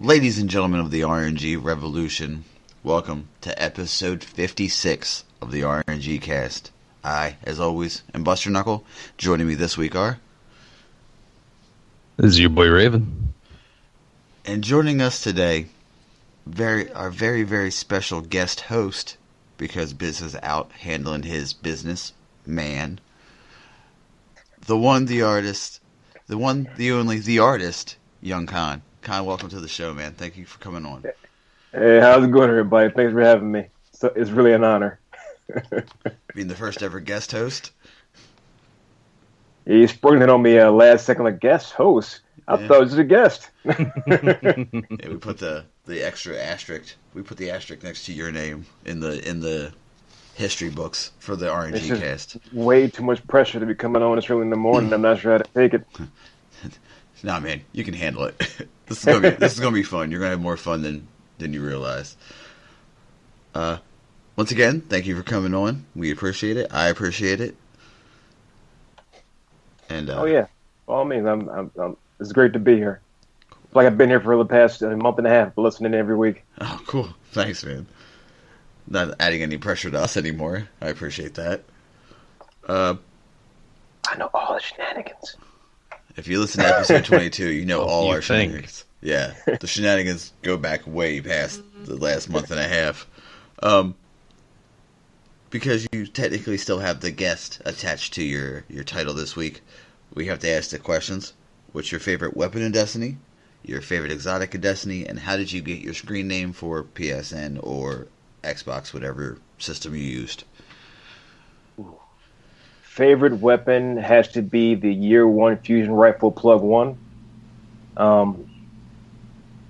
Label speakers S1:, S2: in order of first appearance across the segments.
S1: Ladies and gentlemen of the RNG Revolution, welcome to episode 56 of the Rngcast. I, as always, am Buster Knuckle. Joining me this week are...
S2: This is your boy Raven.
S1: And joining us today, our very, very special guest host, because Biz is out handling his business, man. The one, the artist, the one, the only, the artist, Young Khan. Khan, welcome to the show, man. Thank you for coming on.
S3: Hey, how's it going, everybody? Thanks for having me. So it's really an honor.
S1: Being the first ever guest host.
S3: Yeah, you sprung it on me last second, like guest host. I thought it was just a guest.
S1: Yeah, we put the extra asterisk. We put the asterisk next to your name in the history books for the Rngcast.
S3: Way too much pressure to be coming on this early in the morning. I'm not sure how to take it.
S1: Nah, man, you can handle it. This is gonna be fun. You're gonna have more fun than you realize. Once again, thank you for coming on. We appreciate it. I appreciate it. And
S3: oh yeah, by all means, it's great to be here. Like I've been here for the past month and a half, listening every week.
S1: Oh, cool. Thanks, man. Not adding any pressure to us anymore. I appreciate that.
S3: I know all the shenanigans.
S1: If you listen to episode 22, you know all our
S2: think.
S1: shenanigans. Yeah, the shenanigans go back way past the last month and a half. Because you technically still have the guest attached to your title this week, we have to ask the questions. What's your favorite weapon in Destiny? Your favorite exotic in Destiny? And how did you get your screen name for PSN or Xbox, whatever system you used?
S3: Favorite weapon has to be the Year 1 Fusion Rifle Plug 1.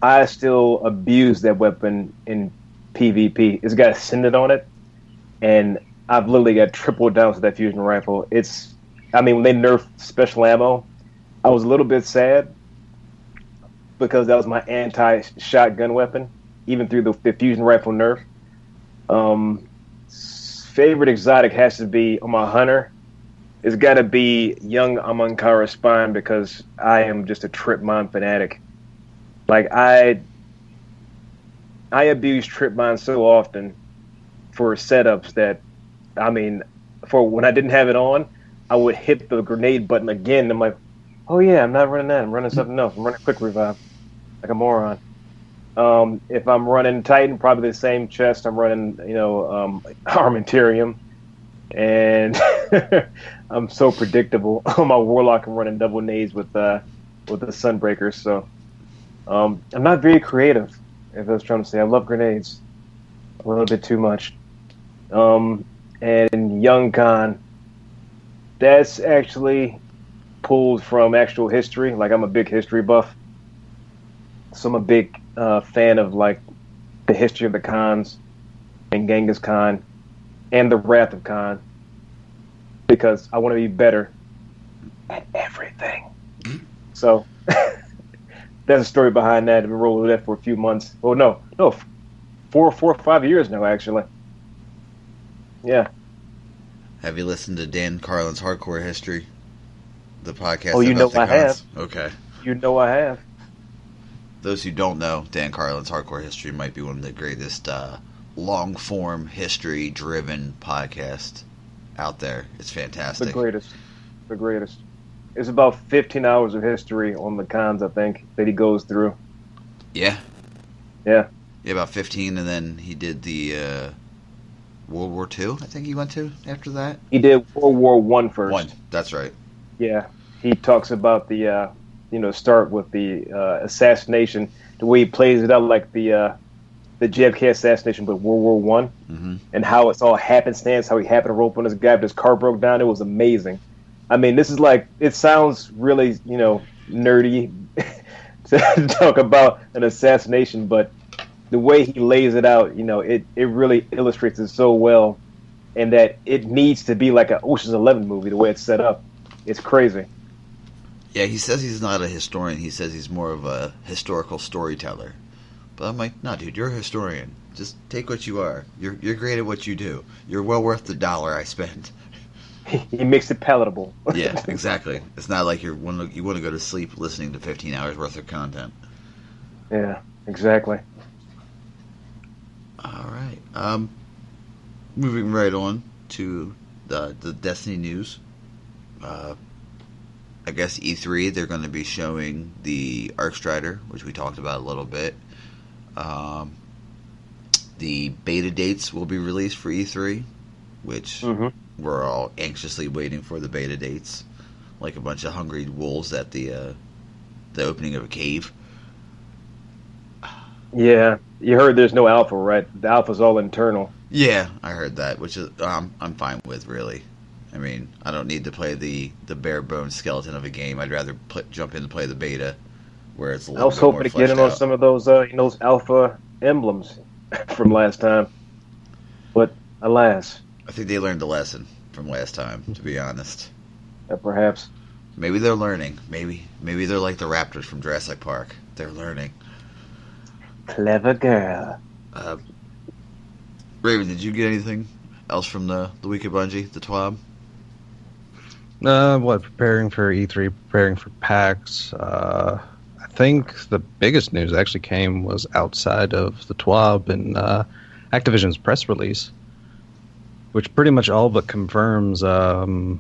S3: I still abuse that weapon in PvP. It's got a Ascendant on it, and I've literally got triple downs with that Fusion Rifle. When they nerfed special ammo, I was a little bit sad because that was my anti-shotgun weapon, even through the Fusion Rifle nerf. Favorite exotic has to be on my hunter. It's got to be young Amankara Spine because I am just a Trip Mine fanatic. Like, I abuse Trip Mine so often for setups that, for when I didn't have it on, I would hit the grenade button again. And I'm like, oh yeah, I'm not running that. I'm running something else. I'm running Quick Revive like a moron. If I'm running Titan, probably the same chest. I'm running, Armentarium. And I'm so predictable. On my Warlock, I'm running double nades with the Sunbreakers. So I'm not very creative, if I was trying to say. I love grenades a little bit too much. And Young Khan, that's actually pulled from actual history. Like, I'm a big history buff. So I'm a big fan of, like, the history of the Khans and Genghis Khan and the Wrath of Khan, because I want to be better at everything. So that's a story behind that. I've been rolling with that for a few months. Oh no, 4 or 5 years now, actually. Yeah.
S1: Have you listened to Dan Carlin's Hardcore History? The podcast.
S3: Oh, you know I have.
S1: Okay.
S3: You know I have.
S1: Those who don't know, Dan Carlin's Hardcore History might be one of the greatest long-form, history-driven podcasts out there. It's fantastic.
S3: The greatest. It's about 15 hours of history on the Khans, I think, that he goes through.
S1: Yeah.
S3: Yeah,
S1: about 15, and then he did the World War II, I think he went to after that.
S3: He did World War I first.
S1: That's right.
S3: Yeah, he talks about the, start with the assassination, the way he plays it out like the JFK assassination, but World War I, and how it's all happenstance, how he happened to rope on this guy, but his car broke down. It was amazing. This is like, it sounds really, nerdy to talk about an assassination, but the way he lays it out, it really illustrates it so well, and that it needs to be like an Ocean's 11 movie, the way it's set up. It's crazy.
S1: Yeah, he says he's not a historian. He says he's more of a historical storyteller. But I'm like, no, dude, you're a historian. Just take what you are. You're great at what you do. You're well worth the $1 I spent.
S3: He makes it palatable.
S1: Yeah, exactly. It's not like you want to go to sleep listening to 15 hours worth of content.
S3: Yeah. Exactly.
S1: All right. Moving right on to the Destiny news. I guess E3, they're going to be showing the Arcstrider, which we talked about a little bit. The beta dates will be released for E3, which we're all anxiously waiting for the beta dates, like a bunch of hungry wolves at the opening of a cave.
S3: Yeah, you heard there's no alpha, right? The alpha's all internal.
S1: Yeah, I heard that, which is I'm fine with, really. I mean, I don't need to play the bare bones skeleton of a game. I'd rather jump in and play the beta, where it's a little bit more fleshed out.
S3: I was hoping to get in on some of those alpha emblems from last time, but alas.
S1: I think they learned the lesson from last time, to be honest.
S3: Perhaps.
S1: Maybe they're learning. Maybe they're like the raptors from Jurassic Park. They're learning.
S3: Clever girl.
S1: Raven, did you get anything else from the week of Bungie, the TWAB?
S2: Preparing for E3, preparing for PAX. I think the biggest news actually was outside of the TWAB and Activision's press release, which pretty much all but confirms the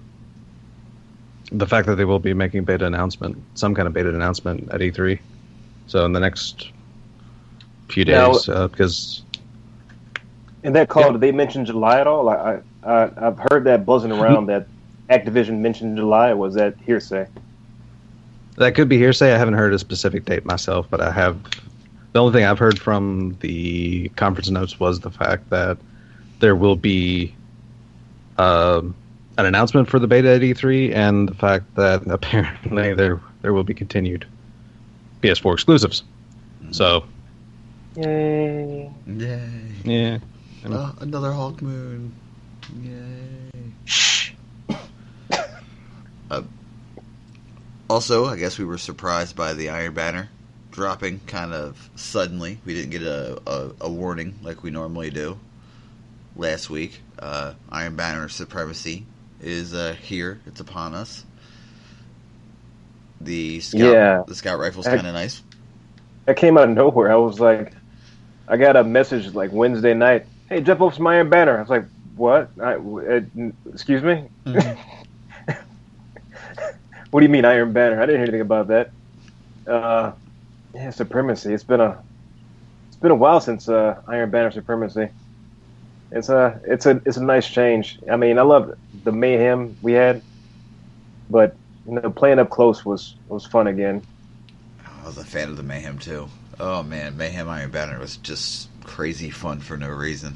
S2: fact that they will be making some kind of beta announcement at E3. So in the next few days, because...
S3: In that call, did they mention July at all? I've heard that buzzing around that Activision mentioned July. Was that hearsay?
S2: That could be hearsay. I haven't heard a specific date myself, but I have. The only thing I've heard from the conference notes was the fact that there will be an announcement for the beta at E3, and the fact that apparently there will be continued PS4 exclusives. So,
S3: yay!
S2: Yeah.
S1: Another Hulk Moon. Yay. Also, I guess we were surprised by the Iron Banner dropping kind of suddenly. We didn't get a warning like we normally do last week. Iron Banner Supremacy is here. It's upon us. The scout rifle's kind of nice.
S3: That came out of nowhere. I was like, I got a message like Wednesday night. Hey, jump up some Iron Banner. I was like, what? Excuse me? Mm-hmm. What do you mean Iron Banner? I didn't hear anything about that. Supremacy. It's been a while since Iron Banner Supremacy. It's a nice change. I mean, I love the mayhem we had, but playing up close was fun again.
S1: I was a fan of the mayhem too. Oh man, Mayhem Iron Banner was just crazy fun for no reason.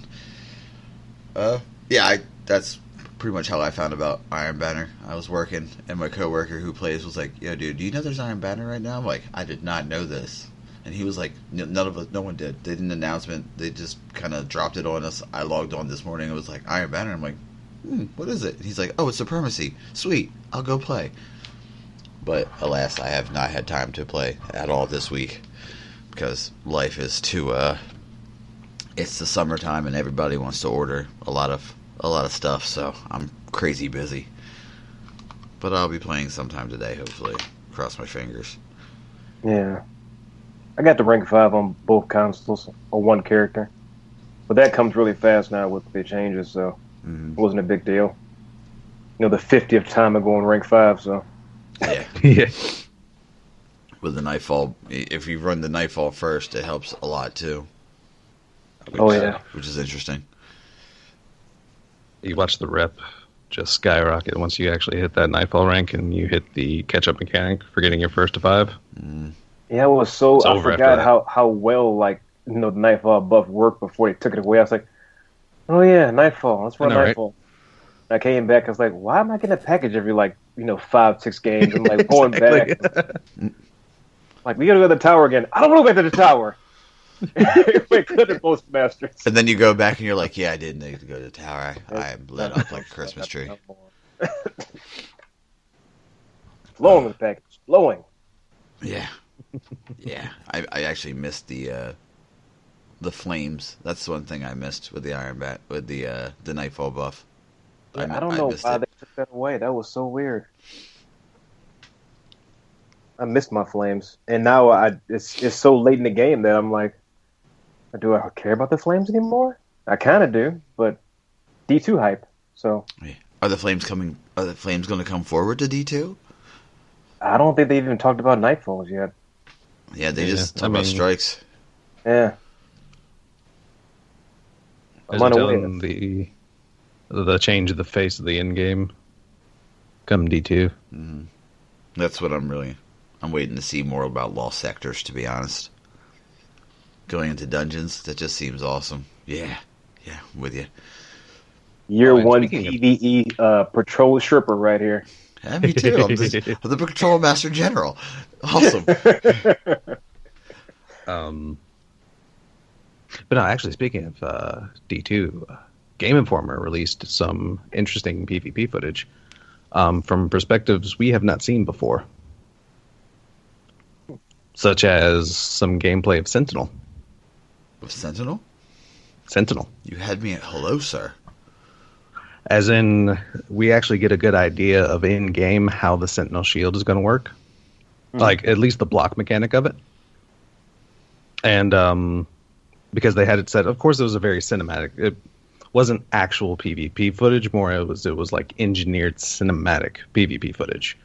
S1: That's pretty much how I found about Iron Banner. I was working, and my coworker who plays was like, "Yo, dude, do you know there's Iron Banner right now?" I'm like, "I did not know this," and he was like, "No one did. They did an announcement. They just kind of dropped it on us." I logged on this morning. It was like Iron Banner. I'm like, "What is it?" And he's like, "Oh, it's Supremacy. Sweet, I'll go play." But alas, I have not had time to play at all this week. Because life is it's the summertime and everybody wants to order a lot of stuff, so I'm crazy busy. But I'll be playing sometime today, hopefully. Cross my fingers.
S3: Yeah. I got the rank 5 on both consoles, or one character. But that comes really fast now with the changes, so it wasn't a big deal. The 50th time I go on rank 5, so...
S1: Yeah.
S2: Yeah.
S1: With the Nightfall, if you run the Nightfall first, it helps a lot too. Which is interesting.
S2: You watch the rep just skyrocket once you actually hit that Nightfall rank and you hit the catch-up mechanic for getting your first to 5.
S3: Yeah, I forgot how well the Nightfall buff worked before they took it away. I was like, oh yeah, Nightfall. Let's run Nightfall. Right? I came back. I was like, why am I getting a package every 5-6 games? I'm like going back. Like, we gotta go to the tower again. I don't want to go to the tower. Wait, go to Postmasters.
S1: And then you go back and you're like, yeah, I did need to go to the tower. I am lit up like a Christmas tree.
S3: Blowing the package. Blowing.
S1: Yeah. Yeah. I actually missed the flames. That's the one thing I missed with the Iron Bat, with the Nightfall buff.
S3: Yeah, I don't know why they took that away. That was so weird. I miss my flames, and now it's so late in the game that I'm like, do I care about the flames anymore? I kind of do, but D2 hype. So
S1: Are the flames coming? Are the flames going to come forward to D2?
S3: I don't think they even talked about nightfalls yet.
S1: Yeah, they just talk about strikes.
S3: Yeah.
S2: I'm telling the change of the face of the end game come D2.
S1: Mm-hmm. That's what I'm waiting to see more about lost sectors, to be honest. Going into dungeons, that just seems awesome. Yeah, I'm with you.
S3: Year one PvE patrol stripper right here.
S1: Yeah, me too. I'm the Patrol Master General. Awesome.
S2: But no, actually, speaking of D2, Game Informer released some interesting PvP footage from perspectives we have not seen before, such as some gameplay of Sentinel.
S1: Of Sentinel?
S2: Sentinel.
S1: You had me at hello, sir.
S2: As in, we actually get a good idea of in-game how the Sentinel shield is going to work. Mm-hmm. Like, at least the block mechanic of it. And because they had it set, of course it was a very cinematic. It wasn't actual PvP footage, more it was like engineered cinematic PvP footage.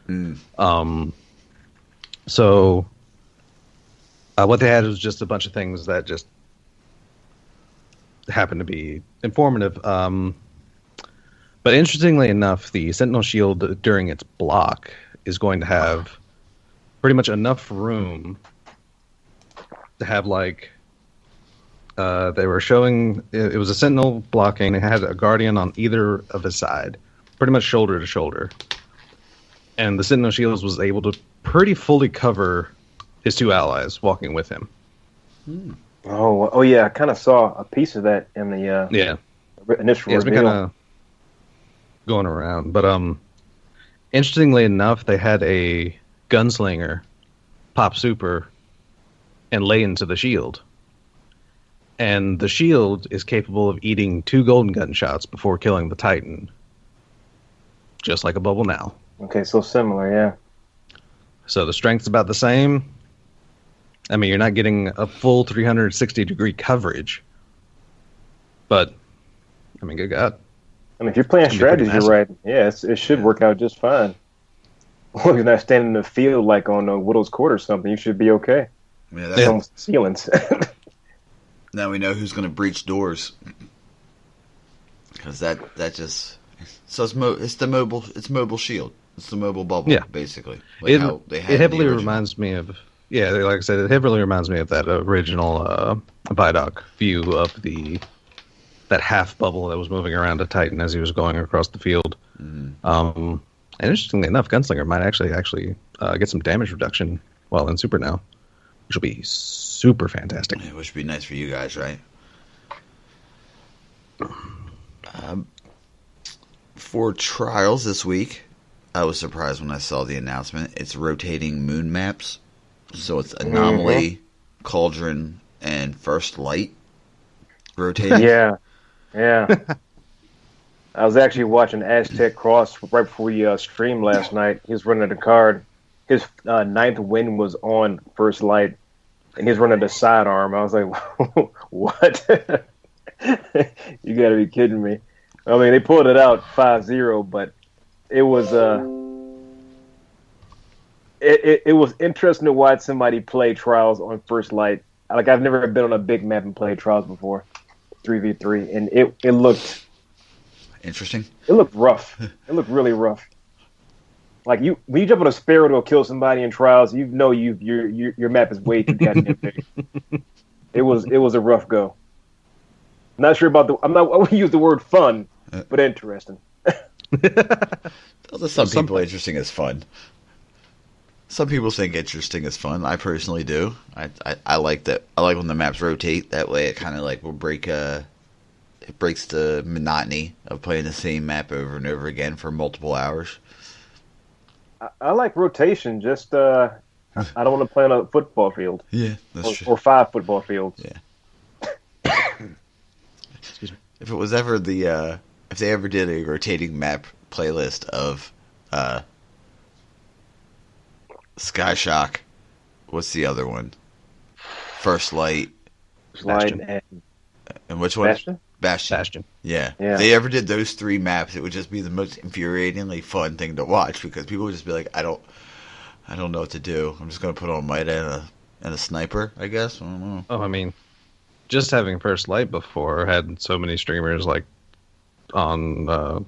S2: So what they had was just a bunch of things that just happened to be informative. But interestingly enough, the Sentinel shield during its block is going to have pretty much enough room to have like they were showing it was a Sentinel blocking. It had a Guardian on either of his side, pretty much shoulder to shoulder, and the Sentinel shields was able to pretty fully cover his two allies walking with him.
S3: Oh yeah, I kind of saw a piece of that in the initial
S2: it's been
S3: reveal.
S2: kind of going around, but interestingly enough, they had a gunslinger pop super and lay into the shield. And the shield is capable of eating 2 golden gun shots before killing the Titan. Just like a bubble now.
S3: Okay, so similar, yeah.
S2: So the strength's about the same. I mean, you're not getting a full 360-degree coverage. But, I mean, good God.
S3: I mean, if you're playing strategies, you're right. Yeah, it should work out just fine. Well, you're not standing in the field like on a Widow's Court or something. You should be okay.
S1: Yeah,
S3: that's almost ceilings.
S1: Now we know who's going to breach doors, because that just so it's the mobile shield. It's the mobile bubble, basically. Like
S2: it heavily reminds me of like I said, it heavily reminds me of that original Vidoc view of that half bubble that was moving around a Titan as he was going across the field. Mm-hmm. And interestingly enough, Gunslinger might actually get some damage reduction while in Super now, which will be super fantastic.
S1: Yeah, which would be nice for you guys, right? For trials this week, I was surprised when I saw the announcement. It's rotating moon maps. So it's Anomaly, Cauldron, and First Light rotating.
S3: Yeah. I was actually watching Aztec Cross right before we streamed last night. He was running the card. His ninth win was on First Light, and he was running the sidearm. I was like, what? You got to be kidding me. I mean, they pulled it out 5-0, but it was it was interesting to watch somebody play Trials on First Light. Like, I've never been on a big map and played Trials before, 3v3, and it looked
S1: interesting.
S3: It looked rough. It looked really rough. Like, when you jump on a Sparrow to kill somebody in Trials, you know your map is way too goddamn big. It was a rough go. Not sure about I wouldn't use the word fun, but interesting.
S1: Some people interesting is fun. Some people think interesting is fun. I personally do. I like that. I like when the maps rotate. That way, it kind of like will break. It breaks the monotony of playing the same map over and over again for multiple hours.
S3: I like rotation. Just I don't want to play on a football field.
S1: Yeah, that's true.
S3: Or 5 football fields.
S1: Yeah. Excuse me. If it was ever if they ever did a rotating map playlist of Sky Shock. What's the other one? First Light.
S3: Bastion.
S1: And which one?
S3: Bastion.
S2: Bastion.
S1: Yeah. If they ever did those 3 maps, it would just be the most infuriatingly fun thing to watch because people would just be like, I don't know what to do. I'm just gonna put on Mida and a sniper, I guess. I don't know.
S2: Oh, I mean, just having First Light before had so many streamers like on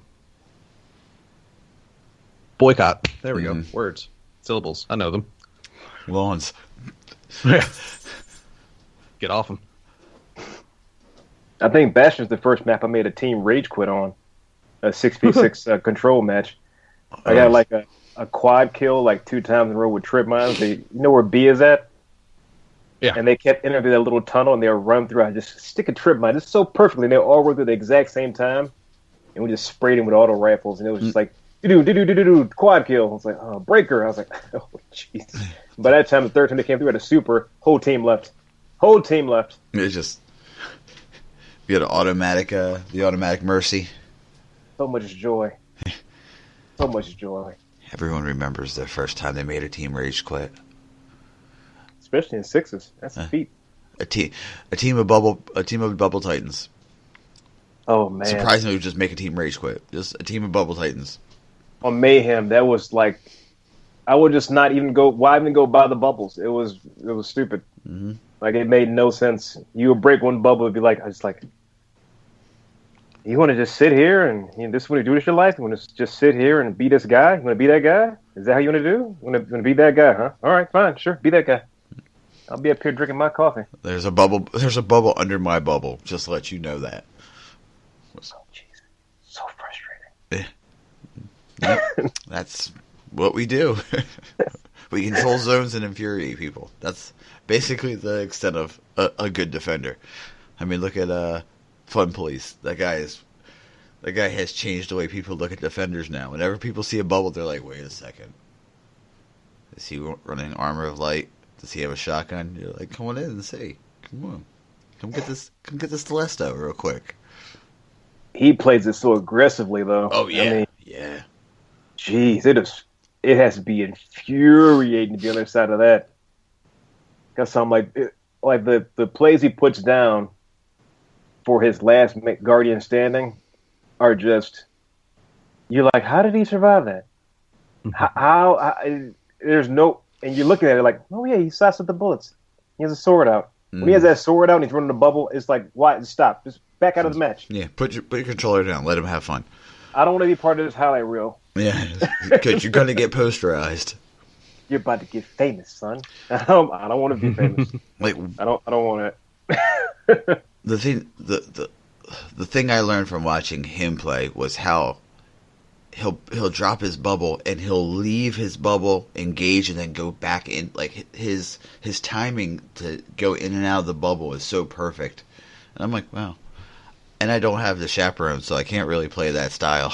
S2: Boycott. There we go. Words, syllables. I know them.
S1: Lawns.
S2: Get off them.
S3: I think Bastion's the first map I made a team rage quit on. A 6v6 control match. I got like a quad kill like 2 times in a row with trip mines. You know where B is at?
S2: Yeah.
S3: And they kept entering that little tunnel and they would run through. I just stick a trip mine just so perfectly. And they all were through the exact same time. And we just sprayed them with auto rifles. And it was just like, do quad kill. I was like, oh, breaker. I was like, oh, jeez. By that time, the third time they came through at a super, whole team left.
S1: It just... You had the automatic mercy.
S3: So much joy. So much joy.
S1: Everyone remembers their first time they made a team rage quit.
S3: Especially in 6s. That's a feat.
S1: A team of bubble titans.
S3: Oh man!
S1: Surprisingly, just make a team rage quit. Just a team of bubble titans.
S3: On Mayhem, that was like, I would just not even go. Why even go buy the bubbles? It was stupid.
S1: Mm-hmm.
S3: Like it made no sense. You would break one bubble, it'd be like, you want to just sit here and this is what you do with your life? You want to just sit here and be this guy? You want to be that guy? Is that how you want to do? You want to be that guy, huh? All right, fine, sure, be that guy. I'll be up here drinking my coffee.
S1: There's a bubble under my bubble. Just to let you know that.
S3: Oh, jeez. So frustrating.
S1: Yeah. That's what we do. We control zones and infuriate people. That's basically the extent of a good defender. I mean, look at Fun Police. That guy has changed the way people look at defenders now. Whenever people see a bubble, they're like, wait a second. Is he running Armor of Light? Does he have a shotgun? You're like, come on in and see. Come on. Come get this Telesto real quick.
S3: He plays it so aggressively, though.
S1: Oh, yeah.
S3: I mean,
S1: yeah.
S3: Jeez, it has to be infuriating to be on the other side of that. Because I'm like the plays he puts down for his last Guardian standing are just, you're like, how did he survive that? How there's no, and you're looking at it like, oh yeah, he sidestepped the bullets. He has a sword out. When he has that sword out and he's running the bubble, it's like, why? Stop. Just back out of the match.
S1: Yeah, put your controller down. Let him have fun.
S3: I don't want to be part of this highlight reel.
S1: Yeah, because you're going to get posterized.
S3: You're about to get famous, son. I don't want to be famous.
S1: Like,
S3: I don't want it.
S1: The thing I learned from watching him play was how he'll drop his bubble and he'll leave his bubble, engage, and then go back in. Like his timing to go in and out of the bubble is so perfect. And I'm like, wow. And I don't have the chaperone, so I can't really play that style.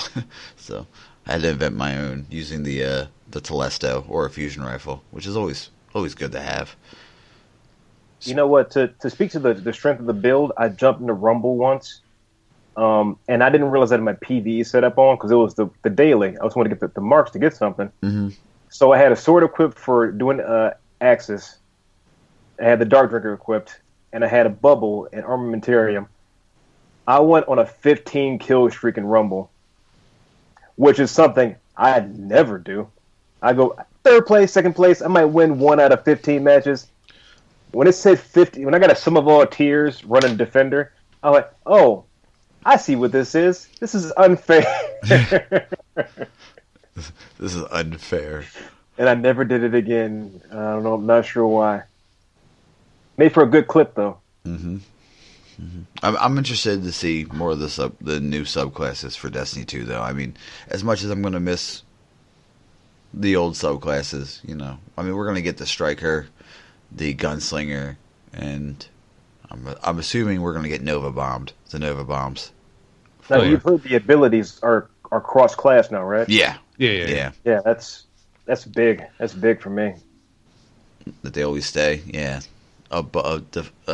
S1: So I had to invent my own using the Telesto or a fusion rifle, which is always good to have.
S3: You know what? To speak to the strength of the build, I jumped into Rumble once, and I didn't realize that my PvE set up on because it was the daily. I was wanting to get the marks to get something.
S1: Mm-hmm.
S3: So I had a sword equipped for doing Axis. I had the Dark Drinker equipped, and I had a bubble and Armamentarium. I went on a 15 kill streak in Rumble, which is something I never do. I go third place, second place. I might win 1 out of 15 matches. When it said 50, when I got a sum of all tiers running Defender, I was like, oh, I see what this is. This is unfair.
S1: This is unfair.
S3: And I never did it again. I don't know. I'm not sure why. Made for a good clip, though.
S1: Mm-hmm. Mm-hmm. I'm interested to see more of the new subclasses for Destiny 2, though. I mean, as much as I'm going to miss the old subclasses, I mean, we're going to get the Striker, the Gunslinger, and I'm assuming we're going to get Nova Bombed. The Nova Bombs.
S3: Now, you've heard the abilities are cross-class now, right?
S1: Yeah.
S3: Yeah, that's big. That's big for me.
S1: That they always stay, yeah. A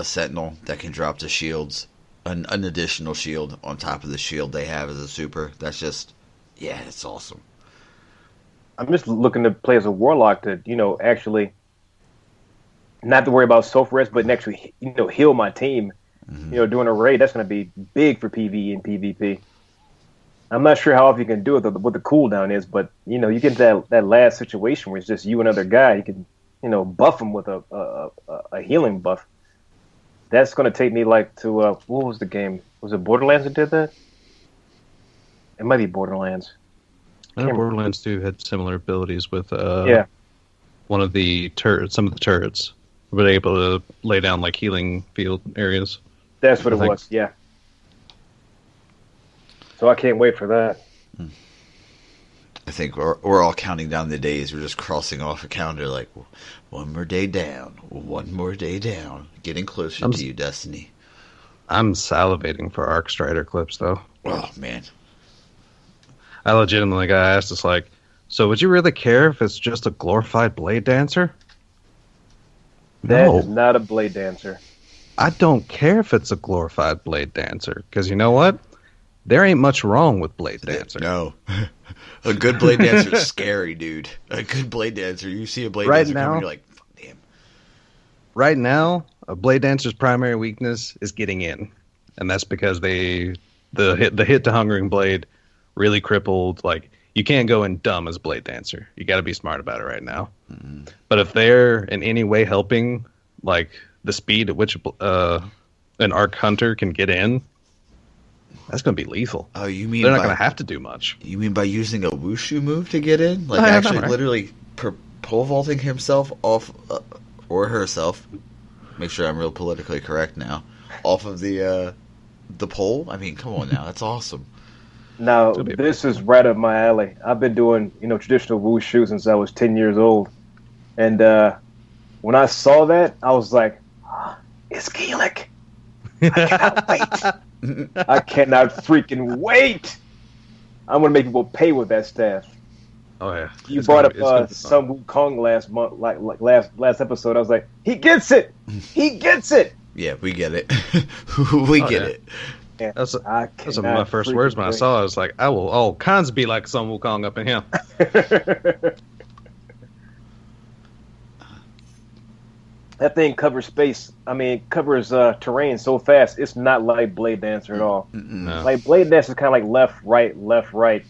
S1: Sentinel that can drop the shields, an additional shield on top of the shield they have as a super. That's just, yeah, it's awesome.
S3: I'm just looking to play as a warlock to, actually not to worry about self rest, but actually, heal my team.
S1: Mm-hmm.
S3: Doing a raid, that's going to be big for PvE and PvP. I'm not sure how often you can do it, what the cooldown is, but you get that last situation where it's just you and another guy. You can, buff him with a healing buff. That's going to take me to what was the game? Was it Borderlands that did that? It might be Borderlands.
S2: I know Borderlands 2 had similar abilities with one of the turrets. Some of the turrets were able to lay down like healing field areas.
S3: That's what it was. Yeah. So I can't wait for that.
S1: I think we're all counting down the days. We're just crossing off a calendar like one more day down, one more day down. Getting closer to you, Destiny.
S2: I'm salivating for Arc Strider clips, though.
S1: Oh, man.
S2: I legitimately got asked, it's like, so would you really care if it's just a glorified blade dancer?
S3: That is not a blade dancer.
S2: I don't care if it's a glorified blade dancer, because you know what? There ain't much wrong with blade dancer.
S1: No. A good blade dancer is scary, dude. A good blade dancer, you see a blade dancer coming, you're like, fuck, damn.
S2: Right now, a blade dancer's primary weakness is getting in. And that's because the hit to Hungering Blade really crippled. Like, you can't go in dumb as blade dancer. You got to be smart about it right now. Mm-hmm. But if they're in any way helping, like the speed at which an Arc Hunter can get in, that's going to be lethal.
S1: Oh, you mean
S2: they're not going to have to do much?
S1: You mean by using a wushu move to get in, like literally pole vaulting himself off or herself? Make sure I'm real politically correct now. Off of the pole. I mean, come on now, that's awesome.
S3: Now, this is right up my alley. I've been doing, traditional wushu since I was 10 years old. And when I saw that, I was like, it's Keelik. I cannot wait. I cannot freaking wait. I'm going to make people pay with that staff.
S2: Oh, yeah.
S3: You brought up Sun Wukong last month, like last episode. I was like, he gets it. He gets it.
S1: Yeah, we get it. we get it.
S2: That's my first words when I saw it. I was like, I will all kinds be like Sun Wukong up in here.
S3: That thing covers space. I mean, covers terrain so fast. It's not like Blade Dancer at all.
S2: No.
S3: Like Blade Dancer is kind of like left, right.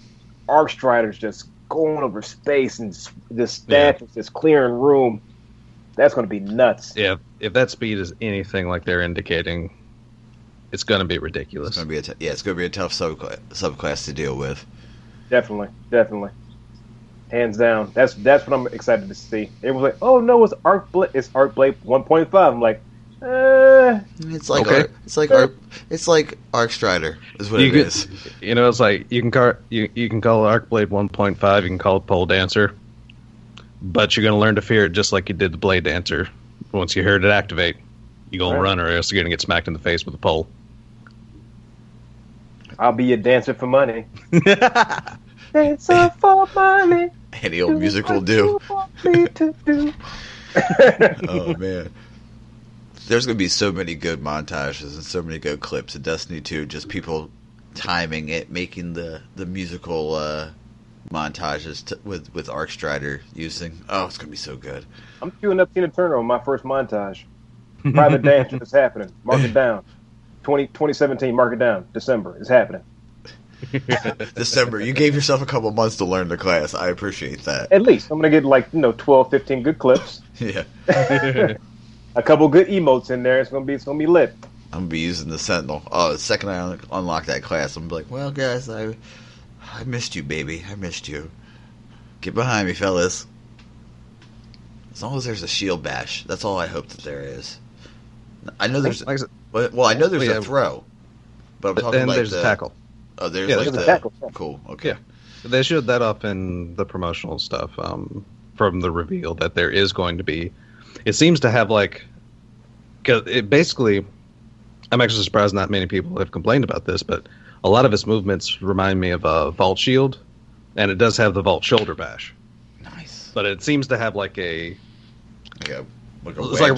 S3: Arc Strider's just going over space and this staff is just clearing room. That's going to be nuts.
S2: Yeah, if that speed is anything like they're indicating, it's going to be ridiculous.
S1: It's going to be it's going to be a tough subclass to deal with.
S3: Definitely. Hands down. That's what I'm excited to see. It was like, oh no, it's Arc Blade 1.5. I'm like,
S1: it's like
S2: okay.
S1: It's like Arc Strider is what it is.
S2: It's like you can call Arc Blade 1.5. You can call it Pole Dancer, but you're going to learn to fear it just like you did the Blade Dancer. Once you heard it activate, you're going to run, or else you're going to get smacked in the face with a pole.
S3: I'll be a dancer for money. Dancer for money.
S1: Any old music will do.
S3: do.
S1: Oh man, there's gonna be so many good montages and so many good clips in Destiny 2. Just people timing it, making the musical montages with Arc Strider using. Oh, it's gonna be so good.
S3: I'm queuing up Tina Turner on my first montage. Private Dancer is happening. Mark it down. 2017. Mark it down. December is happening.
S1: December. You gave yourself a couple months to learn the class. I appreciate that.
S3: At least I'm gonna get 12, 15 good clips.
S1: Yeah.
S3: A couple good emotes in there. It's gonna be lit.
S1: I'm gonna be using the Sentinel. Oh, the second I unlock that class, I'm gonna be like, well, guys, I missed you, baby. I missed you. Get behind me, fellas. As long as there's a shield bash, that's all I hope that there is. I know there's. I know there's a throw, but I'm talking like
S2: there's a tackle.
S1: Oh, there's
S3: a tackle.
S1: Cool. Okay.
S2: Yeah, they showed that up in the promotional stuff from the reveal that there is going to be. It seems to have because it basically. I'm actually surprised not many people have complained about this, but a lot of its movements remind me of a Vault Shield, and it does have the Vault Shoulder Bash.
S1: Nice.
S2: But it seems to have like a
S1: wedge.
S2: It's like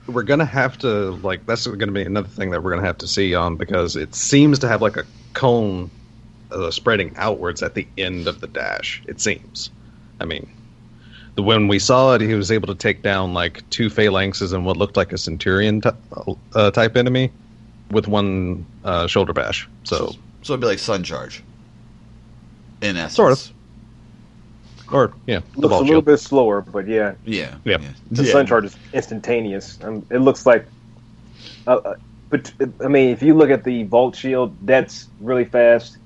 S2: we're gonna have to that's gonna be another thing that we're gonna have to see on, because it seems to have like a cone spreading outwards at the end of the dash. It seems. I mean, when we saw it, he was able to take down like 2 phalanxes and what looked like a centurion type enemy with one shoulder bash. So
S1: it'd be like Sun Charge. In essence.
S2: Sort of. Or, yeah, the
S3: looks
S2: ball
S3: a little
S2: shield.
S3: bit slower, but yeah.
S1: Yeah.
S3: The Sun Charge is instantaneous. It looks like... but, I mean, if you look at the Vault Shield, that's really fast.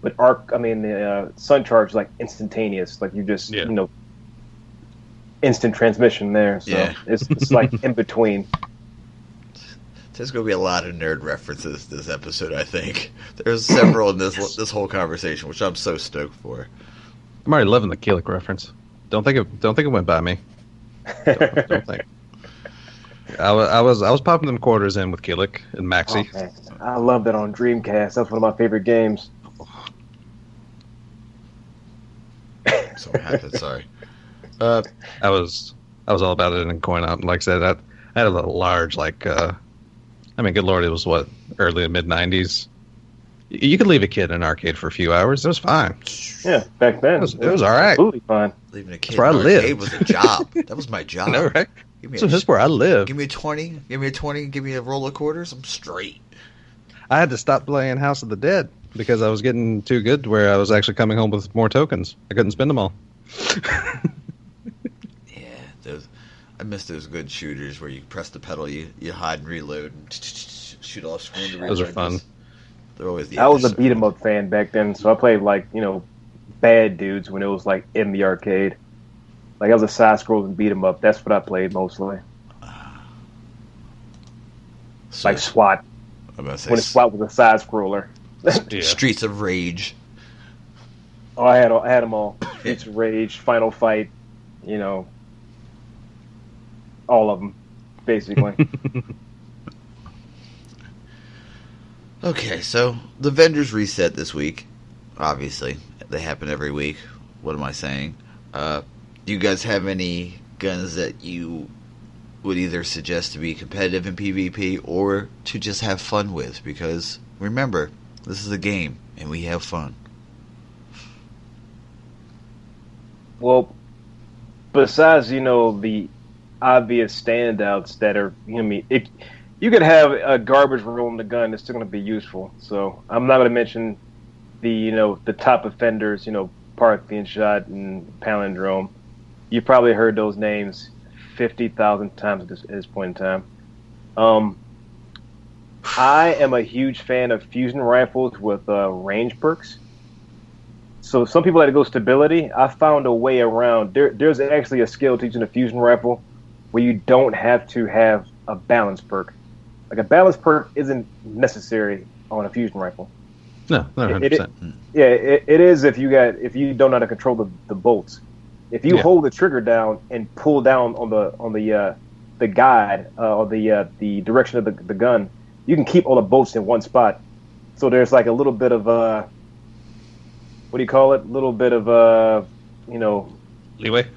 S3: But the Sun Charge is like instantaneous. Like you just, instant transmission there. So it's like in between.
S1: There's going to be a lot of nerd references this episode, I think. There's several in this whole conversation, which I'm so stoked for.
S2: I'm already loving the Keelik reference. Don't think it went by me. Don't think. I was popping them quarters in with Keelik and Maxi.
S3: Oh, man. I love that on Dreamcast. That's one of my favorite games.
S1: So what happened? Sorry.
S2: I was all about it in coin op. Like I said, I had a large good lord, it was what, early to mid '90s. You could leave a kid in an arcade for a few hours. It was fine.
S3: Yeah, back then
S2: it was all right.
S3: Absolutely fine.
S1: Leaving a kid
S2: That's where
S1: in
S2: I
S1: an arcade
S2: lived.
S1: was a job. That was my job.
S2: No, right?
S1: So
S2: that's where I live.
S1: Give me a 20. Give me a roll of quarters. I'm straight.
S2: I had to stop playing House of the Dead because I was getting too good to where I was actually coming home with more tokens. I couldn't spend them all.
S1: Yeah, I miss those good shooters where you press the pedal, you hide and reload, and shoot off screen to reload.
S2: Those are fun.
S1: They're always
S3: I was a beat 'em up fan back then, so I played Bad Dudes when it was like in the arcade. Like I was a side scroll and beat 'em up. That's what I played mostly.
S1: So,
S3: like SWAT.
S1: I'm about to say,
S3: when SWAT was a side scroller.
S1: Streets of Rage.
S3: Oh, I had them all. Streets of Rage, Final Fight, all of them, basically.
S1: Okay, so the vendors reset this week. Obviously, they happen every week. What am I saying? Do you guys have any guns that you would either suggest to be competitive in PvP or to just have fun with? Because remember, this is a game and we have fun.
S3: Well, besides the obvious standouts that are you could have a garbage roll in the gun, it's still going to be useful. So I'm not going to mention the top offenders, Parthian Shot and Palindrome. You probably heard those names 50,000 times at this point in time. I am a huge fan of fusion rifles with range perks. So some people like to go stability. I found a way around. There's actually a skill to using a fusion rifle where you don't have to have a balance perk. Like a balance perk isn't necessary on a fusion rifle.
S2: No, not 100%.
S3: It is if you don't know how to control the bolts. If you hold the trigger down and pull down on the guide or the direction of the gun, you can keep all the bolts in one spot. So there's like a little bit of what do you call it? A little bit of
S2: leeway,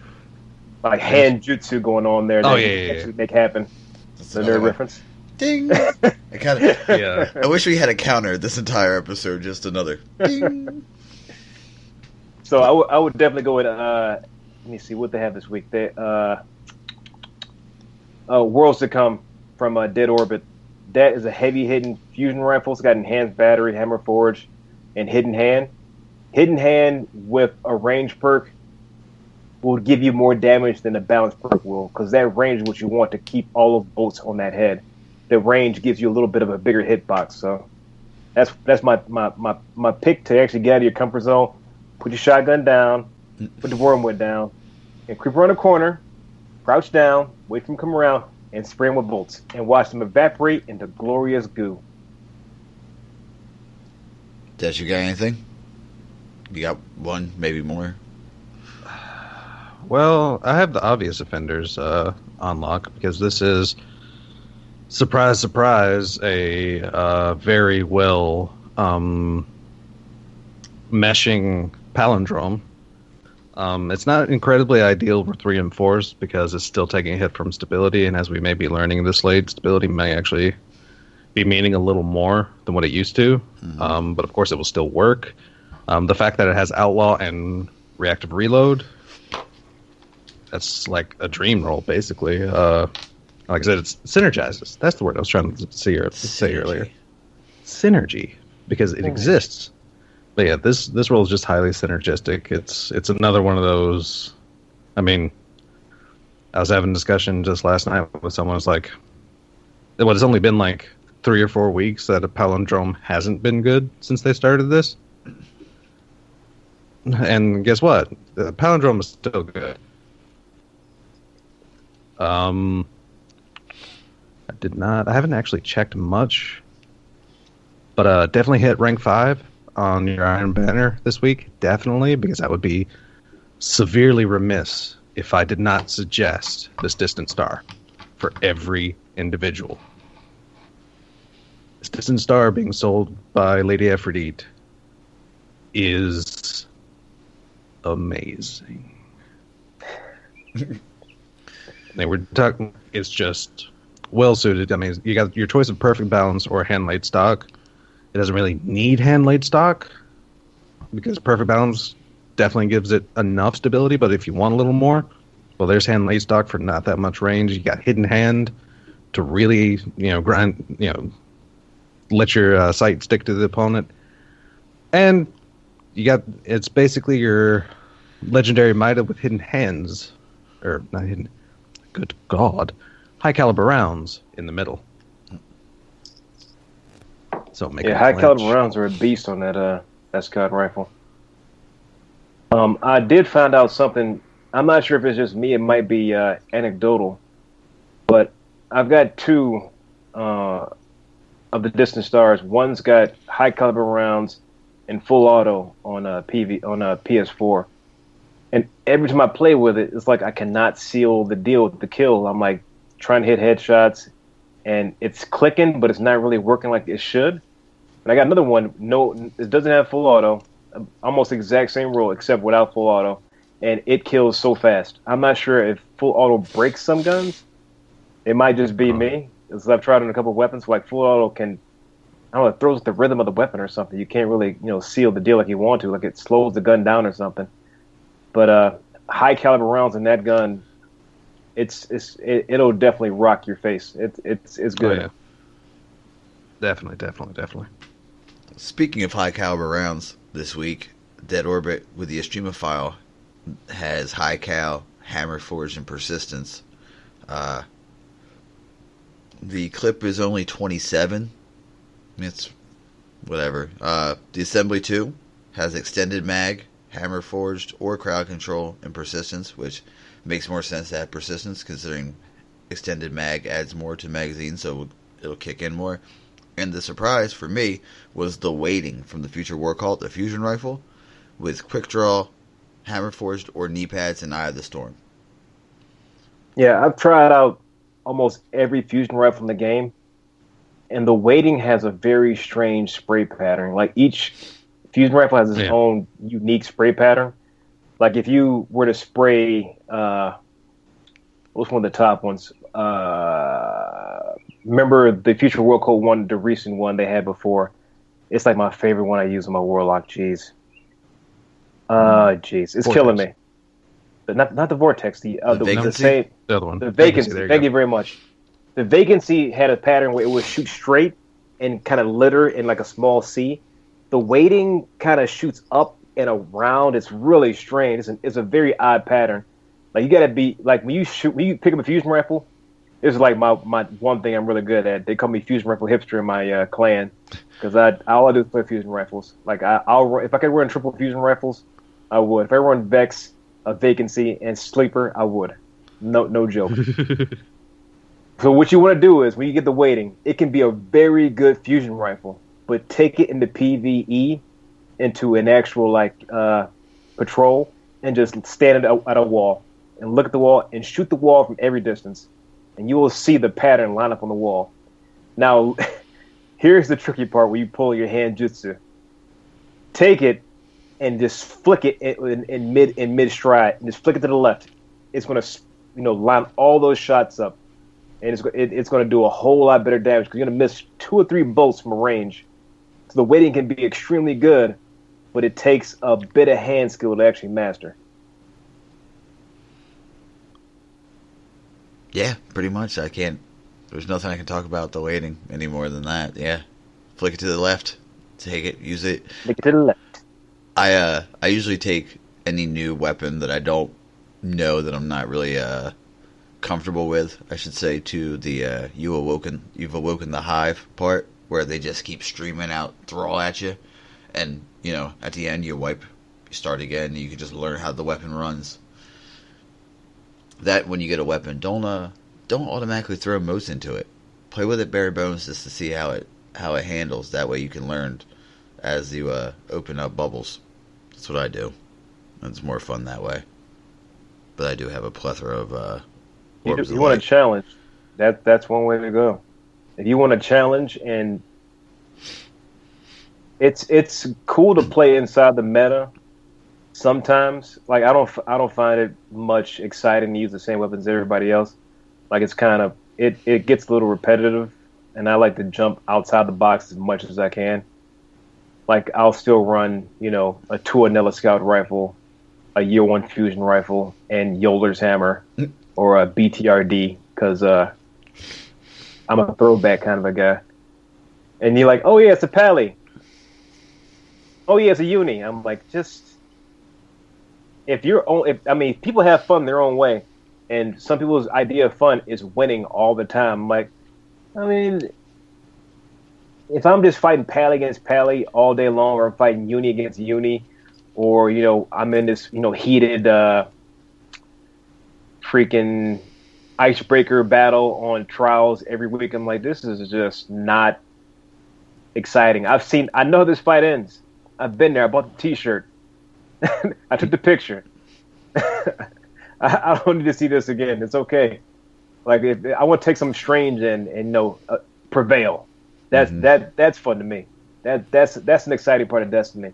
S3: like hand jutsu going on there.
S2: Oh,
S3: that you can actually make happen. That's a nerd reference.
S1: Ding! I wish we had a counter this entire episode. Just another ding.
S3: So I would definitely go with. Let me see what they have this week. They Worlds to Come from Dead Orbit. That is a heavy hitting fusion rifle. It's got enhanced battery, hammer forge, and hidden hand. Hidden hand with a range perk will give you more damage than a balance perk will, because that range is what you want to keep all of bolts on that head. The range gives you a little bit of a bigger hitbox. So that's my pick to actually get out of your comfort zone. Put your shotgun down, put the wormwood down, and creep around the corner, crouch down, wait for him to come around, and spray him with bolts, and watch them evaporate into glorious goo.
S1: Dad, you got anything? You got one, maybe more?
S2: Well, I have the obvious offenders on lock because this is, surprise, surprise, a very well meshing palindrome. It's not incredibly ideal for 3 and 4s because it's still taking a hit from stability, and as we may be learning this late, stability may actually be meaning a little more than what it used to. But of course, it will still work. The fact that it has outlaw and reactive reload that's like a dream roll, basically. Like I said, it synergizes. That's the word I was trying to say earlier. Synergy, because it exists. But yeah, this roll is just highly synergistic. It's another one of those. I mean, I was having a discussion just last night with someone. It's like, well, it's only been like 3 or 4 weeks that a palindrome hasn't been good since they started this. And guess what? The palindrome is still good. I haven't actually checked much, but definitely hit rank 5 on your Iron Banner this week. Definitely, because I would be severely remiss if I did not suggest this Distant Star for every individual. This Distant Star being sold by Lady Aphrodite is amazing. We're talking, it's just well suited. I mean, you got your choice of Perfect Balance or hand laid stock. It doesn't really need hand laid stock because Perfect Balance definitely gives it enough stability. But if you want a little more, well, there's hand laid stock for not that much range. You got Hidden Hand to really, grind, let your sight stick to the opponent, and you got, it's basically your Legendary Mida with Hidden Hands, or not hidden. Good God, high caliber rounds in the middle. So
S3: high caliber rounds are a beast on that Scott rifle. I did find out something. I'm not sure if it's just me. It might be anecdotal, but I've got 2 of the Distant Stars. One's got high caliber rounds and full auto on PS4. And every time I play with it, it's like I cannot seal the deal with the kill. I'm like trying to hit headshots, and it's clicking, but it's not really working like it should. And I got another one. No, it doesn't have full auto. Almost exact same roll, except without full auto, and it kills so fast. I'm not sure if full auto breaks some guns. It might just be me, because I've tried on a couple of weapons. Like full auto can, I don't know, it throws the rhythm of the weapon or something. You can't really, seal the deal like you want to. Like it slows the gun down or something. But high caliber rounds in that gun, it'll definitely rock your face. It's good.
S2: Oh, yeah. Definitely.
S1: Speaking of high caliber rounds, this week, Dead Orbit with the Extremophile has high cal, hammer forged, and persistence. The clip is only 27. It's whatever. The Assembly 2 has extended mag, hammer forged, or crowd control, and persistence, which makes more sense to have persistence considering extended mag adds more to magazines, so it'll kick in more. And the surprise for me was the weighting from the Future War Cult, the fusion rifle, with quick draw, hammer forged, or knee pads in Eye of the Storm.
S3: Yeah, I've tried out almost every fusion rifle in the game, and the weighting has a very strange spray pattern. Like each fusion rifle has its own unique spray pattern. Like if you were to spray, what's one of the top ones? Remember the Future World Code one, the recent one they had before? It's like my favorite one I use on my Warlock. Jeez, it's Vortex. Killing me. But not the Vortex. The same.
S2: The other one.
S3: The Vacancy. Thank you very much. The Vacancy had a pattern where it would shoot straight and kind of litter in like a small C. The weighting kind of shoots up and around. It's really strange. It's a very odd pattern. Like you gotta be like when you pick up a fusion rifle. This is like my one thing I'm really good at. They call me fusion rifle hipster in my clan because all I do is play fusion rifles. Like I'll if I could run triple fusion rifles, I would. If I run Vex, a Vacancy, and Sleeper, I would. No joke. So what you want to do is when you get the weighting, it can be a very good fusion rifle, but take it into PvE, into an actual patrol, and just stand at a wall and look at the wall and shoot the wall from every distance. And you will see the pattern line up on the wall. Now, here's the tricky part where you pull your hand jutsu. Take it and just flick it in mid stride, and just flick it to the left. It's going to line all those shots up, and it's going to do a whole lot better damage because you're going to miss 2 or 3 bolts from a range. So the weighting can be extremely good, but it takes a bit of hand skill to actually master.
S1: Yeah, pretty much. I can't. There's nothing I can talk about the weighting any more than that. Yeah, flick it to the left, take it, use it.
S3: Flick it to the left.
S1: I usually take any new weapon that I don't know that I'm not really comfortable with. I should say to the you've awoken the hive part where they just keep streaming out thrall at you, and at the end you wipe, you start again. And you can just learn how the weapon runs. That when you get a weapon, don't automatically throw most into it. Play with it bare bones just to see how it handles. That way you can learn as you open up bubbles. That's what I do. It's more fun that way. But I do have a plethora of orbs.
S3: You want a challenge? That's one way to go. If you want a challenge, and it's cool to play inside the meta. Sometimes, like I don't find it much exciting to use the same weapons as everybody else. Like it's kind of it gets a little repetitive, and I like to jump outside the box as much as I can. Like I'll still run, a Tuanella Scout rifle, a Year 1 fusion rifle, and Yoler's hammer, or a BTRD, because I'm a throwback kind of a guy. And you're like, oh yeah, it's a Pally. Oh yeah, it's a Uni. I'm like, just people have fun their own way, and some people's idea of fun is winning all the time. I'm like, if I'm just fighting Pally against Pally all day long, or I'm fighting Uni against Uni, or I'm in this heated freaking icebreaker battle on trials every week, I'm like, this is just not exciting. I know how this fight ends. I've been there. I bought the T-shirt. I took the picture. I don't need to see this again. It's okay. Like if I want to take something strange and prevail. That's fun to me. That's an exciting part of Destiny.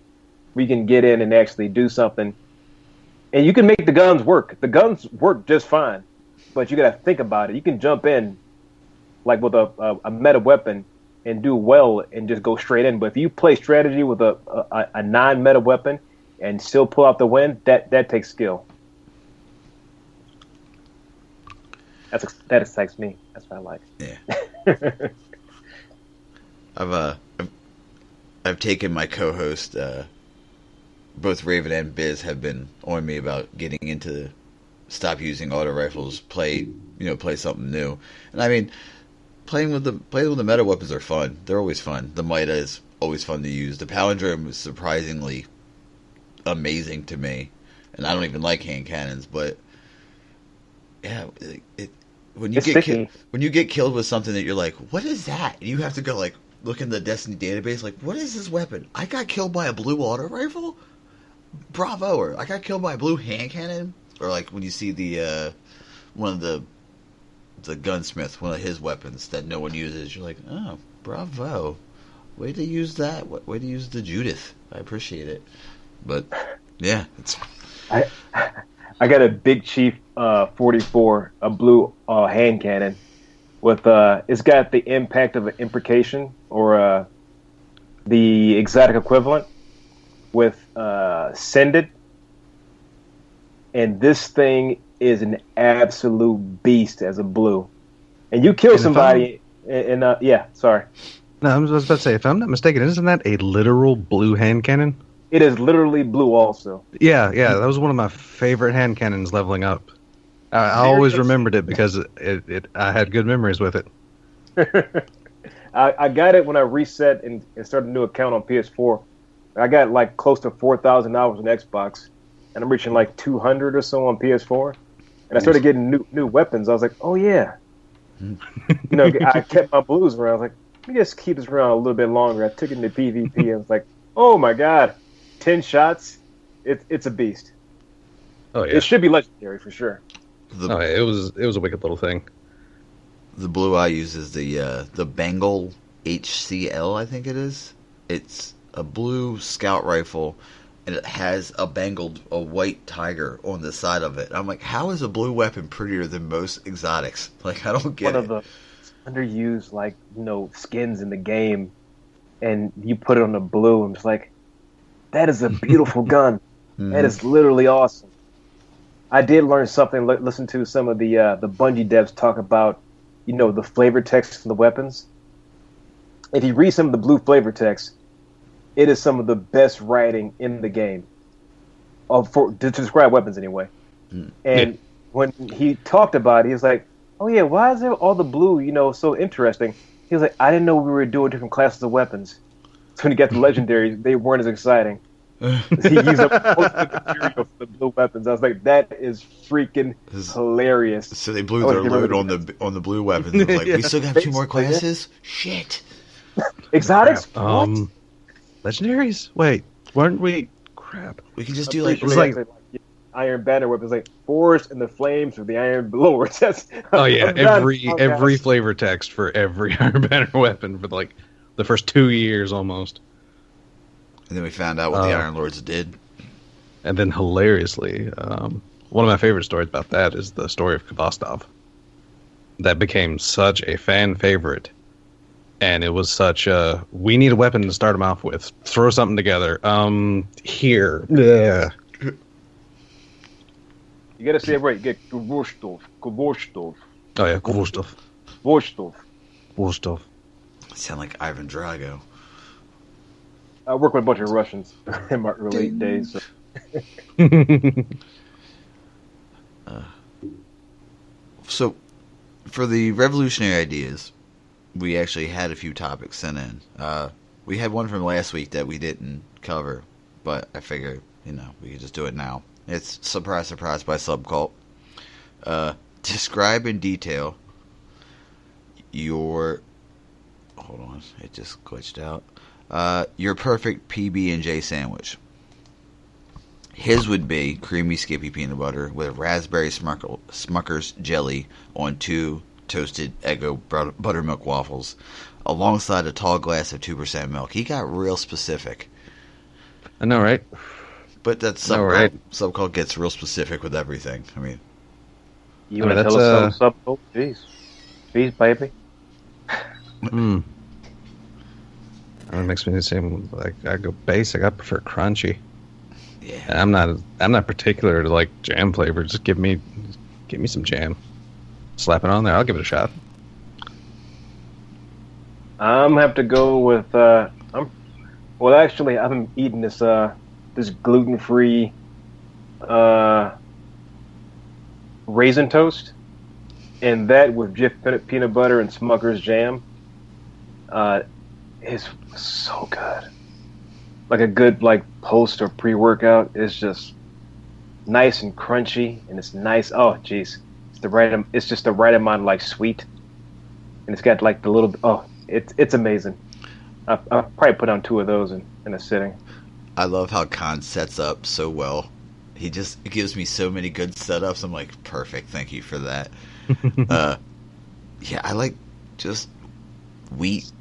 S3: We can get in and actually do something, and you can make the guns work. The guns work just fine, but you gotta think about it. You can jump in like with a meta weapon and do well and just go straight in. But if you play strategy with a non-meta weapon and still pull out the win, that takes skill. That excites me. That's what I like.
S1: Yeah. I've taken my co-host, both Raven and Biz have been on me about getting into stop using auto rifles, play something new. And I mean, playing with the meta weapons are fun. They're always fun. The Mida is always fun to use. The Palindrome is surprisingly amazing to me, and I don't even like hand cannons, but yeah, when you get killed with something that you're like, what is that? And you have to go like look in the Destiny database, like, what is this weapon? I got killed by a blue auto rifle? Bravo! Or I got killed by a blue hand cannon? Or like when you see the one of the gunsmith, one of his weapons that no one uses, you're like, oh, bravo! Way to use that. Way to use the Judith. I appreciate it. But yeah, it's.
S3: I got a Big Chief 44, a blue hand cannon with it's got the impact of an imprecation or the exotic equivalent with Send It, and this thing is an absolute beast as a blue. And you kill somebody, and yeah, sorry.
S2: No, I was about to say, if I'm not mistaken, isn't that a literal blue hand cannon?
S3: It is literally blue also.
S2: Yeah, that was one of my favorite hand cannons leveling up. I always remembered it because I had good memories with it.
S3: I got it when I reset and started a new account on PS4. I got like close to 4,000 hours on Xbox, and I'm reaching like 200 or so on PS4. And I started getting new weapons. I was like, oh yeah. I kept my blues around. I was like, let me just keep this around a little bit longer. I took it into PvP. I was like, oh my god. 10 shots, it's a beast.
S2: Oh yeah,
S3: it should be legendary for sure.
S2: It was a wicked little thing.
S1: The blue I use is the Bengal HCL, I think it is. It's a blue scout rifle, and it has a white tiger on the side of it. I'm like, how is a blue weapon prettier than most exotics? Like, I don't get it. One of
S3: the underused skins in the game, and you put it on the blue, and it's like, that is a beautiful gun. Mm-hmm. That is literally awesome. I did learn something. Listen to some of the Bungie devs talk about, the flavor text of the weapons. If you read some of the blue flavor text, it is some of the best writing in the game, to describe weapons anyway. And when he talked about it, he was like, "Oh yeah, why is there all the blue, so interesting?" He was like, "I didn't know we were doing different classes of weapons. So when you get the legendaries, they weren't as exciting." He used up most of the material for the blue weapons. I was like, "That is freaking hilarious."
S1: So they blew their load on the blue weapons. It was like, we still got 2 more classes. Shit.
S3: Exotics?
S2: Legendaries? Wait, weren't we? Crap.
S1: We can just do
S3: it was like Iron Banner weapons, like Forest and the Flames or the Iron Blowers.
S2: Every flavor text for every Iron Banner weapon for like the first 2 years almost.
S1: And then we found out what the Iron Lords did.
S2: And then hilariously, one of my favorite stories about that is the story of Kvostov. That became such a fan favorite. And it was such a, we need a weapon to start them off with. Throw something together. Here. Yeah.
S3: You gotta say it right. You get Kvostov.
S2: Oh yeah, Kvostov.
S1: Sound like Ivan Drago.
S3: I worked with a bunch of Russians in my early days. So.
S1: So, for the revolutionary ideas, we actually had a few topics sent in. We had one from last week that we didn't cover, but I figured, we could just do it now. It's Surprise, Surprise by Subcult. Describe in detail your... Hold on, it just glitched out. Your perfect PB&J sandwich. His would be creamy Skippy peanut butter with raspberry Smucker's jelly on 2 toasted Eggo buttermilk waffles, alongside a tall glass of 2% milk. He got real specific.
S2: I know, right?
S1: But that's Subcult gets real specific with everything. I mean,
S3: you want to tell us something, Subcult? Jeez, baby.
S2: That makes me the same. Like, I go basic. I prefer crunchy.
S1: Yeah.
S2: And I'm not particular to like jam flavor. Just give me some jam. Slap it on there. I'll give it a shot.
S3: I'm have to go with. I've been eating this gluten-free raisin toast, and that with Jif peanut butter and Smucker's jam. Is so good. Like a good post or pre-workout is just nice and crunchy, and it's nice. Oh, jeez, it's just the right amount of sweet, and it's got the little. Oh, it's amazing. I'll probably put on 2 of those in a sitting.
S1: I love how Khan sets up so well. He just gives me so many good setups. I'm like, perfect. Thank you for that. Yeah, I like just wheat.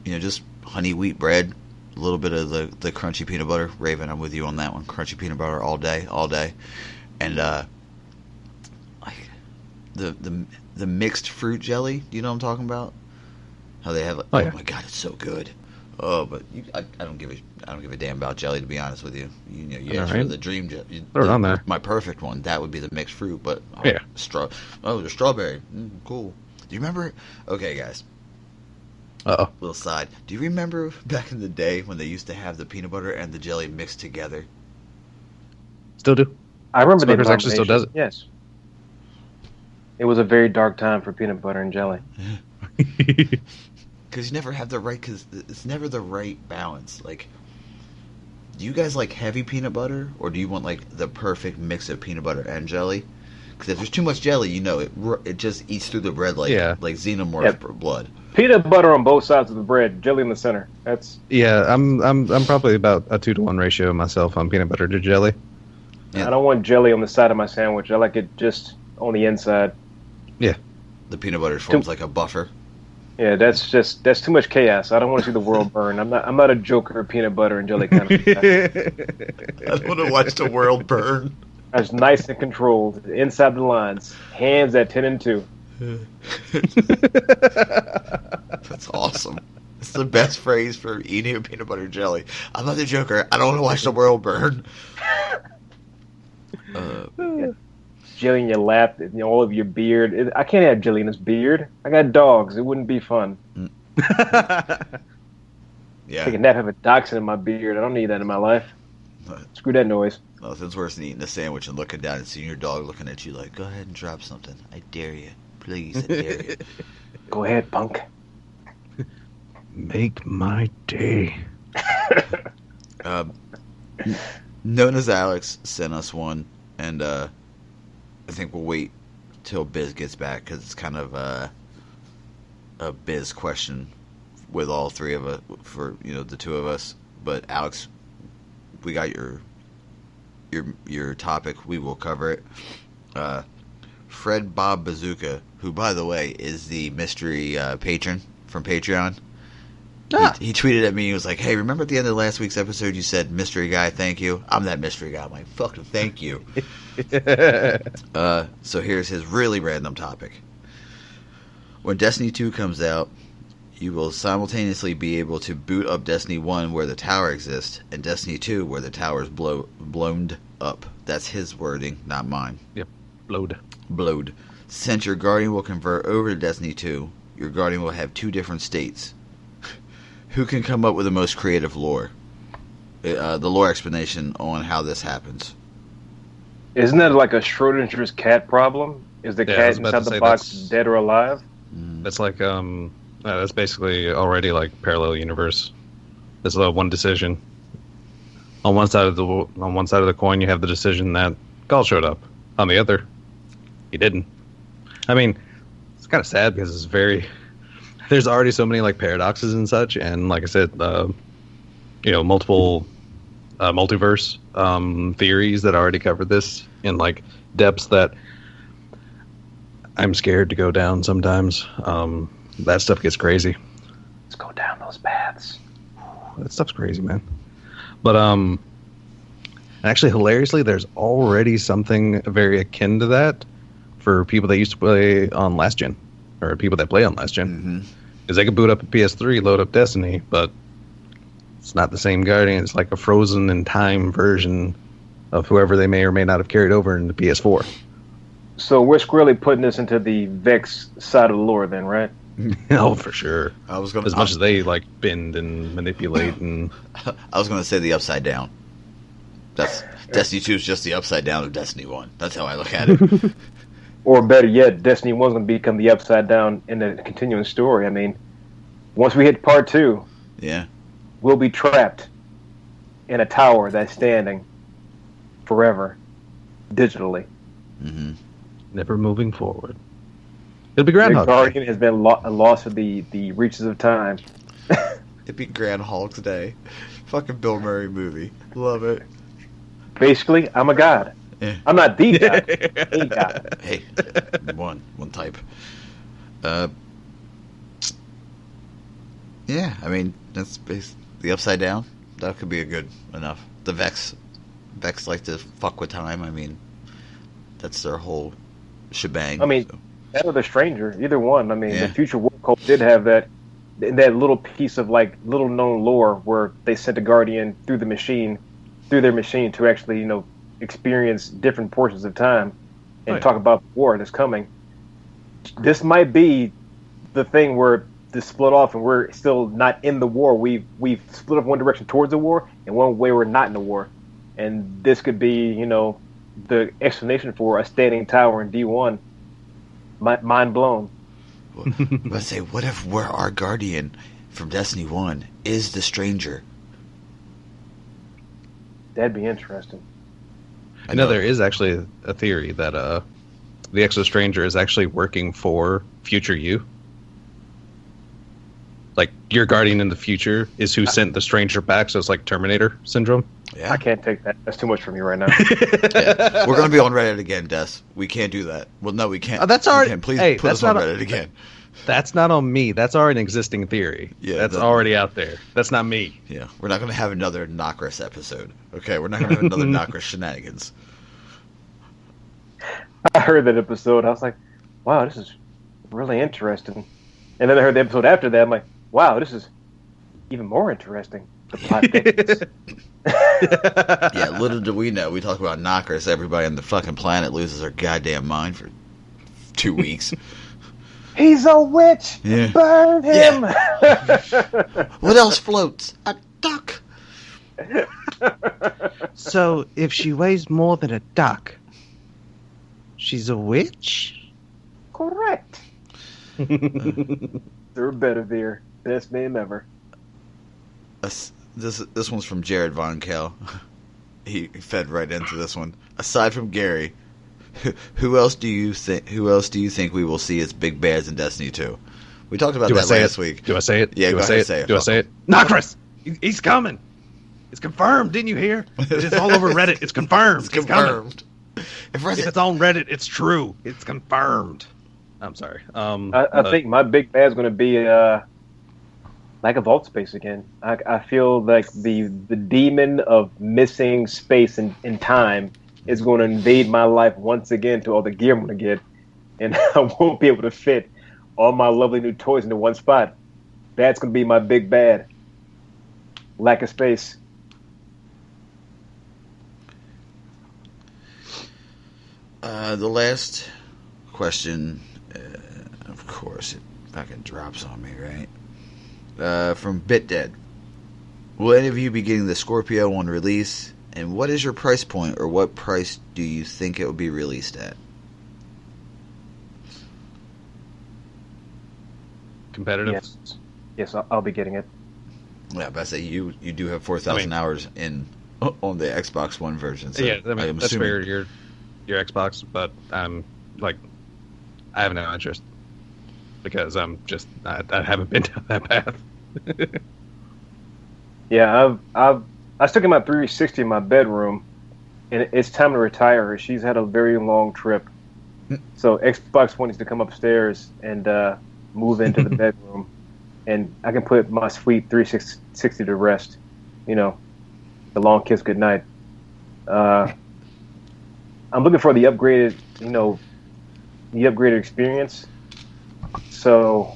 S1: Just honey wheat bread, a little bit of the crunchy peanut butter. Raven, I'm with you on that one. Crunchy peanut butter all day, and the mixed fruit jelly. Do you know what I'm talking about? How they have oh my god, it's so good. Oh, but I don't give a damn about jelly, to be honest with you. You asked for the dream jelly.
S2: Throw it on there.
S1: My perfect one. That would be the mixed fruit, but
S2: yeah,
S1: the strawberry. Cool. Do you remember? Okay, guys. Little side. Do you remember back in the day when they used to have the peanut butter and the jelly mixed together?
S2: Still do.
S3: I remember the
S2: Smucker's actually still does it.
S3: Yes. It was a very dark time for peanut butter and jelly.
S1: Because you never have because it's never the right balance. Do you guys like heavy peanut butter, or do you want the perfect mix of peanut butter and jelly? Because if there's too much jelly, it just eats through the bread like xenomorph blood.
S3: Peanut butter on both sides of the bread, jelly in the center.
S2: I'm probably about a 2-to-1 ratio myself on peanut butter to jelly.
S3: Yeah. I don't want jelly on the side of my sandwich. I like it just on the inside.
S2: Yeah.
S1: The peanut butter forms like a buffer.
S3: Yeah, that's too much chaos. I don't want to see the world burn. I'm not a Joker peanut butter and jelly kind of guy.
S1: I don't want to watch the world burn.
S3: That's nice and controlled. Inside the lines. Hands at 10 and 2.
S1: That's awesome. It's the best phrase for eating a peanut butter jelly. I'm not the Joker. I don't want to watch the world burn.
S3: jelly in your lap, all of your beard. I can't have jelly in this beard. I got dogs. It wouldn't be fun.
S1: Yeah.
S3: Take a nap, have a dachshund in my beard. I don't need that in my life. Screw that noise.
S1: Nothing's worse than eating a sandwich and looking down and seeing your dog looking at you like, go ahead and drop something. I dare you. Please, I dare you.
S3: Go ahead, punk.
S2: Make my day.
S1: Known as Alex sent us one, and I think we'll wait till Biz gets back because it's kind of a Biz question with all three of us, for the two of us. But Alex, we got your topic. We will cover it. Fred Bob Bazooka, who by the way is the mystery patron from Patreon. He tweeted at me. He was like, "Hey, remember at the end of last week's episode you said mystery guy, thank you? I'm that mystery guy. I'm like, fucking thank you." So here's his really random topic. When Destiny 2 comes out, you will simultaneously be able to boot up Destiny 1 where the tower exists, and Destiny 2 where the tower is blown up. That's his wording, not mine.
S2: Yep,
S1: Blowed. Since your Guardian will convert over to Destiny 2, your Guardian will have two different states. Who can come up with the most creative lore? The lore explanation on how this happens.
S3: Isn't that like a Schrodinger's cat problem? Is the cat inside the box dead or alive?
S2: That's like that's basically already like parallel universe. There's one decision. On one side of the coin, you have the decision that Gaul showed up. On the other, he didn't. I mean, it's kind of sad because it's there's already so many like paradoxes and such, and like I said, multiple multiverse theories that already cover this in like depths that I'm scared to go down sometimes. That stuff gets crazy.
S3: Let's go down those paths.
S2: That stuff's crazy, man. But actually, hilariously, there's already something very akin to that for people that used to play on last gen, or people that play on last gen. Because they can boot up a PS3, load up Destiny, but it's not the same Guardian. It's like a frozen in time version of whoever they may or may not have carried over into PS4.
S3: So we're squarely putting this into the Vex side of the lore, then, right?
S2: Oh, for sure.
S1: Much
S2: as they like bend and manipulate, and
S1: I was going to say the upside down. That's Destiny 2 is just the upside down of Destiny 1. That's how I look at it.
S3: Or better yet, Destiny 1 is going to become the upside down in the continuing story. I mean, once we hit part 2, we'll be trapped in a tower that's standing forever, digitally.
S2: Never moving forward. It'll be Groundhog Day.
S3: The Guardian has been lost to the reaches of time.
S1: It'd be Groundhog Day. Fucking Bill Murray movie. Love it.
S3: Basically, I'm a god.
S1: Yeah.
S3: I'm not the god. A god.
S1: Hey, one type. Yeah, I mean, that's the upside down. That could be a good enough. The Vex like to fuck with time. I mean, that's their whole shebang.
S3: I mean, that or the Stranger, either one. I mean, the Future War Cult did have that little piece of like little known lore where they sent a Guardian through their machine to actually experience different portions of time and talk about the war that's coming. This might be the thing where this split off and we're still not in the war. We've split off one direction towards the war and one way we're not in the war. And this could be, the explanation for a standing tower in D1. Mind blown.
S1: Let's say, what if our Guardian from Destiny 1 is the Stranger?
S3: That'd be interesting.
S2: I know there is actually a theory that the Exo Stranger is actually working for future you. Like, your Guardian in the future is who sent the Stranger back, so it's like Terminator syndrome.
S1: Yeah.
S3: I can't take that. That's too much for me right now.
S1: Yeah. We're going to be on Reddit again, Des. We can't do that. Well, no, we can't.
S2: That's already...
S1: Please put us on Reddit again.
S2: That's not on me. That's already an existing theory. Yeah, that's already out there. That's not me.
S1: Yeah, we're not going to have another Nocris episode. Okay, we're not going to have another Nocris shenanigans.
S3: I heard that episode. I was like, wow, this is really interesting. And then I heard the episode after that. I'm like, wow, this is even more interesting. The plot thickens.
S1: Yeah, little do we know. We talk about knockers. Everybody on the fucking planet loses their goddamn mind for 2 weeks.
S3: He's a witch!
S1: Yeah.
S3: Burn him!
S1: What else floats? A duck.
S2: So, if she weighs more than a duck, she's a witch?
S3: Correct. They're better there. Best name ever.
S1: This one's from Jared Von Kell. He fed right into this one. Aside from Gary, who else do you think we will see as big bads in Destiny 2? We talked about that last week.
S2: Do I say it?
S1: Yeah,
S2: do
S1: go
S2: I say
S1: ahead,
S2: it?
S1: say it.
S2: Do I say it? Nocris! He's coming! It's confirmed, didn't you hear? It's all over Reddit. It's confirmed.
S1: It's confirmed.
S2: If it's on Reddit, it's true. It's confirmed. I'm sorry.
S3: I think my big bad's going to be like a vault space again. I feel like the demon of missing space and time is going to invade my life once again to all the gear I'm going to get, and I won't be able to fit all my lovely new toys into one spot. That's going to be my big bad. Lack of space.
S1: The last question, of course, it fucking drops on me, right? From BitDead. Will any of you be getting the Scorpio on release? And what is your price point, or what price do you think it will be released at?
S2: Competitive?
S3: Yes, I'll be getting it.
S1: Yeah, but I say you do have 4,000 hours on the Xbox One version. So
S2: yeah,
S1: I'm
S2: that's
S1: assuming
S2: fair. Your Xbox, but I have no interest because I haven't been down that path.
S3: Yeah, I still got my 360 in my bedroom, and it's time to retire her. She's had a very long trip, so Xbox One needs to come upstairs and move into the bedroom, and I can put my sweet 360 to rest. You know, the long kiss goodnight. I'm looking for the upgraded, the upgraded experience. So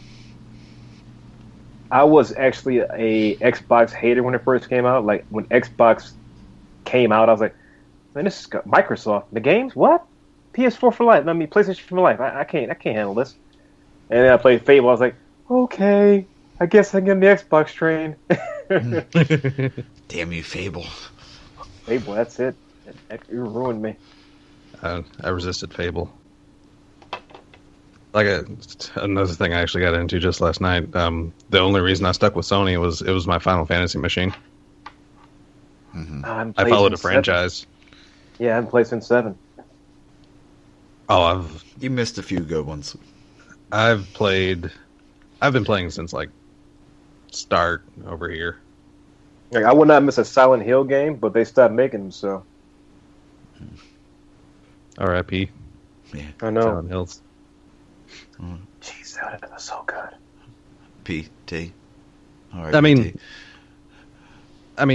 S3: I was actually a Xbox hater when it first came out. Like when Xbox came out, I was like, man, this is Microsoft. The games? What? PS4 for life. I mean, PlayStation for life. I can't handle this. And then I played Fable. I was like, okay, I guess I can get on the Xbox train.
S1: damn you, Fable.
S3: Fable, that's it. You ruined me.
S2: I resisted Fable. Another thing I actually got into just last night. The only reason I stuck with Sony was it was my Final Fantasy machine.
S1: Mm-hmm.
S2: I followed a franchise.
S3: Yeah, I haven't played since 7.
S2: Oh,
S1: You missed a few good ones.
S2: I've been playing since start over here.
S3: Like, I would not miss a Silent Hill game, but they stopped making them, so.
S2: R.I.P.
S1: Yeah.
S3: I know.
S2: Silent Hills.
S3: Jeez, Silent Hill was so good.
S1: P.T.
S2: I mean,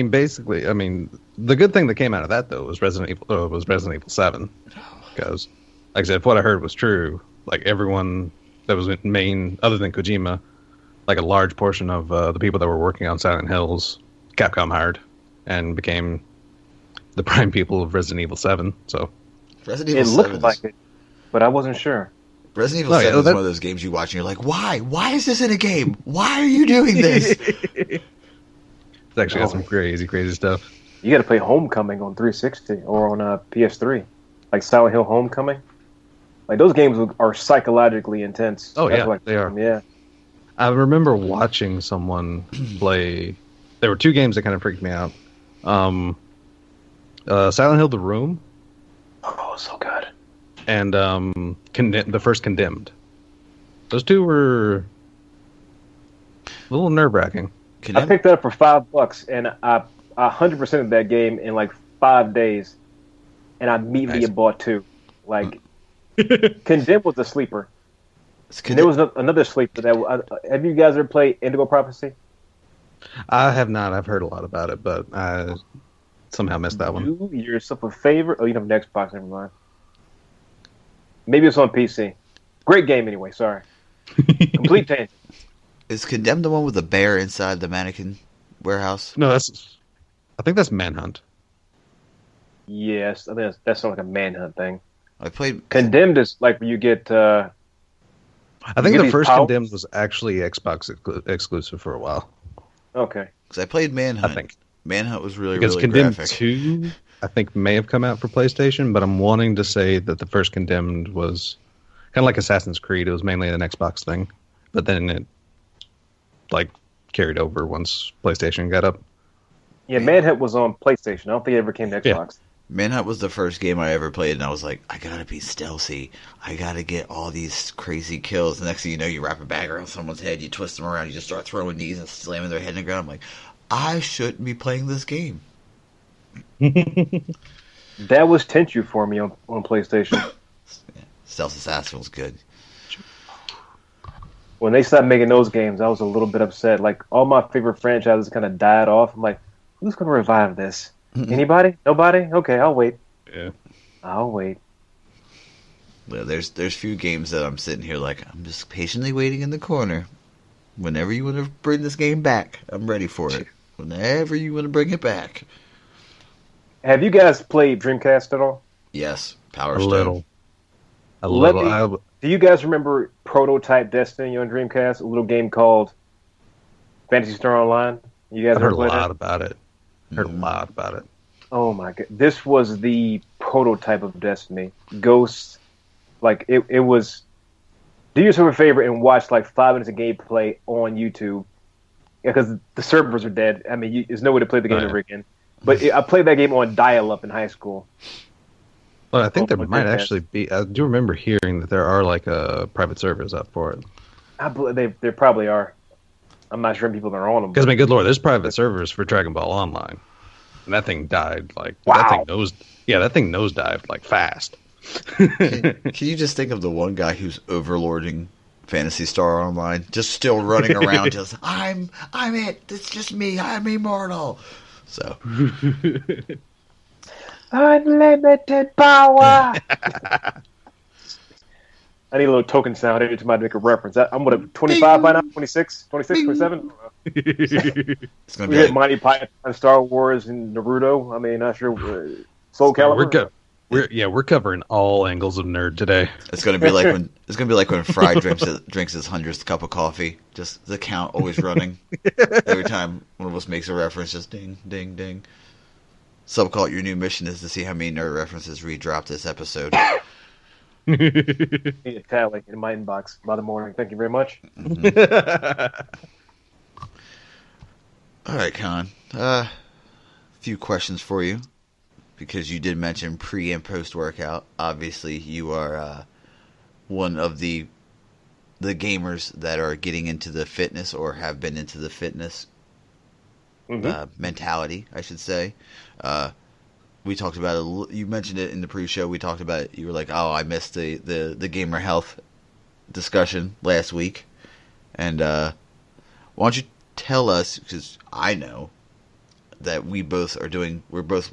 S2: basically, the good thing that came out of that though was Resident Evil 7, because, like I said, if what I heard was true, like everyone that was main, other than Kojima, like a large portion of the people that were working on Silent Hills, Capcom hired and became the prime people of Resident Evil 7. So
S1: Resident Evil
S3: it
S1: 7
S3: looked like it, but I wasn't sure.
S1: Resident Evil 7 is one of those games you watch and you're like, why? Why is this in a game? Why are you doing this?
S2: It's actually got some crazy stuff.
S3: You got to play Homecoming on 360 or on PS3, like Silent Hill Homecoming. Like those games are psychologically intense.
S2: Oh yeah, they are.
S3: Yeah,
S2: I remember watching someone play. There were two games that kind of freaked me out. Silent Hill: The Room.
S3: Oh, so good.
S2: And the first Condemned. Those two were a little nerve-wracking.
S3: I picked that up for $5, and I 100%ed that game in like 5 days, and I immediately bought 2. Like, Condemned was a sleeper. And there was another sleeper that. Have you guys ever played Indigo Prophecy?
S2: I have not. I've heard a lot about it, but I somehow missed that one.
S3: Do yourself a favor. Oh, you don't have an Xbox, never mind. Maybe it's on PC. Great game anyway, sorry. Complete tangent.
S1: Is Condemned the one with the bear inside the mannequin? Warehouse?
S2: No, I think that's Manhunt.
S3: Yes, I think that's sort of like a manhunt thing.
S1: I played
S3: Condemned is like where you get.
S2: I think
S3: get
S2: the
S3: these
S2: first
S3: powers?
S2: Condemned was actually Xbox exclusive for a while.
S3: Okay.
S1: because I played Manhunt.
S2: I think
S1: Manhunt was really
S2: because
S1: really
S2: Condemned
S1: graphic.
S2: 2, I think, may have come out for PlayStation, but I'm wanting to say that the first Condemned was kind of like Assassin's Creed. It was mainly an Xbox thing, but then it like carried over once PlayStation got up.
S3: Yeah, Manhunt was on PlayStation. I don't think it ever came to
S2: Yeah.
S3: Xbox.
S1: Manhunt was the first game I ever played, and I was like, I gotta be stealthy. I gotta get all these crazy kills. The next thing you know, you wrap a bag around someone's head, you twist them around, you just start throwing knees and slamming their head in the ground. I'm like, I shouldn't be playing this game.
S3: That was Tenchu for me on PlayStation.
S1: Stealth Assassin was good.
S3: When they stopped making those games, I was a little bit upset. Like, all my favorite franchises kind of died off. I'm like, who's going to revive this? Anybody? Nobody? Okay, I'll wait.
S2: Yeah.
S3: I'll wait.
S1: Yeah, there's few games that I'm sitting here like, I'm just patiently waiting in the corner. Whenever you want to bring this game back, I'm ready for it. Whenever you want to bring it back.
S3: Have you guys played Dreamcast at all?
S1: Yes, Power
S2: A
S1: Stone.
S2: little. A
S3: Let
S2: little.
S3: me- Do you guys remember Prototype Destiny on Dreamcast? A little game called Fantasy Star Online? You guys
S2: I've
S3: ever
S2: heard a
S3: played
S2: lot
S3: that?
S2: about it. Heard a lot about it.
S3: Oh my god. This was the prototype of Destiny. Ghosts. Like, it was. Do yourself a favor and watch like 5 minutes of gameplay on YouTube. Because the servers are dead. I mean, there's no way to play the game
S2: Oh, yeah.
S3: ever again. But I played that game on dial-up in high school.
S2: Well, I think there
S3: Oh,
S2: might
S3: Dreamcast.
S2: actually be. I do remember hearing that there are like private servers up for it.
S3: I believe they probably are. I'm not sure if people are on them.
S2: Because I mean, good lord, there's private servers for Dragon Ball Online, and that thing died like
S3: Wow.
S2: that thing nosedived like fast.
S1: Can you just think of the one guy who's overlording Phantasy Star Online, just still running around, just I'm it. It's just me. I'm immortal. So
S3: Unlimited power! I need a little token sound every time I make a reference. I'm what, 25 by now? 26? 26, 27?
S1: it's gonna
S3: We
S1: be
S3: hit
S1: like,
S3: Monty Python, Star Wars, and Naruto. I mean, not sure. Soul Calibur?
S2: We're covering all angles of nerd today.
S1: it's gonna be like when Fry drinks his 100th cup of coffee. Just the count always running every time one of us makes a reference. Just ding, ding, ding. Subcult, your new mission is to see how many nerd references we dropped this episode.
S3: Need a tally in my inbox by the morning. Thank you very much.
S1: All right, Con. A few questions for you, because you did mention pre and post workout. Obviously, you are one of the gamers that are getting into the fitness or have been into the fitness mentality, I should say. We talked about it. You mentioned it in the pre-show. We talked about it. You were like, "Oh, I missed the gamer health discussion last week," and why don't you tell us? Because I know that we're both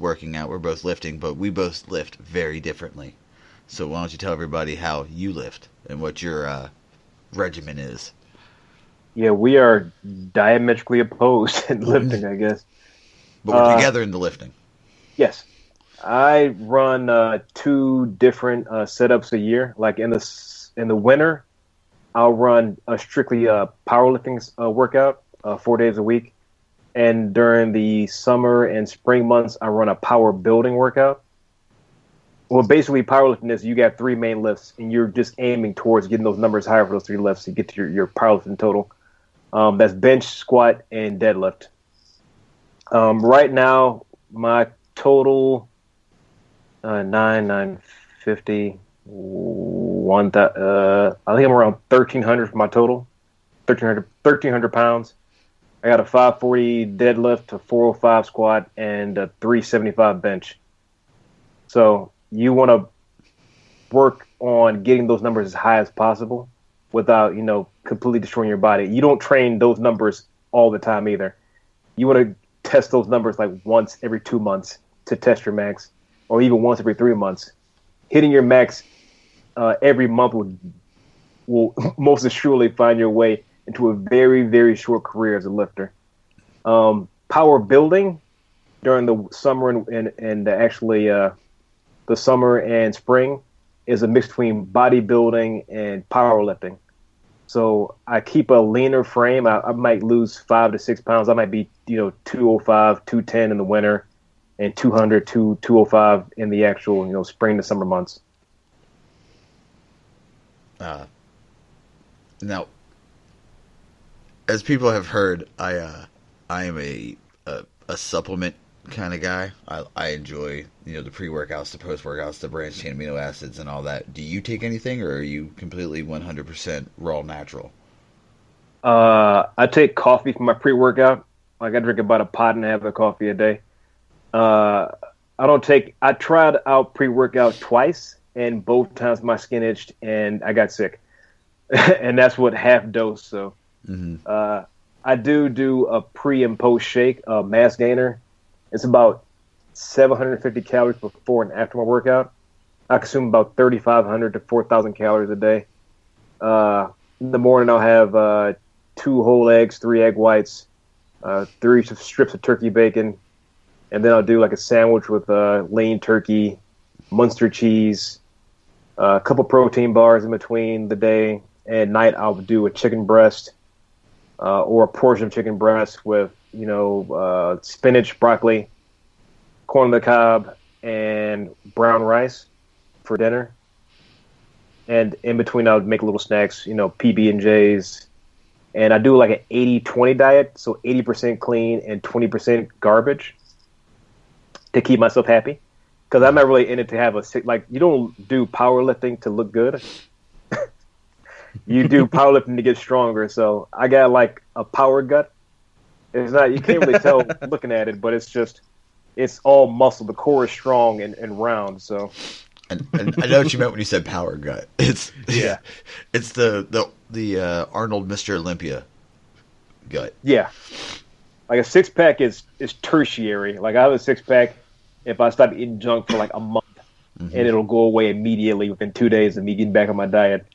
S1: working out, we're both lifting, but we both lift very differently. So why don't you tell everybody how you lift and what your regimen is?
S3: Yeah, we are diametrically opposed in lifting, I guess.
S1: But we're together in the lifting.
S3: Yes. I run 2 different setups a year. Like in the winter, I'll run a strictly powerlifting workout 4 days a week. And during the summer and spring months, I run a power building workout. Well, basically, powerlifting is you got 3 main lifts, and you're just aiming towards getting those numbers higher for those 3 lifts to get to your powerlifting total. That's bench, squat, and deadlift. Right now, my total 950, 1. I think I'm around 1,300 for my total. 1,300 pounds. I got a 540 deadlift, a 405 squat, and a 375 bench. So you want to work on getting those numbers as high as possible without, completely destroying your body. You don't train those numbers all the time either. You want to test those numbers like once every 2 months to test your max, or even once every 3 months. Hitting your max every month will most assuredly find your way into a very, very short career as a lifter. power building during the summer and actually the summer and spring is a mix between bodybuilding and powerlifting. So I keep a leaner frame. I might lose 5 to 6 pounds. I might be 205, 210 in the winter, and 200 to 205 in the actual spring to summer months.
S1: Now, as people have heard, I am a supplement kind of guy. I enjoy the pre-workouts, the post-workouts, the branched chain amino acids, and all that. Do you take anything, or are you completely 100% raw natural?
S3: I take coffee for my pre-workout. Like I drink about a pot and a half of coffee a day. I tried out pre-workout twice, and both times my skin itched and I got sick. And that's what half dose. So I do a pre and post shake, mass gainer. It's about 750 calories before and after my workout. I consume about 3,500 to 4,000 calories a day. In the morning, I'll have 2 whole eggs, 3 egg whites, 3 strips of turkey bacon, and then I'll do like a sandwich with lean turkey, Munster cheese, a couple protein bars in between the day. At night, I'll do a chicken breast or a portion of chicken breast with, spinach, broccoli, corn on the cob, and brown rice for dinner. And in between, I would make little snacks, PB&Js. And I do like an 80-20 diet, so 80% clean and 20% garbage to keep myself happy. Because I'm not really in it to have you don't do powerlifting to look good. You do powerlifting to get stronger. So I got like a power gut. It's not, you can't really tell looking at it, but it's all muscle. The core is strong and round. So,
S1: and I know what you meant when you said power gut. It's the Arnold Mr. Olympia gut.
S3: Yeah, like a 6-pack is tertiary. Like I have a 6-pack if I stop eating junk for like a month, and it'll go away immediately within 2 days of me getting back on my diet.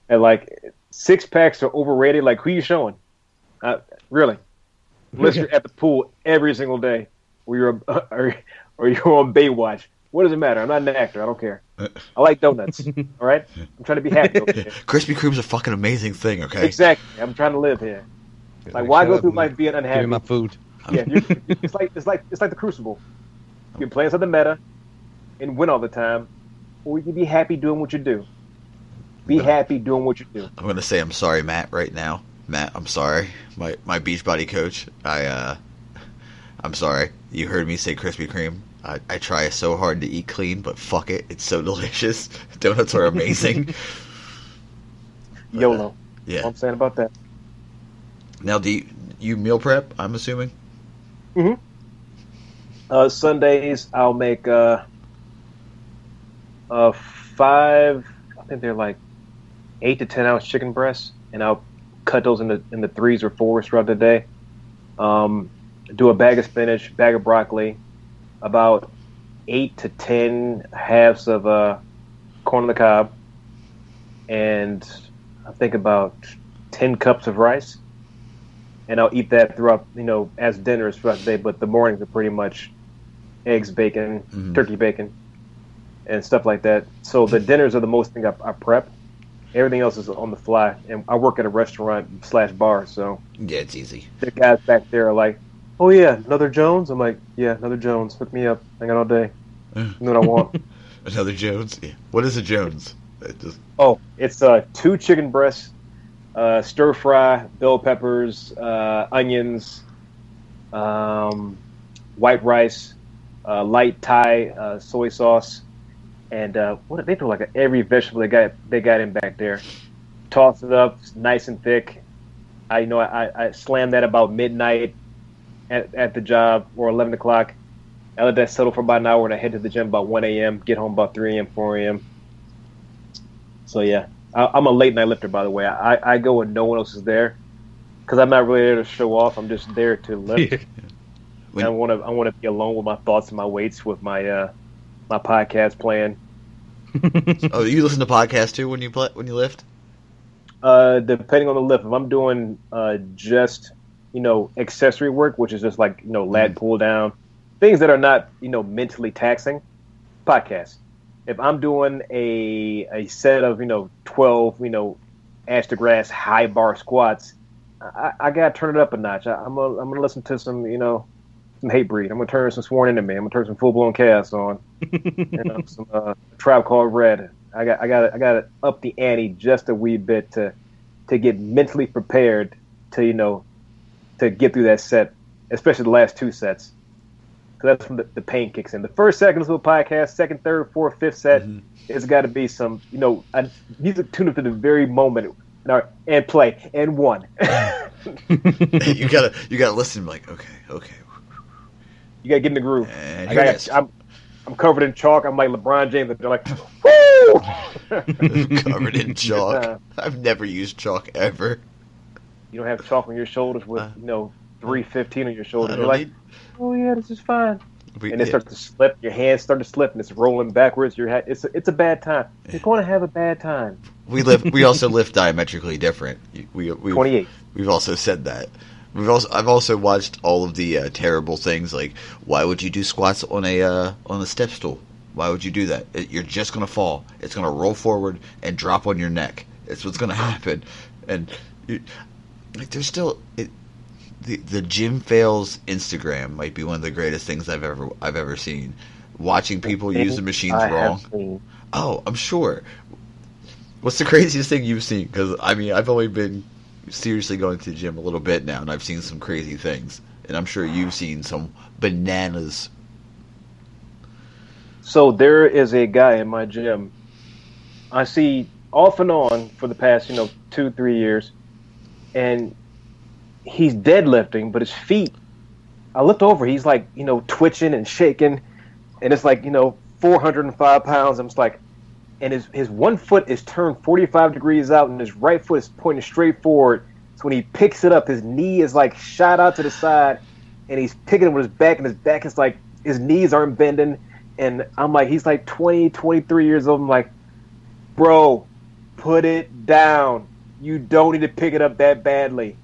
S3: And like 6-packs are overrated. Like who you showing? Really? Unless you're at the pool every single day, or you're on Baywatch. What does it matter? I'm not an actor. I don't care. I like donuts. All right? I'm trying to be happy over here.
S1: Krispy Kreme's a fucking amazing thing, okay?
S3: Exactly. I'm trying to live here. Like, why go through life being unhappy?
S2: Give me my food.
S3: Yeah, it's like the Crucible. You can play inside the meta and win all the time, or you can be happy doing what you do. Be happy doing what you do.
S1: I'm gonna say I'm sorry, Matt, right now. Matt, I'm sorry. My Beachbody coach. I'm sorry. You heard me say Krispy Kreme. I try so hard to eat clean, but fuck it, it's so delicious. Donuts are amazing.
S3: YOLO.
S1: Yeah.
S3: All I'm saying about that.
S1: Now, do you meal prep? I'm assuming.
S3: Sundays I'll make 5. I think they're like 8 to 10 ounce chicken breasts, and I'll cut those in the 3s or 4s throughout the day. Do a bag of spinach, bag of broccoli, about 8 to 10 halves of corn on the cob, and I think about 10 cups of rice. And I'll eat that throughout, as dinners throughout the day. But the mornings are pretty much eggs, bacon, turkey bacon, and stuff like that. So the dinners are the most thing I prep. Everything else is on the fly. And I work at a restaurant/bar, so
S1: yeah, it's easy.
S3: The guys back there are like, "Oh yeah, another Jones." I'm like, "Yeah, another Jones. Hook me up. I got all day. You know what I want."
S1: Another Jones. Yeah. What is a Jones?
S3: It's 2 chicken breasts. Stir fry, bell peppers, onions, white rice, light Thai soy sauce, and what they throw like every vegetable they got in back there. Toss it up, nice and thick. I slam that about midnight at the job or 11 o'clock. I let that settle for about an hour, and I head to the gym about 1 a.m. Get home about 3 a.m., 4 a.m. So yeah. I'm a late night lifter, by the way. I go when no one else is there, because I'm not really there to show off. I'm just there to lift. I want to be alone with my thoughts and my weights, with my my podcast playing.
S1: Oh, you listen to podcasts too when you lift?
S3: Depending on the lift. If I'm doing just accessory work, which is just like, lat pull down, things that are not, mentally taxing. Podcasts. If I'm doing a set of, 12, ash to grass high bar squats, I gotta turn it up a notch. I'm gonna listen to some, some Hatebreed. I'm gonna turn some Sworn Enemy. I'm gonna turn some Full Blown Chaos on. Some Tribe Called Red. I gotta up the ante just a wee bit to get mentally prepared to to get through that set, especially the last two sets. Because that's when the pain kicks in. The first, second of the podcast, second, third, fourth, fifth set, it's got to be some, I need to tune up to the very moment and play and one.
S1: you gotta listen. Like, okay.
S3: You gotta get in the groove. I'm covered in chalk. I'm like LeBron James. They're like, woo!
S1: Covered in chalk. I've never used chalk ever.
S3: You don't have chalk on your shoulders with 315 on your shoulders. You're like, oh yeah, this is fine. And it starts to slip. Your hands start to slip, and it's rolling backwards. It's a bad time. You're going to have a bad time.
S1: We also lift diametrically different. We
S3: 28.
S1: We've also said that. I've also watched all of the terrible things, like why would you do squats on a step stool? Why would you do that? You're just gonna fall. It's gonna roll forward and drop on your neck. It's what's gonna happen. And there's still the gym fails Instagram might be one of the greatest things I've ever seen. Watching people use the machines wrong. Oh, I'm sure. What's the craziest thing you've seen? Because I've only been seriously going to the gym a little bit now, and I've seen some crazy things, and I'm sure you've seen some bananas.
S3: So there is a guy in my gym I see off and on for the past 2-3 years, and he's deadlifting, but his feet, I looked over, he's like twitching and shaking, and it's like 405 pounds. I'm just like, and his one foot is turned 45 degrees out, and his right foot is pointing straight forward. So when he picks it up, his knee is like shot out to the side, and he's picking it with his back, and his back is like, his knees aren't bending. And I'm like, he's like 20, 23 years old. I'm like, bro, put it down. You don't need to pick it up that badly.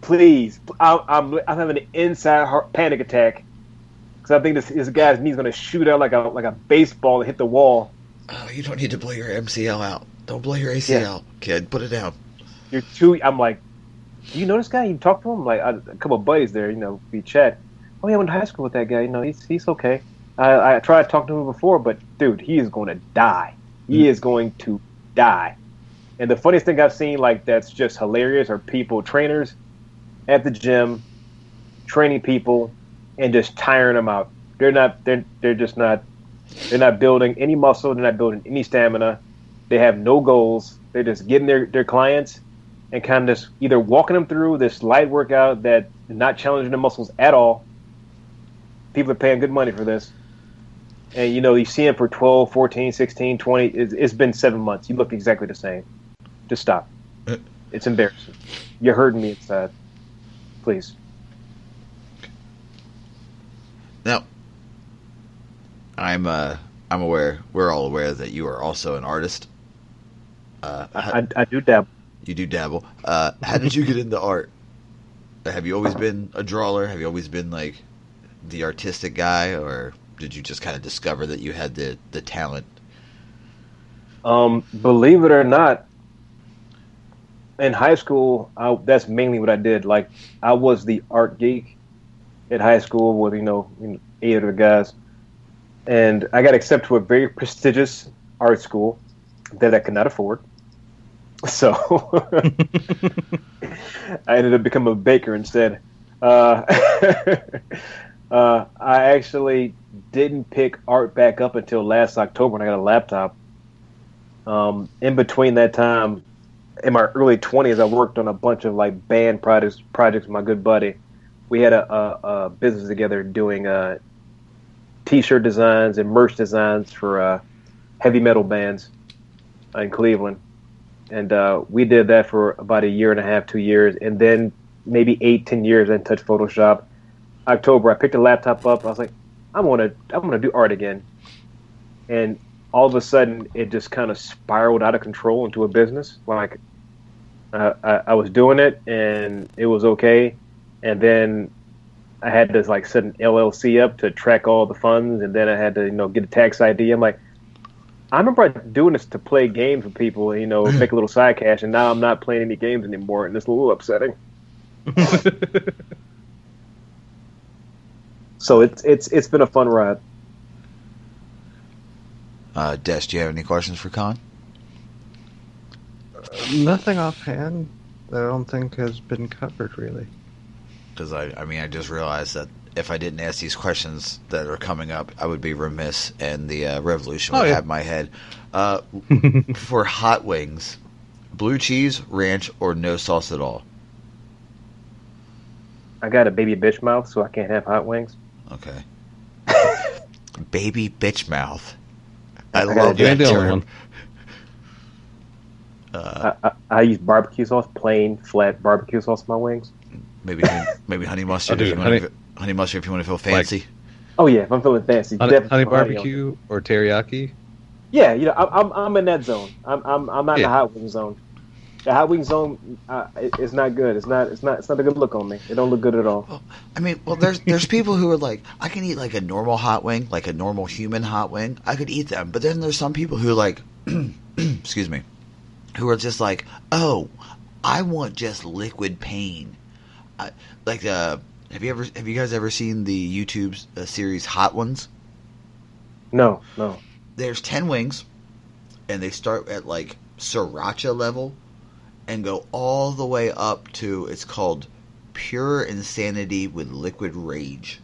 S3: Please. I'm having an inside panic attack because I think this guy's knee's going to shoot out like a baseball and hit the wall.
S1: Oh, you don't need to blow your MCL out. Don't blow your ACL, kid. Put it down.
S3: I'm like, do you know this guy? You talk to him? Like, a couple of buddies there, we chat. Oh, yeah, I went to high school with that guy. He's okay. I tried to talk to him before, but, dude, he is going to die. He is going to die. And the funniest thing I've seen, like, that's just hilarious are trainers at the gym, training people, and just tiring them out. They're not building any muscle. They're not building any stamina. They have no goals. They're just getting their clients and kind of just either walking them through this light workout that is not challenging the muscles at all. People are paying good money for this. And, you see them for 12, 14, 16, 20. It's been 7 months. You look exactly the same. Just stop. It's embarrassing. You're hurting me inside. Please.
S1: Now, I'm aware. We're all aware that you are also an artist.
S3: I do dabble.
S1: You do dabble. How did you get into art? Have you always been a drawer? Have you always been like the artistic guy, or did you just kind of discover that you had the talent?
S3: Believe it or not, in high school, that's mainly what I did. Like, I was the art geek at high school with 8 other guys. And I got accepted to a very prestigious art school that I could not afford. So I ended up becoming a baker instead. I actually didn't pick art back up until last October when I got a laptop. In between that time, in my early 20s, I worked on a bunch of like band projects with my good buddy. We had a business together doing T-shirt designs and merch designs for heavy metal bands in Cleveland. And we did that for about 1.5 2 years. And then maybe 8-10 years I didn't touch Photoshop. October, I picked the laptop up. I was like, I'm gonna do art again. And all of a sudden, it just kind of spiraled out of control into a business. Like, I was doing it, and it was okay. and then I had to like set an LLC up to track all the funds, and then I had to get a tax ID. I'm like, I remember doing this to play games with people, make a little side cash, and now I'm not playing any games anymore, and it's a little upsetting. So it's been a fun ride.
S1: Des, do you have any questions for Con?
S2: Nothing offhand that I don't think has been covered, really.
S1: Because I just realized that if I didn't ask these questions that are coming up, I would be remiss, and the revolution would have my head. For hot wings, blue cheese, ranch, or no sauce at all?
S3: I got a baby bitch mouth, so I can't have hot wings.
S1: Okay. Baby bitch mouth. I love that term.
S3: I use barbecue sauce, plain flat barbecue sauce on my wings.
S1: Maybe honey mustard. Honey mustard if you want to feel fancy.
S3: Oh yeah, if I'm feeling fancy.
S2: Honey barbecue or teriyaki.
S3: Yeah, I'm in that zone. I'm not in the hot wing zone. The hot wing zone is not good. It's not a good look on me. It don't look good at all.
S1: There's people who are like, I can eat like a normal hot wing, like a normal human hot wing. I could eat them, but then there's some people who like, excuse me, who are just like, oh, I want just liquid pain. Have you guys ever seen the YouTube series Hot Ones?
S3: No.
S1: There's 10 wings, and they start at like sriracha level and go all the way up to, it's called Pure Insanity with Liquid Rage.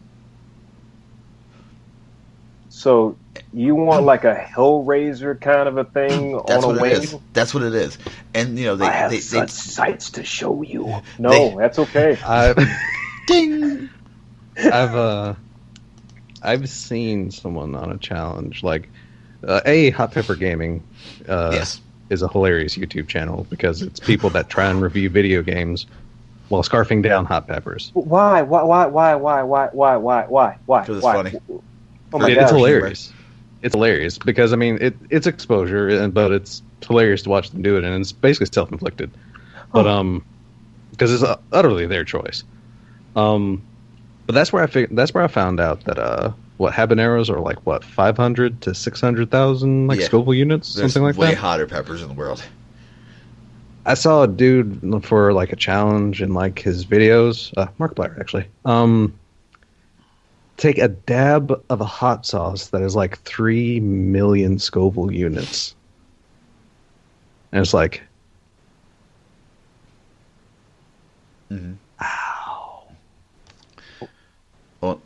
S3: So you want like a Hellraiser kind of a thing on a wing?
S1: That's what it is. And
S3: I have such sights to show you. No, that's okay.
S1: Ding.
S2: I've seen someone on a challenge like Hot Pepper Gaming.
S1: Yes.
S2: Is a hilarious YouTube channel because it's people that try and review video games while scarfing down hot peppers.
S3: Why?
S1: Because it's funny.
S3: Oh my
S2: It's hilarious. It's hilarious because it's exposure, but it's hilarious to watch them do it, and it's basically self-inflicted. But because it's utterly their choice. But that's where I found out that habaneros are like 500 to 600,000 Scoville units, something like that.
S1: Way hotter peppers in the world.
S2: I saw a dude for like a challenge in like his videos, Mark Blair actually, take a dab of a hot sauce that is like 3 million Scoville units, and it's like, ow.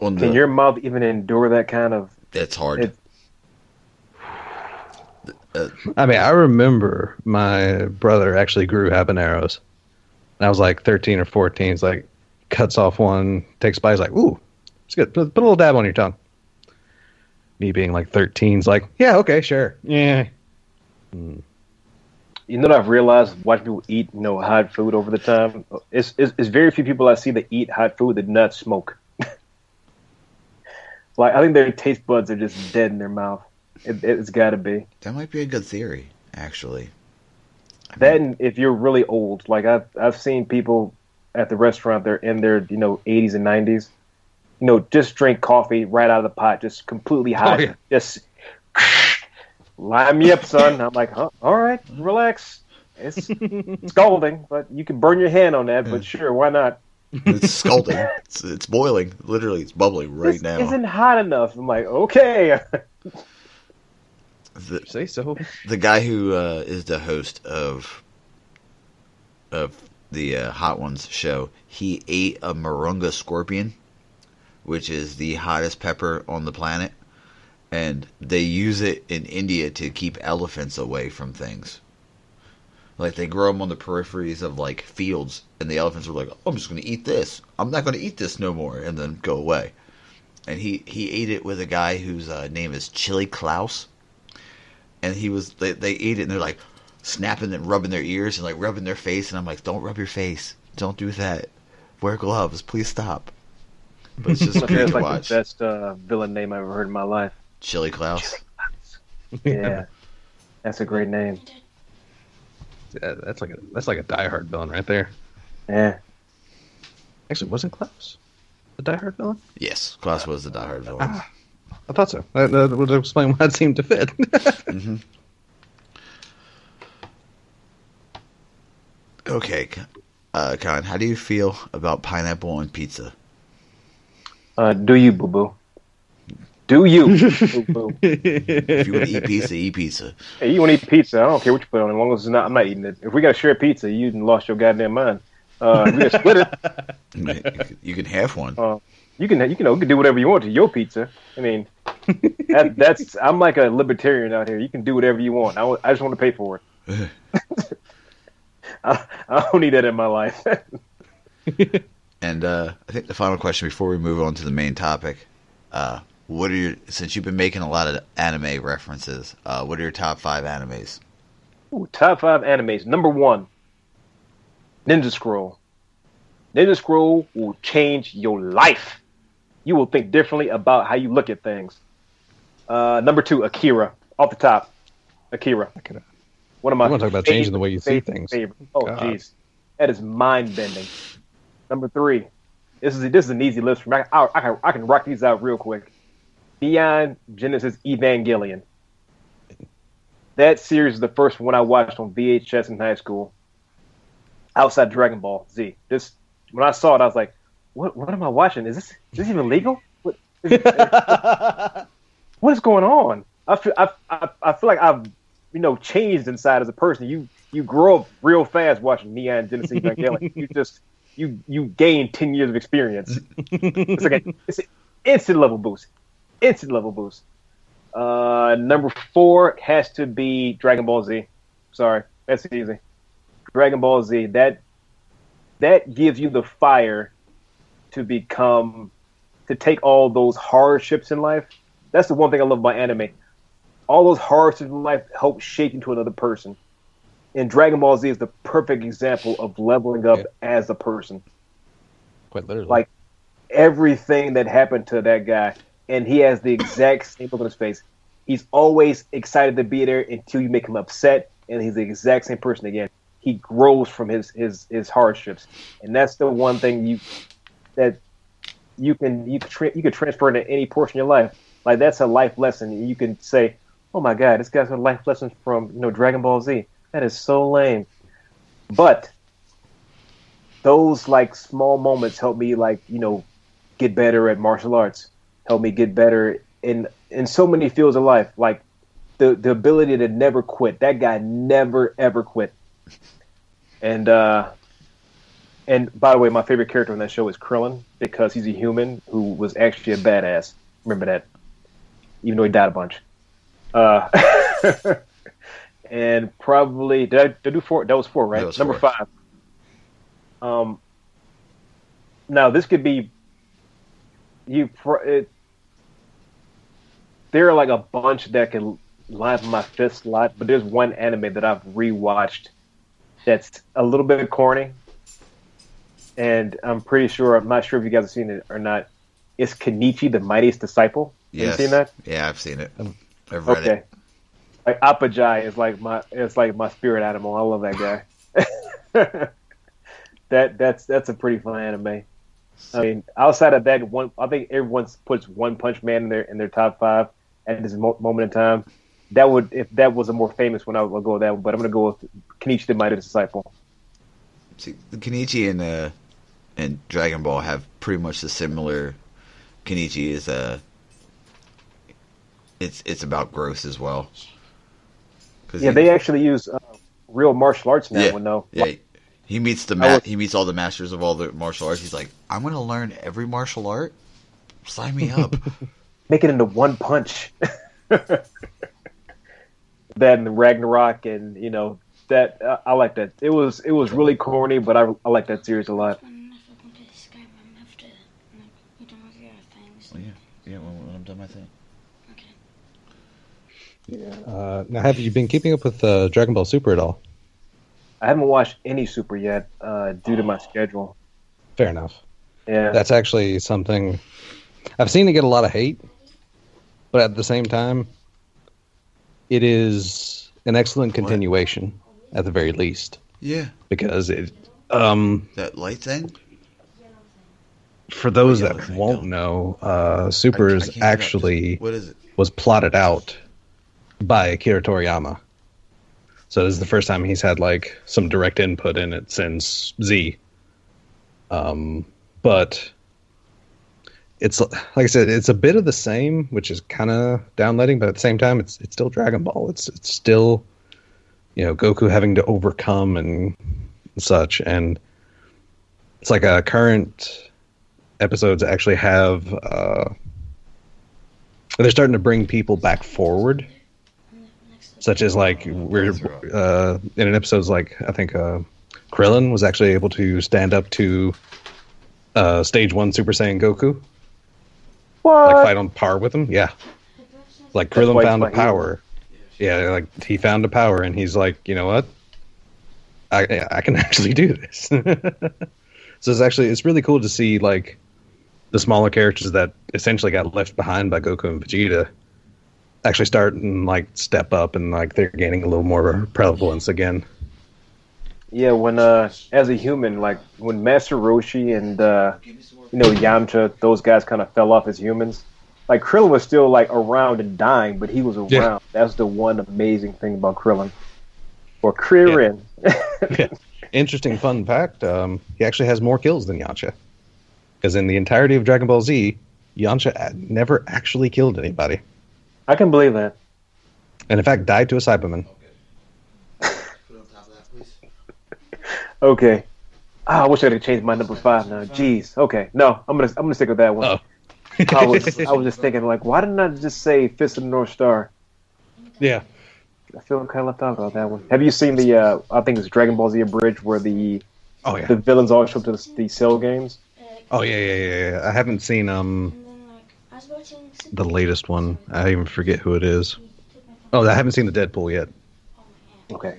S3: Can your mouth even endure that kind of?
S1: It's hard.
S2: I remember my brother actually grew habaneros. And I was like 13 or 14. He's like, cuts off one, takes a bite. He's like, ooh, it's good. Put a little dab on your tongue. Me being like 13 is like, yeah, okay, sure. Yeah.
S3: You know what I've realized watching people eat hot food over the time? It's very few people I see that eat hot food that do not smoke. Like, I think their taste buds are just dead in their mouth. It's got to be.
S1: That might be a good theory, actually.
S3: And if you're really old, like I've seen people at the restaurant, they're in their 80s and 90s, just drink coffee right out of the pot, just completely hot, just line me up, son. I'm like, huh? All right, relax. It's scalding, but you can burn your hand on that. But sure, why not?
S1: It's scalding. It's boiling. Literally, it's bubbling right now.
S3: Isn't hot enough. I'm like, okay.
S2: Say so.
S1: The guy who is the host of the Hot Ones show, he ate a moringa scorpion, which is the hottest pepper on the planet, and they use it in India to keep elephants away from things. Like, they grow them on the peripheries of, like, fields, and the elephants are like, oh, I'm just going to eat this. I'm not going to eat this no more, and then go away. And he ate it with a guy whose name is Chili Klaus. And they ate it, and they're, like, snapping and rubbing their ears and, like, rubbing their face. And I'm like, don't rub your face. Don't do that. Wear gloves. Please stop. But it's just great to watch.
S3: That's the best villain name I've ever heard in my life.
S1: Chili Klaus.
S3: Yeah. That's a great name.
S2: Yeah, that's like a diehard villain right there.
S3: Yeah.
S2: Actually, wasn't Klaus the Die Hard villain?
S1: Yes, Klaus was the Die Hard villain.
S2: I thought so. That would explain why it seemed to fit.
S1: Mm-hmm. Okay, Con, how do you feel about pineapple on pizza?
S3: Do you, boo-boo? Do you, boo-boo?
S1: If you want to eat pizza, eat pizza.
S3: Hey, you want to eat pizza? I don't care what you put on it, as long as it's not. I'm not eating it. If we got to share pizza, you done lost your goddamn mind. We got to split it.
S1: You can have one.
S3: You can do whatever you want to your pizza. I mean, that's. I'm like a libertarian out here. You can do whatever you want. I just want to pay for it. I don't need that in my life.
S1: And I think the final question before we move on to the main topic, since you've been making a lot of anime references, what are your top 5 animes?
S3: Ooh, top 5 animes. Number 1, Ninja Scroll. Ninja Scroll will change your life. You will think differently about how you look at things. Number 2, Akira. Off the top, Akira. One of my.
S2: You want to talk about changing the way you see things?
S3: Oh, jeez, that is mind bending. Number 3, this is an easy list for me. I can rock these out real quick. Neon Genesis Evangelion. That series is the first one I watched on VHS in high school. Outside Dragon Ball Z. When I saw it, I was like, "What am I watching? Is this even legal? What is going on?" I feel like I've changed inside as a person. You grow up real fast watching Neon Genesis Evangelion. You gain 10 years of experience. It's an instant level boost. Number 4 has to be Dragon Ball Z. Sorry, that's easy. Dragon Ball Z. That gives you the fire to take all those hardships in life. That's the one thing I love about anime. All those hardships in life help shape you into another person. And Dragon Ball Z is the perfect example of leveling up as a person.
S2: Quite literally.
S3: Like, everything that happened to that guy, and he has the exact same look on his face. He's always excited to be there until you make him upset, and he's the exact same person again. He grows from his hardships, and that's the one thing you can transfer into any portion of your life. Like, that's a life lesson. You can say, "Oh my God, this guy's a life lesson from Dragon Ball Z." That is so lame. But those small moments help me get better at martial arts. Help me get better in so many fields of life. Like the ability to never quit. That guy never ever quit. And by the way, my favorite character on that show is Krillin, because he's a human who was actually a badass. Remember that, even though he died a bunch. And probably did I do 4? That was 4, right?
S1: That was
S3: Number
S1: 4.
S3: 5. Now this could be there are like a bunch that can line up my fist slot, but there's one anime that I've rewatched that's a little bit corny, and I'm not sure if you guys have seen it or not. It's Kenichi, the Mightiest Disciple.
S1: Yes.
S3: Have you seen that?
S1: Yeah, I've seen it. I've read it.
S3: Like Apajai is like my spirit animal. I love that guy. That's a pretty fun anime. I mean, outside of that one, I think everyone puts One Punch Man in their top 5 at this moment in time. If that was a more famous one, I would go with that one. But I'm gonna go with Kenichi, the Mightiest Disciple.
S1: See, Kenichi and Dragon Ball have pretty much the similar. Kenichi is it's about growth as well.
S3: Yeah, they actually use real martial arts now.
S1: Yeah, he meets he meets all the masters of all the martial arts. He's like, I'm going to learn every martial art. Sign me up.
S3: Make it into one punch. That and Ragnarok, and that I like that. It was really corny, but I like that series a lot.
S1: Yeah, when I'm done my thing.
S2: Yeah. Now, have you been keeping up with Dragon Ball Super at all?
S3: I haven't watched any Super yet due to my schedule.
S2: Fair enough.
S3: Yeah.
S2: That's actually something I've seen it get a lot of hate, but at the same time, it is an excellent continuation at the very least.
S1: Yeah.
S2: Because it
S1: that light thing?
S2: For those
S1: What
S2: that
S1: yellow thing?
S2: won't
S1: Don't.
S2: know,
S1: I
S2: Supers
S1: can't get up.
S2: actually
S1: What is it?
S2: was plotted out by Akira Toriyama. So this is the first time he's had like some direct input in it since Z. But it's like I said, it's a bit of the same, which is kind of downletting, but at the same time, it's still Dragon Ball. It's still, Goku having to overcome and such, and it's like a current episodes actually have they're starting to bring people back forward, such as like we're in an episode's like I think Krillin was actually able to stand up to stage 1 Super Saiyan Goku,
S3: What?
S2: like fight on par with him. Yeah, like
S3: That's
S2: Krillin
S3: why he's
S2: found a
S3: my hero.
S2: power. Yeah, like he found a power, and he's like, you know what? I can actually do this. So it's really cool to see like the smaller characters that essentially got left behind by Goku and Vegeta actually start and like step up, and like they're gaining a little more prevalence again.
S3: Yeah, when as a human, like when Master Roshi and Yamcha, those guys kind of fell off as humans. Like Krillin was still like around and dying, but he was around.
S2: Yeah.
S3: That's the one amazing thing about Krillin. Or Krillin.
S2: Yeah. Interesting fun fact: he actually has more kills than Yamcha, because in the entirety of Dragon Ball Z, Yamcha never actually killed anybody,
S3: I can believe that.
S2: and in fact died to a Cyberman.
S1: Put it on top of that, please.
S3: Okay. I wish I could change my number 5 now. Jeez. Okay. No, I'm gonna stick with that one.
S2: Oh.
S3: I was just thinking like, why didn't I just say Fist of the North Star?
S2: Yeah.
S3: I feel kind of left out about that one. Have you seen the? I think it's Dragon Ball Z Abridged, where the
S2: Oh yeah.
S3: the villains all show up to the Cell games.
S2: Oh yeah. I haven't seen the latest one. I even forget who it is. Oh, I haven't seen the Deadpool yet.
S3: Okay.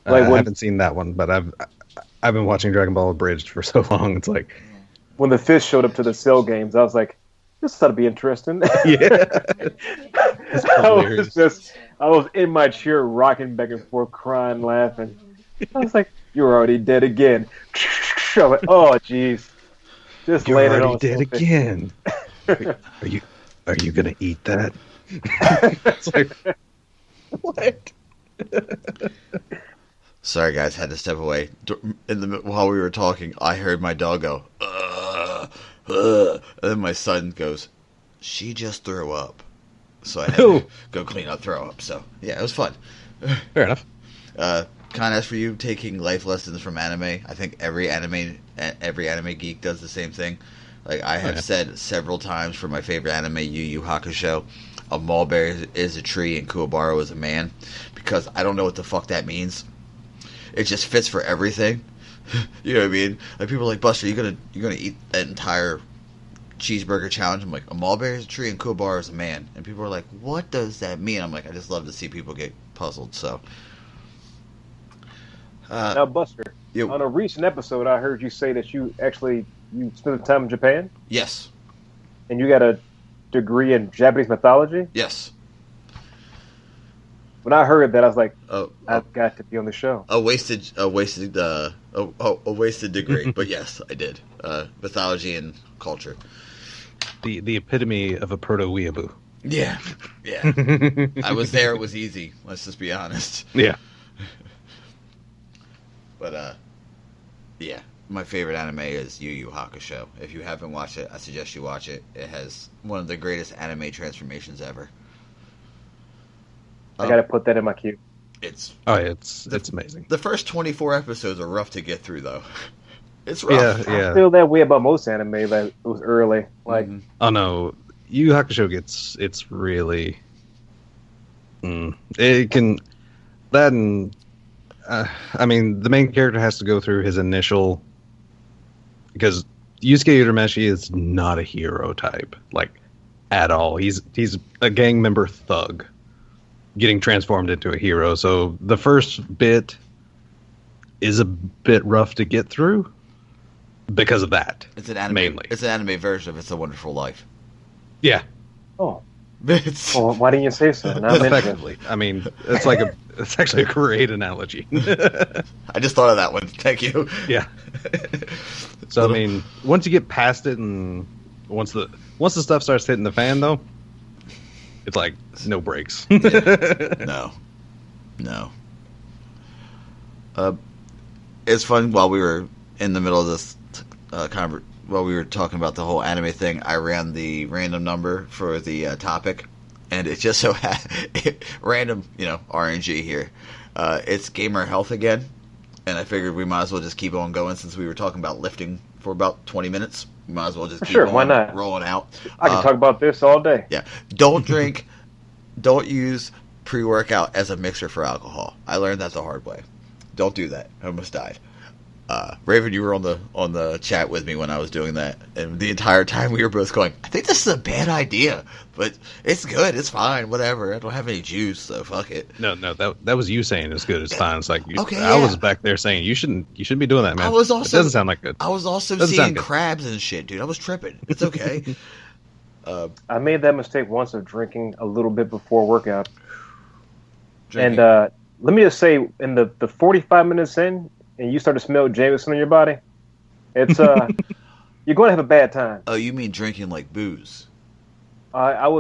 S2: I
S3: Like when-
S2: haven't seen that one, but I've been watching Dragon Ball Abridged for so long. It's like,
S3: When the Fist showed up to the Cell games, I was like, this ought to be interesting.
S2: yeah.
S3: I was in my chair rocking back and forth, crying, laughing. I was like, "You're already dead again." I'm like, oh, jeez. Just
S2: You're
S3: laying it
S2: already
S3: on
S2: dead
S3: something.
S2: again. Are you gonna eat that? It's like, what?
S1: Sorry, guys, had to step away. While we were talking, I heard my dog go, and then my son goes, "She just threw up." So I had to go clean up throw up. So yeah, it was fun.
S2: Fair enough.
S1: Kind as for you taking life lessons from anime, I think every anime geek does the same thing. Like I have said several times for my favorite anime, Yu Yu Hakusho, a mulberry is a tree and Kuwabara is a man, because I don't know what the fuck that means. It just fits for everything. You know what I mean? Like people are like, Buster, you gonna eat that entire cheeseburger challenge? I'm like, a mulberry is a tree and Kuwabara is a man, and people are like, what does that mean? I'm like, I just love to see people get puzzled. So.
S3: Now, Buster, on a recent episode, I heard you say that you spent time in Japan
S1: Yes.
S3: and you got a degree in Japanese mythology.
S1: Yes.
S3: When I heard that, I was like,
S1: Oh,
S3: I've got to be on the show.
S1: a wasted degree, but yes, I did. Mythology and culture.
S2: The epitome of a proto-weeaboo.
S1: Yeah. I was there. It was easy. Let's just be honest.
S2: Yeah.
S1: But yeah, my favorite anime is Yu Yu Hakusho. If you haven't watched it, I suggest you watch it. It has one of the greatest anime transformations ever.
S3: I got to put that in my queue.
S1: It's
S2: amazing.
S1: The first 24 episodes are rough to get through, though. It's rough.
S2: Yeah.
S3: I feel that way about most anime that it was early. Like,
S2: Oh no, Yu Yu Hakusho it's really. It can that and I mean the main character has to go through his initial, because Yusuke Urameshi is not a hero type, like at all. He's a gang member thug getting transformed into a hero. So the first bit is a bit rough to get through because of that.
S1: It's an anime.
S2: Mainly.
S1: It's an anime version of It's a Wonderful Life.
S2: Yeah.
S3: oh,
S1: It's
S3: Well, why didn't you say so? Now I'm interested.
S2: Effectively. I mean, it's actually a great analogy.
S1: I just thought of that one. Thank you.
S2: Yeah. So I mean, once you get past it, and once the stuff starts hitting the fan, though, it's like no breaks.
S1: No. It's fun. While we were in the middle of this while we were talking about the whole anime thing, I ran the random number for the topic, and it just so random, RNG here. It's gamer health again, and I figured we might as well just keep on going since we were talking about lifting for about 20 minutes. We might as well just keep on
S3: why not?
S1: rolling out.
S3: I can talk about this all day.
S1: Yeah. Don't use pre-workout as a mixer for alcohol. I learned that the hard way. Don't do that. I almost died. Raven, you were on the chat with me when I was doing that, and the entire time we were both going, I think this is a bad idea, but it's good, it's fine, whatever. I don't have any juice, so fuck it.
S2: No, that was you saying it's good, it's fine. It's like
S1: I
S2: was back there saying you shouldn't be doing that, man.
S1: It doesn't
S2: sound like good.
S1: I was also seeing crabs and shit, dude. I was tripping. It's okay.
S3: I made that mistake once of drinking a little bit before workout.
S1: Drinking.
S3: And let me just say, in the 45 minutes in, and you start to smell Jameson on your body, it's you're going to have a bad time.
S1: Oh, you mean drinking like booze?
S3: I'm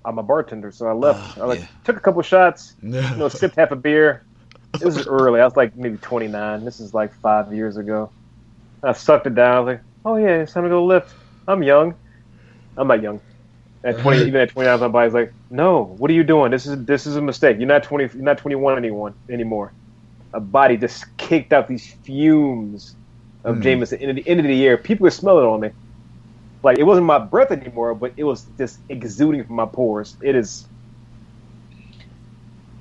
S3: a bartender, so I left. Took a couple shots, sipped half a beer. This is early. I was like maybe 29. This is like 5 years ago. I sucked it down. I was like, oh yeah, it's time to go lift. I'm young. I'm not young. At 20, even at 29, my body's like, no, what are you doing? This is a mistake. You're not 20. You're not 21 anymore. A body just kicked out these fumes of Jameson. In the end of the year, people would smell it on me. Like, it wasn't my breath anymore, but it was just exuding from my pores. It was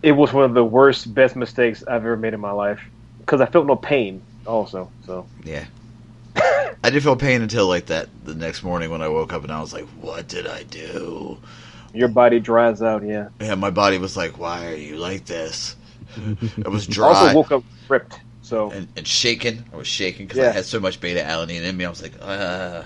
S3: one of the worst, best mistakes I've ever made in my life. Because I felt no pain also. So
S1: yeah. I didn't feel pain until like that the next morning when I woke up and I was like, what did I do?
S3: Your body dries out, yeah.
S1: Yeah, my body was like, why are you like this? It was dry.
S3: I also woke up ripped. So
S1: and shaking. I was shaking because I had so much beta alanine in me. I was like,
S3: oh,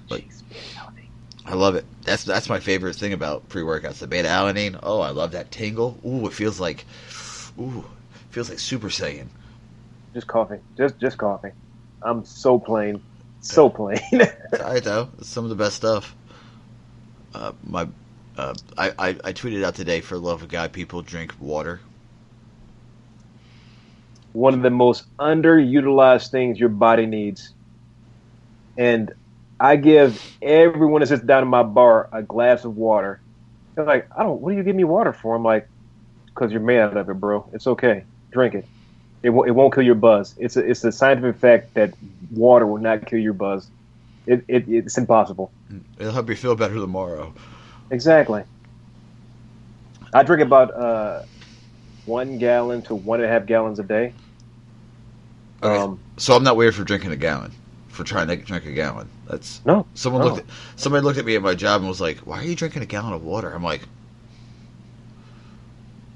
S3: jeez, beta alanine.
S1: I love it. That's my favorite thing about pre-workouts. The beta alanine. Oh, I love that tingle. Ooh, it feels like Super Saiyan.
S3: Just coffee. Just coffee. I'm so plain. So plain.
S1: It's all right though. It's some of the best stuff. I tweeted out today, for the love of God, people drink water.
S3: One of the most underutilized things your body needs. And I give everyone that sits down in my bar a glass of water. They're like, what do you give me water for? I'm like, because you're made out of it, bro. It's okay. Drink it. It won't kill your buzz. It's a scientific fact that water will not kill your buzz. It's impossible.
S1: It'll help you feel better tomorrow.
S3: Exactly. I drink about 1 gallon to 1.5 gallons a day.
S1: Okay. So I'm not weird for drinking a gallon, for trying to drink a gallon. That's
S3: no.
S1: Somebody looked at me at my job and was like, "Why are you drinking a gallon of water?" I'm like,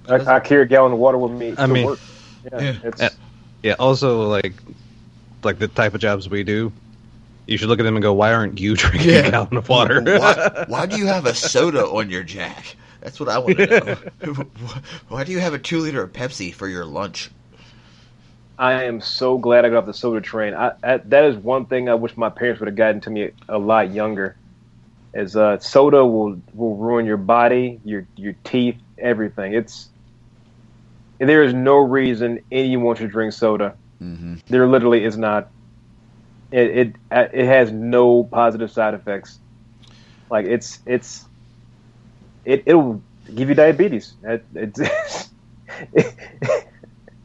S3: I carry a gallon of water with me.
S2: I mean,
S3: work.
S2: Yeah. Also, like the type of jobs we do, you should look at them and go, "Why aren't you drinking a gallon of water?
S1: Why do you have a soda on your jack?" That's what I want to know. Why do you have a 2-liter of Pepsi for your lunch?
S3: I am so glad I got off the soda train. That is one thing I wish my parents would have gotten to me a lot younger. Is soda will ruin your body, your teeth, everything. There is no reason anyone should drink soda.
S1: Mm-hmm.
S3: There literally is not. It has no positive side effects. Like it'll give you diabetes.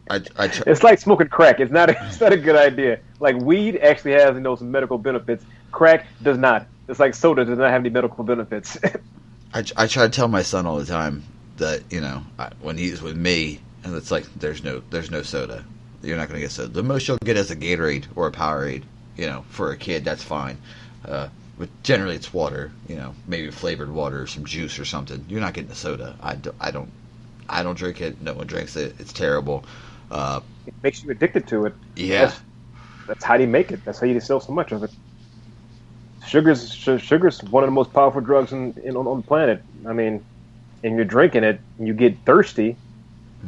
S3: It's like smoking crack. It's not a good idea. Like weed actually has some medical benefits. Crack does not. It's like soda does not have any medical benefits.
S1: I try to tell my son all the time that when he's with me, and it's like there's no soda. You're not going to get soda. The most you'll get is a Gatorade or a Powerade. For a kid, that's fine. But generally, it's water. Maybe flavored water or some juice or something. You're not getting a soda. I don't drink it. No one drinks it. It's terrible.
S3: It makes you addicted to it.
S1: Yeah.
S3: That's how you make it. That's how you sell so much of it. sugar's one of the most powerful drugs on the planet. I mean, and you're drinking it, and you get thirsty.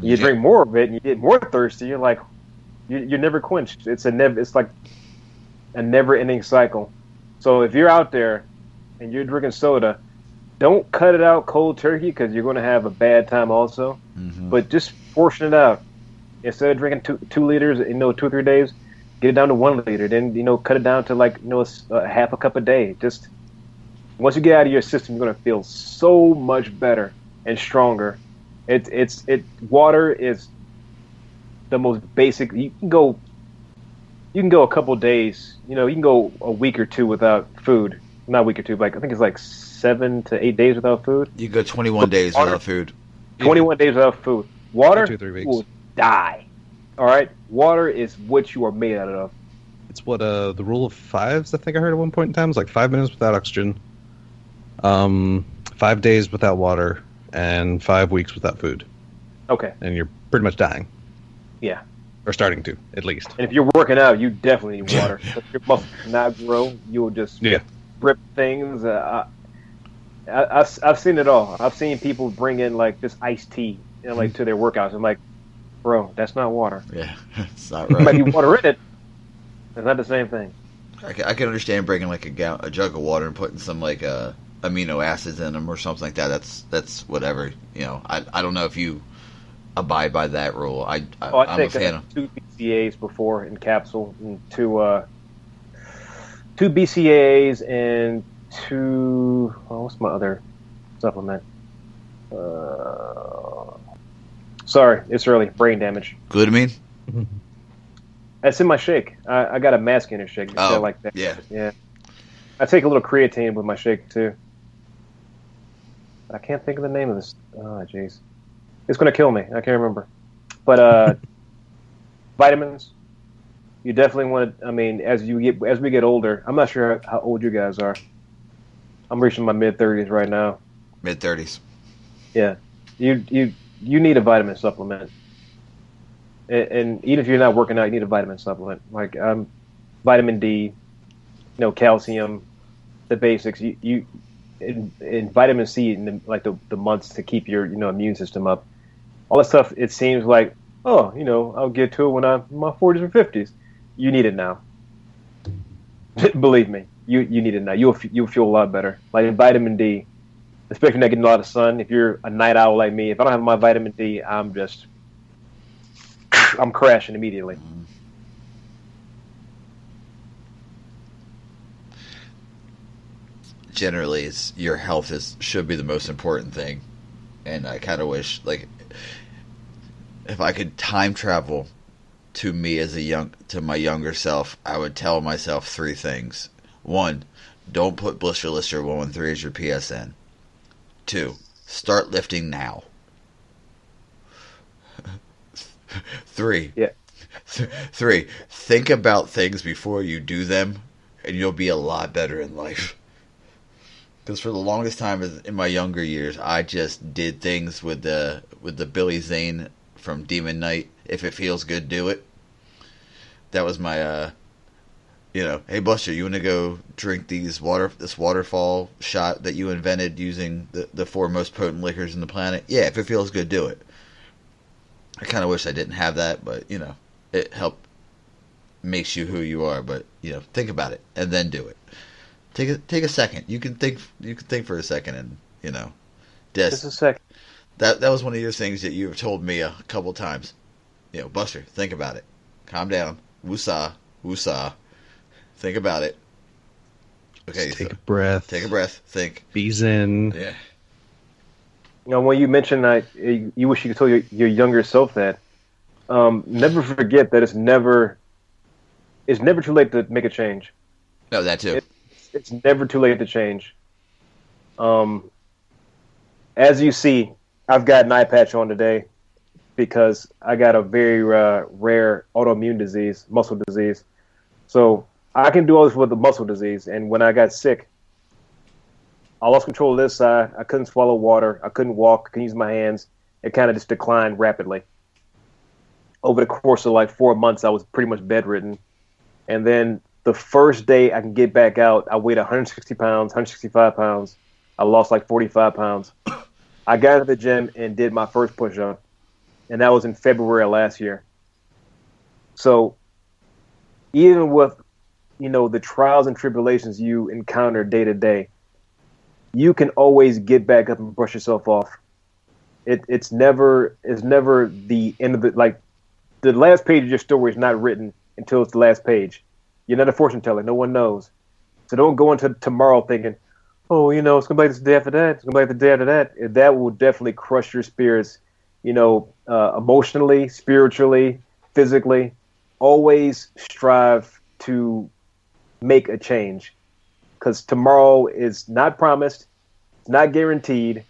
S3: You drink more of it, and you get more thirsty. You're like, you're never quenched. It's like a never-ending cycle. So if you're out there and you're drinking soda, don't cut it out cold turkey because you're going to have a bad time also. Mm-hmm. But just portion it out. Instead of drinking 2 liters in 2 or 3 days, get it down to 1 liter. Then cut it down to like half a cup a day. Just once you get out of your system, you're going to feel so much better and stronger. Water is the most basic. You can go a couple of days. You can go a week or 2 without food. Not a week or 2, but I think it's like 7 to 8 days without food.
S1: You go 21 days without food.
S3: 21 days without food. Water
S2: 2 or 3 weeks.
S3: Will die. All right, water is what you are made out of.
S2: It's what the rule of 5s. I think I heard at one point in time. It's like 5 minutes without oxygen, 5 days without water, and 5 weeks without food.
S3: Okay.
S2: And you're pretty much dying.
S3: Yeah.
S2: Or starting to, at least.
S3: And if you're working out, you definitely need water. If your muscles cannot grow, you'll just rip things. I've seen it all. I've seen people bring in like this iced tea, like to their workouts. I'm like, bro, that's not water.
S1: Yeah, it's not right.
S3: It might be water in it. It's not the same thing.
S1: I can understand bringing like a jug of water and putting some like amino acids in them or something like that. That's whatever. I don't know if you abide by that rule. I'm a fan of
S3: 2 BCAAs before in capsule, and 2 BCAAs and 2. What's my other supplement? Sorry, it's early. Brain damage.
S1: Glutamine?
S3: That's in my shake. I got a masculine shake. I like that.
S1: Yeah.
S3: I take a little creatine with my shake too. I can't think of the name of this. Oh, jeez. It's going to kill me. I can't remember. But vitamins. You definitely want to. I mean, as we get older. I'm not sure how old you guys are. I'm reaching my mid-30s right now.
S1: Mid-30s.
S3: Yeah. You need a vitamin supplement. And even if you're not working out, you need a vitamin supplement. Like vitamin D, calcium, the basics. You in vitamin C in the months to keep your immune system up. All that stuff. It seems like I'll get to it when I'm in my 40s or 50s. You need it now. Believe me, you need it now. You'll feel a lot better. Like vitamin D, especially not getting a lot of sun. If you're a night owl like me, if I don't have my vitamin D, I'm crashing immediately.
S1: Generally, your health should be the most important thing, and I kind of wish if I could time travel to me to my younger self, I would tell myself 3 things. 1, don't put Blister Lister 113 as your PSN. 2, start lifting now. 3, 3, think about things before you do them, and you'll be a lot better in life. Because for the longest time in my younger years, I just did things with the Billy Zane from Demon Knight. If it feels good, do it. That was my, hey Buster, you want to go drink this waterfall shot that you invented using the 4 most potent liquors in the planet? Yeah, if it feels good, do it. I kind of wish I didn't have that, but it makes you who you are. But think about it and then do it. Take a second. You can think for a second, and
S3: just a second.
S1: That was one of your things that you've told me a couple times. Buster, think about it. Calm down. Woosah, woosah. Think about it. Okay.
S2: Just take a breath.
S1: Take a breath. Think.
S2: Be zen.
S1: Yeah.
S3: When you mentioned that you wish you could tell your younger self that, never forget that it's never too late to make a change.
S1: No, that too.
S3: It's never too late to change. As you see, I've got an eye patch on today because I got a very rare autoimmune disease, muscle disease. So I can do all this with the muscle disease. And when I got sick, I lost control of this side. I couldn't swallow water. I couldn't walk. I couldn't use my hands. It kind of just declined rapidly. Over the course of like 4 months, I was pretty much bedridden. And then the first day I can get back out, I weighed 160 pounds, 165 pounds. I lost like 45 pounds. I got to the gym and did my first push-up, and that was in February of last year. So even with, the trials and tribulations you encounter day to day, you can always get back up and brush yourself off. It's never the end of it. Like, the last page of your story is not written until it's the last page. You're not a fortune teller. No one knows. So don't go into tomorrow thinking, oh, it's going to be like this day after that. It's going to be like the day after that. That will definitely crush your spirits, emotionally, spiritually, physically. Always strive to make a change, because tomorrow is not promised. It's not guaranteed.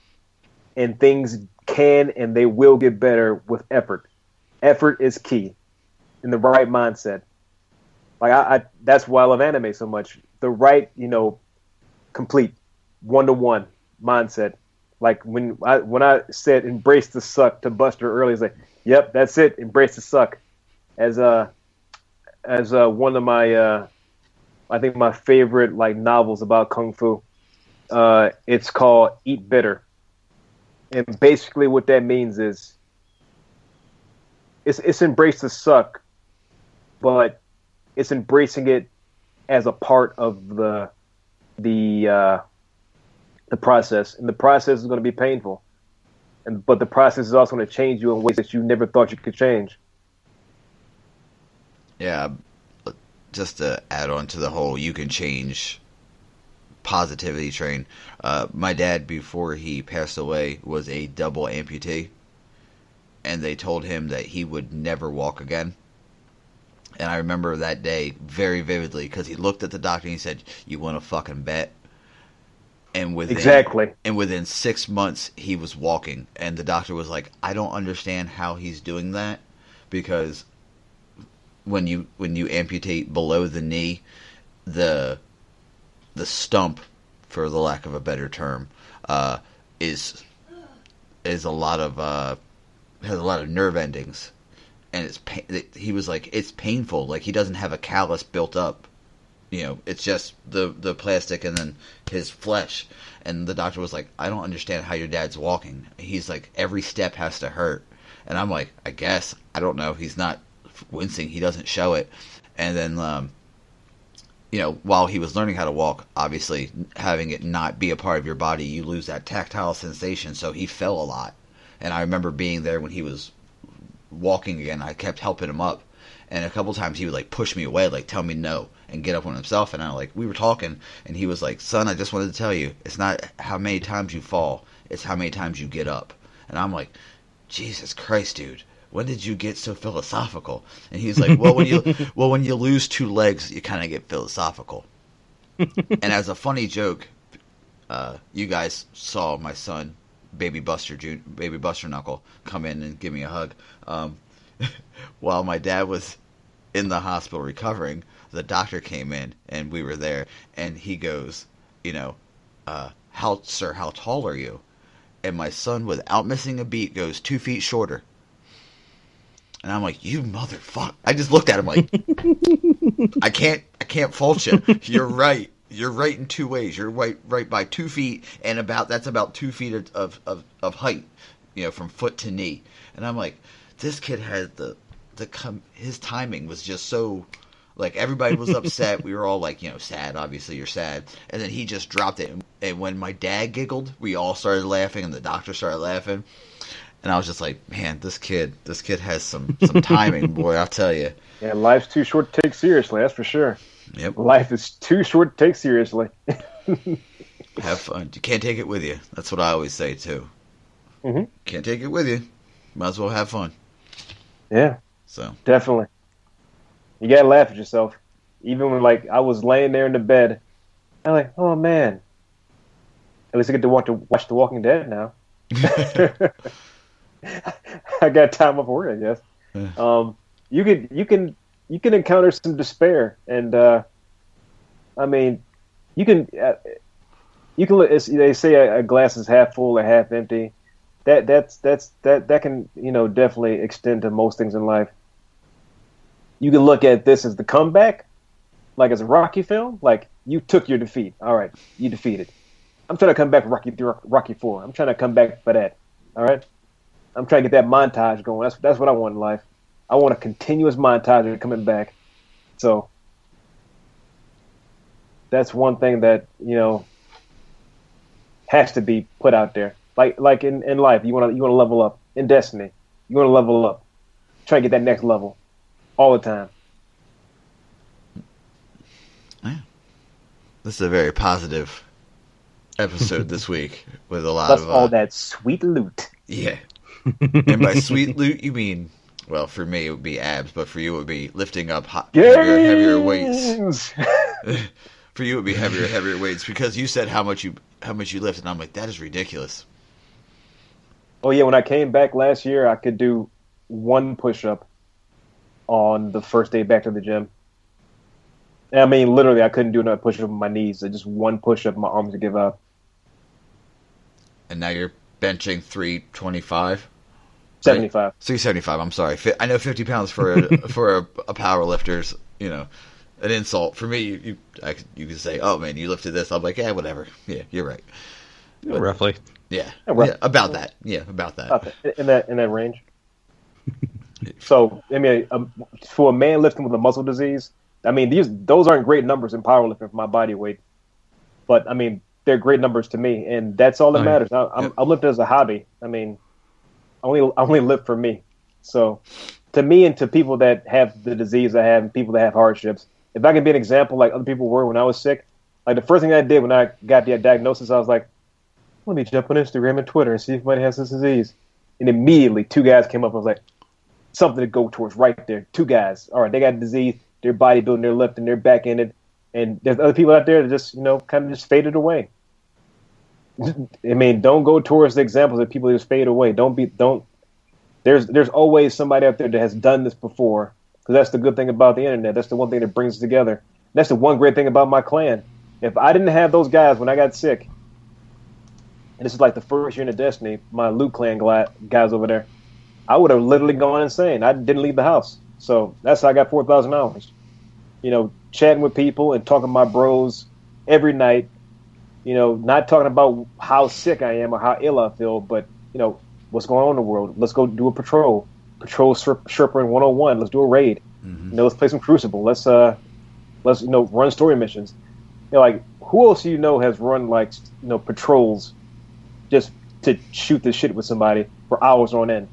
S3: And things can and they will get better with effort. Effort is key in the right mindset. Like I that's why I love anime so much. The right, complete 1-to-1 mindset. Like when I said embrace the suck to Buster earlier, it's like, yep, that's it. Embrace the suck. As one of my I think my favorite novels about kung fu. It's called Eat Bitter. And basically what that means is it's embrace the suck, but it's embracing it as a part of the process. And the process is going to be painful. But the process is also going to change you in ways that you never thought you could change.
S1: Yeah, just to add on to the whole you can change positivity train. My dad, before he passed away, was a double amputee, and they told him that he would never walk again. And I remember that day very vividly because he looked at the doctor and he said, "You want to fucking bet?" And within 6 months he was walking, and the doctor was like, "I don't understand how he's doing that, because when you amputate below the knee, the stump, for the lack of a better term, is a lot of has a lot of nerve endings, and he was like, it's painful. Like, he doesn't have a callus built up, it's just the plastic and then his flesh." And the doctor was like, "I don't understand how your dad's walking." He's like, "Every step has to hurt." And I'm like, "I guess, I don't know. He's not wincing. He doesn't show it." And then while he was learning how to walk, obviously having it not be a part of your body, you lose that tactile sensation. So he fell a lot. And I remember being there when he was walking again. I kept helping him up, and a couple times he would push me away, tell me no, and get up on himself. And we were talking, and he was like, "Son, I just wanted to tell you, it's not how many times you fall, it's how many times you get up." And I'm like, Jesus Christ, dude, when did you get so philosophical? And he's like, well, when you lose 2 legs, you kind of get philosophical. And as a funny joke, you guys saw my son, Baby Buster Knuckle, come in and give me a hug. While my dad was in the hospital recovering, the doctor came in and we were there, and he goes, how tall are you? And my son, without missing a beat, goes 2 feet shorter. And I'm like, you motherfucker. I just looked at him like, I can't fault you. You're right. You're right in 2 ways. You're right by 2 feet, and that's about 2 feet of height, from foot to knee. And I'm like, this kid had his timing was just so, everybody was upset. We were all sad. Obviously, you're sad. And then he just dropped it. And when my dad giggled, we all started laughing, and the doctor started laughing. And I was just like, man, this kid has some timing, boy, I'll tell you.
S3: Yeah, life's too short to take seriously, that's for sure.
S1: Yep.
S3: Life is too short to take seriously.
S1: Have fun. You can't take it with you. That's what I always say, too.
S3: Mm-hmm.
S1: Can't take it with you. Might as well have fun.
S3: Yeah.
S1: So.
S3: Definitely. You gotta laugh at yourself. Even when, I was laying there in the bed, I'm like, oh, man. At least I get to watch The Walking Dead now. I got time off work, I guess. You can encounter some despair, and you can they say a glass is half full or half empty. That can definitely extend to most things in life. You can look at this as the comeback, like as a Rocky film, like you took your defeat. All right, you defeated. I'm trying to come back for Rocky 3, Rocky 4. I'm trying to come back for that. All right, I'm trying to get that montage going. That's what I want in life. I want a continuous montage of coming back. So that's one thing that has to be put out there. Like in life, you want to level up. In Destiny, you want to level up. Try to get that next level all the time.
S1: Yeah. This is a very positive episode this week with a lot
S3: Plus
S1: of
S3: all that sweet loot.
S1: Yeah. And by sweet loot, you mean, well, for me it would be abs, but for you it would be lifting up heavier weights. For you it would be heavier weights because you said how much you lift, and I'm like, that is ridiculous.
S3: Oh yeah, when I came back last year, I could do one push-up on the first day back to the gym. And I mean, literally, I couldn't do another push-up with my knees. Just one push-up, my arms would give up.
S1: And now you're benching 325?
S3: 75.
S1: 375, I'm sorry. I know 50 pounds for a power lifter's, an insult. For me, you can say, oh man, you lifted this. I'm like, yeah, whatever. Yeah, you're right. But,
S2: roughly.
S1: Yeah, about that. Yeah, about that.
S3: In that range. So, I mean, for a man lifting with a muscle disease, I mean, those aren't great numbers in powerlifting for my body weight. But, I mean, they're great numbers to me, and that's all that matters. I'm lifting as a hobby. I mean, I only lift for me. So, to me and to people that have the disease I have and people that have hardships, if I can be an example like other people were when I was sick, like the first thing I did when I got the diagnosis, I was like, let me jump on Instagram and Twitter and see if anybody has this disease. And immediately 2 guys came up. I was like, something to go towards right there. 2 guys. All right, they got a disease. They're bodybuilding, they're lifting, they're back in it. And there's other people out there that just, kind of just faded away. I mean, don't go towards the examples of people that just fade away. There's always somebody out there that has done this before. Because that's the good thing about the internet. That's the one thing that brings us together. That's the one great thing about my clan. If I didn't have those guys when I got sick, and this is like the first year in Destiny, my Loot Clan guys over there, I would have literally gone insane. I didn't leave the house. So that's how I got 4,000 hours. Chatting with people and talking to my bros every night. Not talking about how sick I am or how ill I feel, but, what's going on in the world. Let's go do a patrol. Patrol Sherpa in 101. Let's do a raid.
S1: Mm-hmm.
S3: Let's play some Crucible. Let's run story missions. Like, who else has run, like, patrols just to shoot the shit with somebody for hours on end?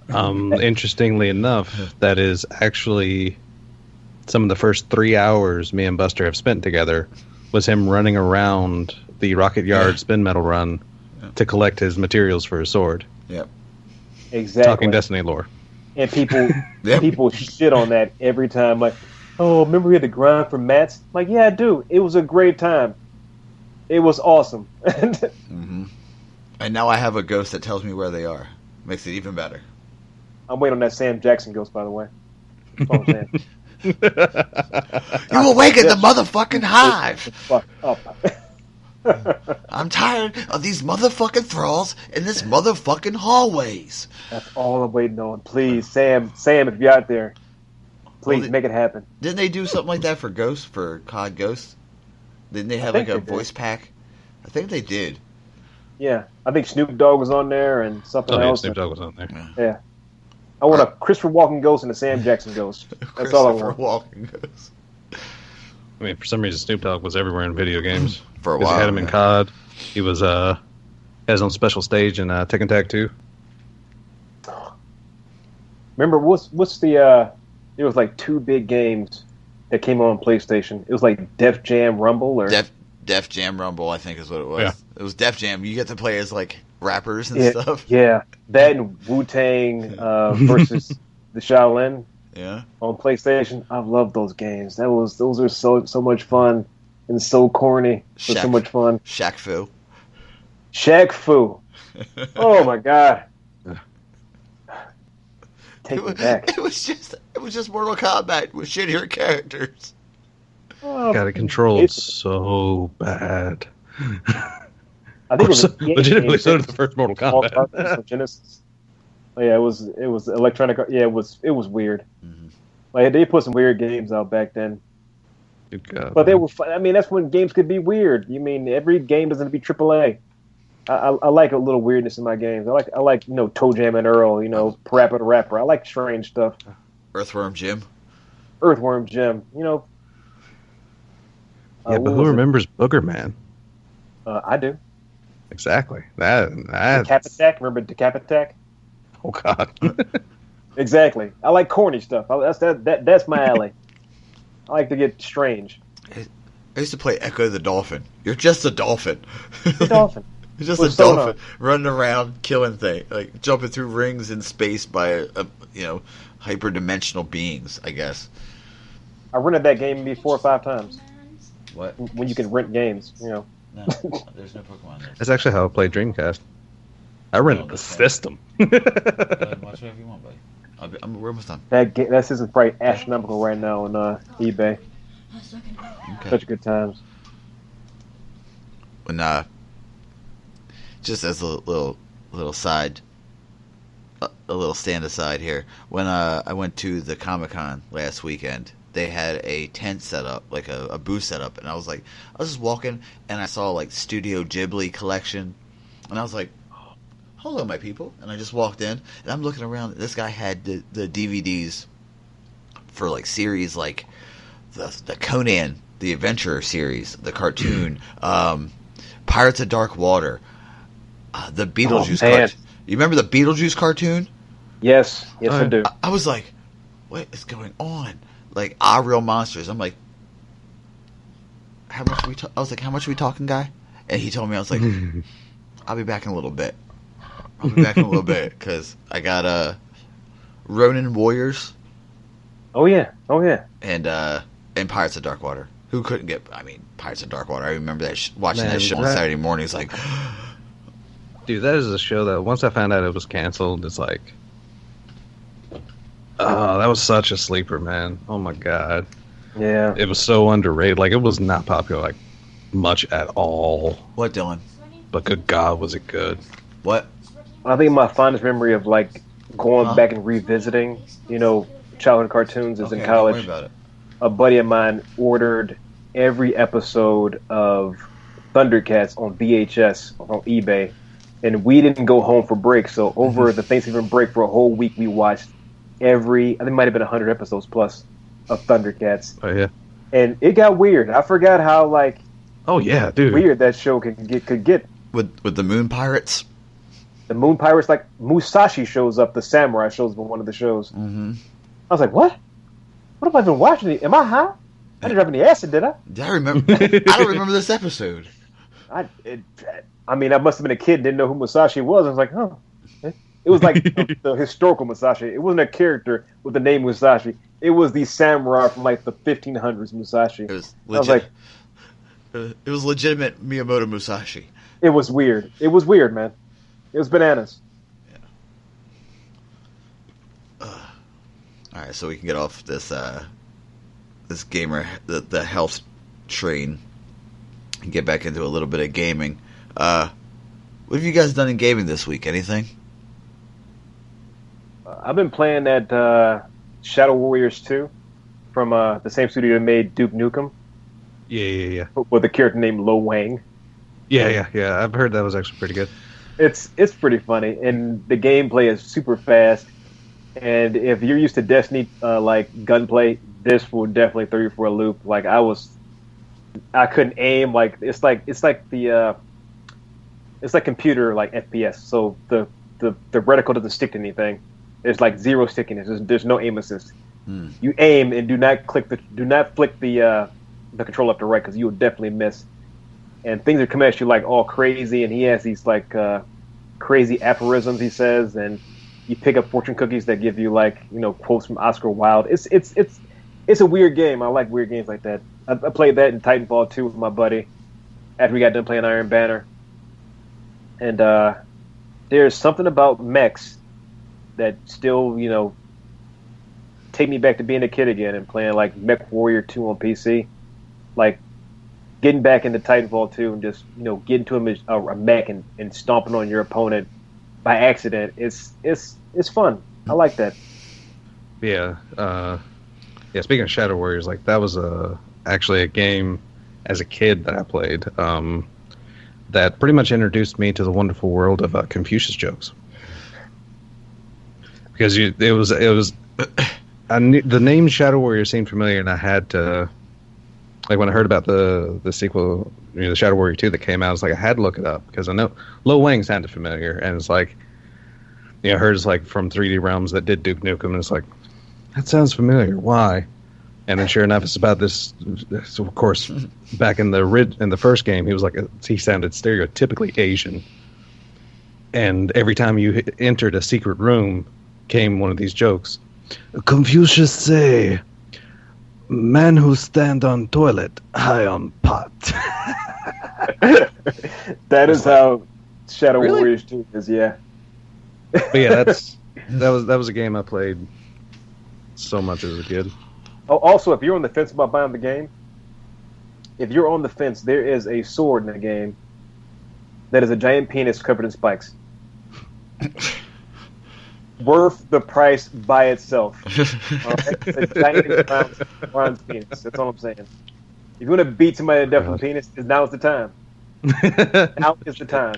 S2: Interestingly enough, that is actually some of the first 3 hours me and Buster have spent together was him running around the Rocket Yard spin metal run to collect his materials for his sword.
S1: Yep.
S3: Exactly.
S2: Talking Destiny lore.
S3: And people shit on that every time. Like, oh, remember we had to grind for mats? Like, yeah, I do. It was a great time. It was awesome.
S1: Mm-hmm. And now I have a ghost that tells me where they are. Makes it even better.
S3: I'm waiting on that Sam Jackson ghost, by the way. That's all I'm saying.
S1: You awakened the motherfucking hive.
S3: Fuck up.
S1: I'm tired of these motherfucking thralls in this motherfucking hallways.
S3: That's all I'm waiting on. Please, Sam, if you're out there, please make it happen.
S1: Didn't they do something like that for COD Ghost? Didn't they have like a voice pack? I think they did.
S3: Yeah, I think Snoop Dogg was on there and something else.
S2: Snoop Dogg was on there.
S3: Yeah. I want a Christopher Walken ghost and a Sam Jackson ghost. That's all I want.
S1: Walken ghost.
S2: I mean, for some reason, Snoop Dogg was everywhere in video games.
S1: For a while.
S2: He had him in COD. He was had his own special stage in Tekken Tag 2.
S3: Remember, what's the there was like 2 big games that came on PlayStation. It was like Def Jam Rumble or
S1: Def Jam Rumble, I think is what it was.
S2: Yeah.
S1: It was Def Jam. You get to play as like rappers and stuff.
S3: Yeah, that and Wu-Tang versus the Shaolin.
S1: Yeah.
S3: On PlayStation, I love those games. Those are so much fun and so corny, but so much fun.
S1: Shaq Fu.
S3: Oh my god. Take me back.
S1: It was just Mortal Kombat with shittier characters.
S2: Got it controlled so bad.
S3: I think it was
S2: legitimately so did the first Mortal Kombat.
S3: Genesis. Oh, yeah, it was electronic. Yeah, it was weird.
S1: Mm-hmm.
S3: Like they put some weird games out back then.
S2: Good God,
S3: But they
S2: man.
S3: were. I mean, that's when games could be weird. You mean every game doesn't have to be AAA. I like a little weirdness in my games. I like Toe Jam and Earl. Parappa the Rapper. I like strange stuff.
S1: Earthworm Jim.
S3: Earthworm Jim.
S2: Yeah, but
S3: What
S2: who
S3: was it?
S2: remembers Booger Man?
S3: I do.
S2: Exactly. That.
S3: Decap Attack. Remember Decap Attack?
S2: Oh God.
S3: Exactly. I like corny stuff. That's my alley. I like to get strange.
S1: I used to play Echo the Dolphin. You're just a dolphin.
S3: The dolphin.
S1: You're just
S3: With
S1: a
S3: sonar.
S1: dolphin running around killing things, like jumping through rings in space by hyperdimensional beings. I guess.
S3: I rented that game maybe 4 or 5 times.
S1: What?
S3: When you can rent games,
S1: No, there's no Pokemon there.
S2: That's actually how I played Dreamcast. I rented the
S1: that's fine.
S2: system.
S1: Watch whatever you want, buddy. We're almost done.
S3: That system's probably astronomical right now on eBay.
S1: Okay.
S3: Such good times.
S1: When just as a little side, a little stand aside here. When I went to the Comic-Con last weekend, they had a tent set up, like a booth set up, and I was just walking, and I saw like Studio Ghibli collection, and I was like, hello, my people. And I just walked in, and I'm looking around. This guy had the DVDs for like series like the Conan, the Adventure series, the cartoon, Pirates of Dark Water, the Beetlejuice cartoon. You remember the Beetlejuice cartoon?
S3: Yes, I do.
S1: I was like, what is going on? Like, Real Monsters. I'm like, how much are we I was like, how much are we talking, guy? And he told me, I was like, I'll be back in a little bit. Because I got Ronin Warriors.
S3: Oh yeah.
S1: And Pirates of Dark Water. Who couldn't get? I mean, Pirates of Dark Water. I remember watching that show on Saturday mornings. Like,
S2: Dude, that is a show that once I found out it was canceled, it's like, oh, that was such a sleeper, man. Oh my God.
S3: Yeah.
S2: It was so underrated. Like, it was not popular, like, much at all.
S1: what, Dylan?
S2: But good God, was it good.
S1: What?
S3: I think my fondest memory of like going back and revisiting, childhood cartoons is in
S1: Don't
S3: college.
S1: worry about it.
S3: A buddy of mine ordered every episode of Thundercats on VHS on eBay, and we didn't go home for break. So over the Thanksgiving break for a whole week, we watched I think it might have been 100 episodes plus of Thundercats,
S2: Oh, yeah.
S3: and it got weird. I forgot how like
S2: Oh, yeah, dude.
S3: weird that show could get.
S1: With the Moon Pirates.
S3: The Moon Pirates, like Musashi shows up, the samurai shows up in one of the shows.
S1: Mm-hmm.
S3: I was like, what? What have I been watching? Am I high? I didn't have any acid, did I?
S1: I remember. I don't remember this episode.
S3: I mean, I must have been a kid, didn't know who Musashi was. I was like, huh. It was like the historical Musashi. It wasn't a character with the name Musashi. It was the samurai from like the 1500s Musashi.
S1: It was
S3: I was like,
S1: it was legitimate Miyamoto Musashi.
S3: it was weird. It was weird, man. It was bananas.
S1: All right, so we can get off this this gamer the health train and get back into a little bit of gaming. What have you guys done in gaming this week? Anything?
S3: I've been playing that Shadow Warriors 2 from the same studio that made Duke Nukem
S2: Yeah.
S3: with a character named Lo Wang.
S2: Yeah. I've heard that was actually pretty good.
S3: It's pretty funny, and the gameplay is super fast. And if you're used to Destiny like gunplay, this will definitely throw you for a loop. Like I couldn't aim. Like it's like computer like FPS. So the reticle doesn't stick to anything. There's like zero stickiness. There's no aim assist. You aim and do not flick the control left or right because you will definitely miss. And things are coming at you like all crazy. And he has these like crazy aphorisms he says, and you pick up fortune cookies that give you like quotes from Oscar Wilde. It's a weird game. I like weird games like that. I played that in Titanfall 2 with my buddy after we got done playing Iron Banner. And there's something about mechs that still take me back to being a kid again and playing like Mech Warrior 2 on PC. Like getting back into Titanfall 2 and just getting to a mech and stomping on your opponent by accident. It's fun. I like that.
S2: Yeah. Speaking of Shadow Warriors, like that was a actually a game as a kid that I played that pretty much introduced me to the wonderful world of Confucius jokes. Because I knew, the name Shadow Warrior seemed familiar, and I had to, like, when I heard about the sequel, the Shadow Warrior 2 that came out, I was like, I had to look it up because I know Lo Wang sounded familiar, and it's like, I heard it's like from 3D Realms that did Duke Nukem, and it's like, that sounds familiar. Why? And then sure enough, it's about this. So of course, back in the first game, he sounded stereotypically Asian, and every time you entered a secret room, came one of these jokes. Confucius say, "Man who stand on toilet, high on pot."
S3: That is how Shadow Warriors 2 is, yeah.
S2: But yeah, that was a game I played so much as a kid.
S3: Oh, also, if you're on the fence about buying the game, if you're on the fence, there is a sword in the game that is a giant penis covered in spikes. Worth the price by itself. Right? It's a giant bronze penis. That's all I'm saying. If you want to beat somebody to death with a penis, now is the time. Now is the time.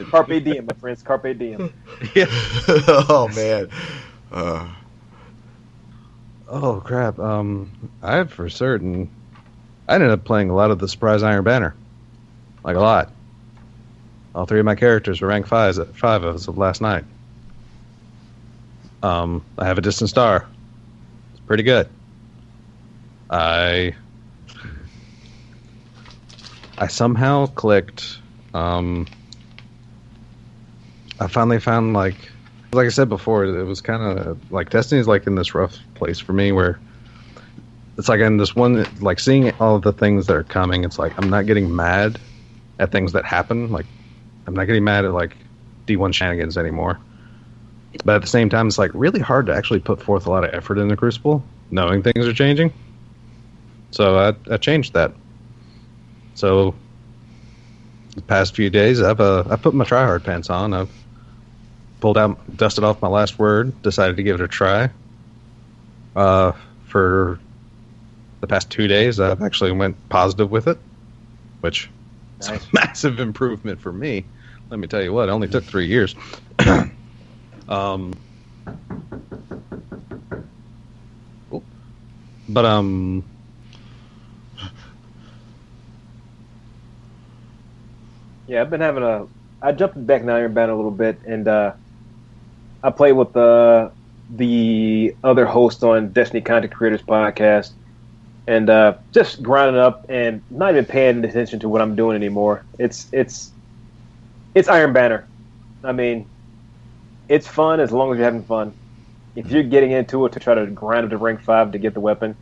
S3: Carpe diem, my friends. Carpe diem.
S1: Yeah. Oh man.
S2: Oh crap. I for certain. I ended up playing a lot of the Surprise Iron Banner. Like a lot. All 3 of my characters were rank 5 as of last night. I have a Distant Star. It's pretty good. I somehow clicked. I finally found, like I said before, it was kind of like Destiny's like in this rough place for me where it's like in this one, like seeing all of the things that are coming, it's like I'm not getting mad at things that happen. Like I'm not getting mad at like D1 shenanigans anymore. But at the same time, it's like really hard to actually put forth a lot of effort in the Crucible, knowing things are changing. So I changed that. So the past few days, I put my tryhard pants on. I've dusted off my last word, decided to give it a try. For the past 2 days, I've actually went positive with it, which is a massive improvement for me. Let me tell you what, it only took 3 years.
S3: Yeah, I've been having I jumped back in Iron Banner a little bit, and I played with the other host on Destiny Content Creators podcast, and just grinding up and not even paying attention to what I'm doing anymore. It's Iron Banner. I mean, it's fun as long as you're having fun. If you're getting into it to try to grind up to rank 5 to get the weapon,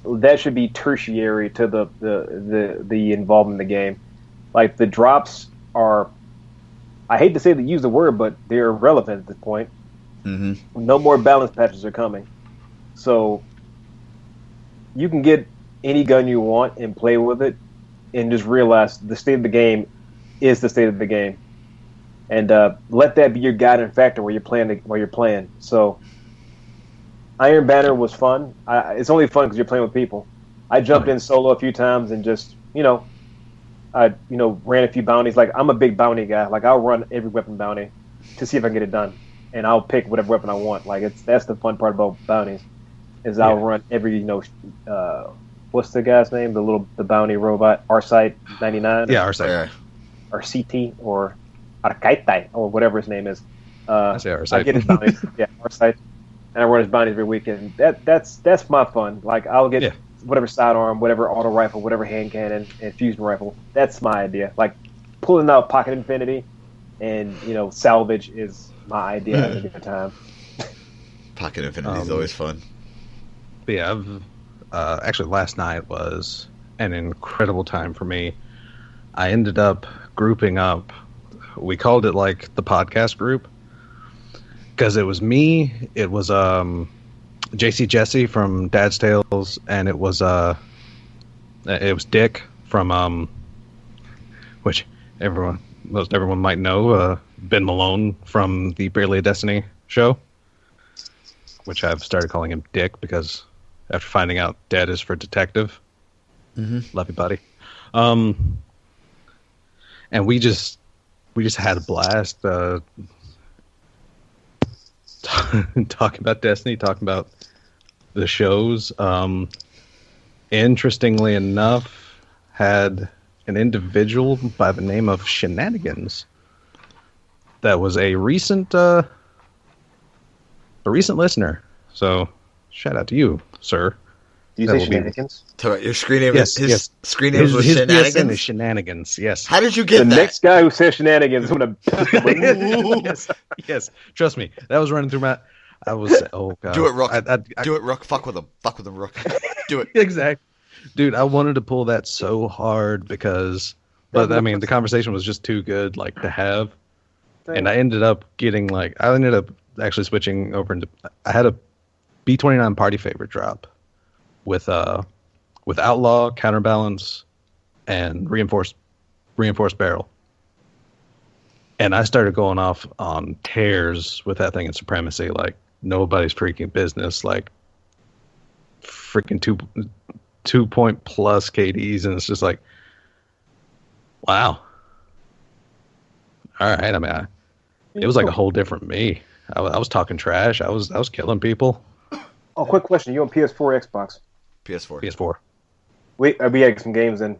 S3: that should be tertiary to the involvement in the game. Like the drops are, I hate to say to use the word, but they're irrelevant at this point. Mm-hmm. No more balance patches are coming, so you can get any gun you want and play with it, and just realize the state of the game is the state of the game, and let that be your guiding factor while you're playing. So, Iron Banner was fun. It's only fun because you're playing with people. I jumped in solo a few times and just I ran a few bounties. Like I'm a big bounty guy. Like I'll run every weapon bounty to see if I can get it done, and I'll pick whatever weapon I want. Like that's the fun part about bounties, is I'll run every what's the guy's name? The bounty robot, Arcite 99.
S2: Yeah, Arcite.
S3: Or CT or Arcite or whatever his name is.
S2: I say Arcite.
S3: I get his bounties. Yeah, Arcite, and I run his bounties every weekend. That's my fun. Like I'll get. Whatever sidearm, whatever auto rifle, whatever hand cannon, and fusion rifle. That's my idea. Like pulling out Pocket Infinity and salvage is my idea at a good time.
S1: Pocket Infinity is always fun.
S2: But yeah, actually last night was an incredible time for me. I ended up grouping up. We called it like the podcast group because it was me. It was JC Jesse from Dad's Tales, and it was Dick from which most everyone might know, Ben Malone from the Barely a Destiny show, which I've started calling him Dick because after finding out Dead is for detective.
S1: Mm-hmm.
S2: Love you, buddy. And we just had a blast talking about Destiny, talking about the shows. Interestingly enough, had an individual by the name of Shenanigans that was a recent listener. So shout out to you, sir.
S3: Do you say Shenanigans?
S1: Your screen name
S2: Yes,
S1: his
S2: yes.
S1: screen name was
S2: His
S1: Shenanigans?
S2: PSN is Shenanigans, yes.
S1: How did you get
S3: The
S1: that?
S3: next guy who says Shenanigans, I'm going to...
S2: yes. Trust me. That was running through my... I was... Oh, God.
S1: Do it, Rook. Do it, Rook. Fuck with him, Rook. Do it.
S2: Exactly. Dude, I wanted to pull that so hard because... But, I mean, the conversation was just too good, like, to have. And I ended up getting, actually switching over into... I had a B29 party favorite drop with Outlaw, Counterbalance, and Reinforced Barrel. And I started going off on tears with that thing in Supremacy, like nobody's freaking business, like freaking 2 point plus KDs, and it's just like, wow. All right, I mean, it was like a whole different me. I was talking trash. I was killing people.
S3: Oh, quick question: you on PS4 or Xbox?
S2: PS4.
S3: We had some games in.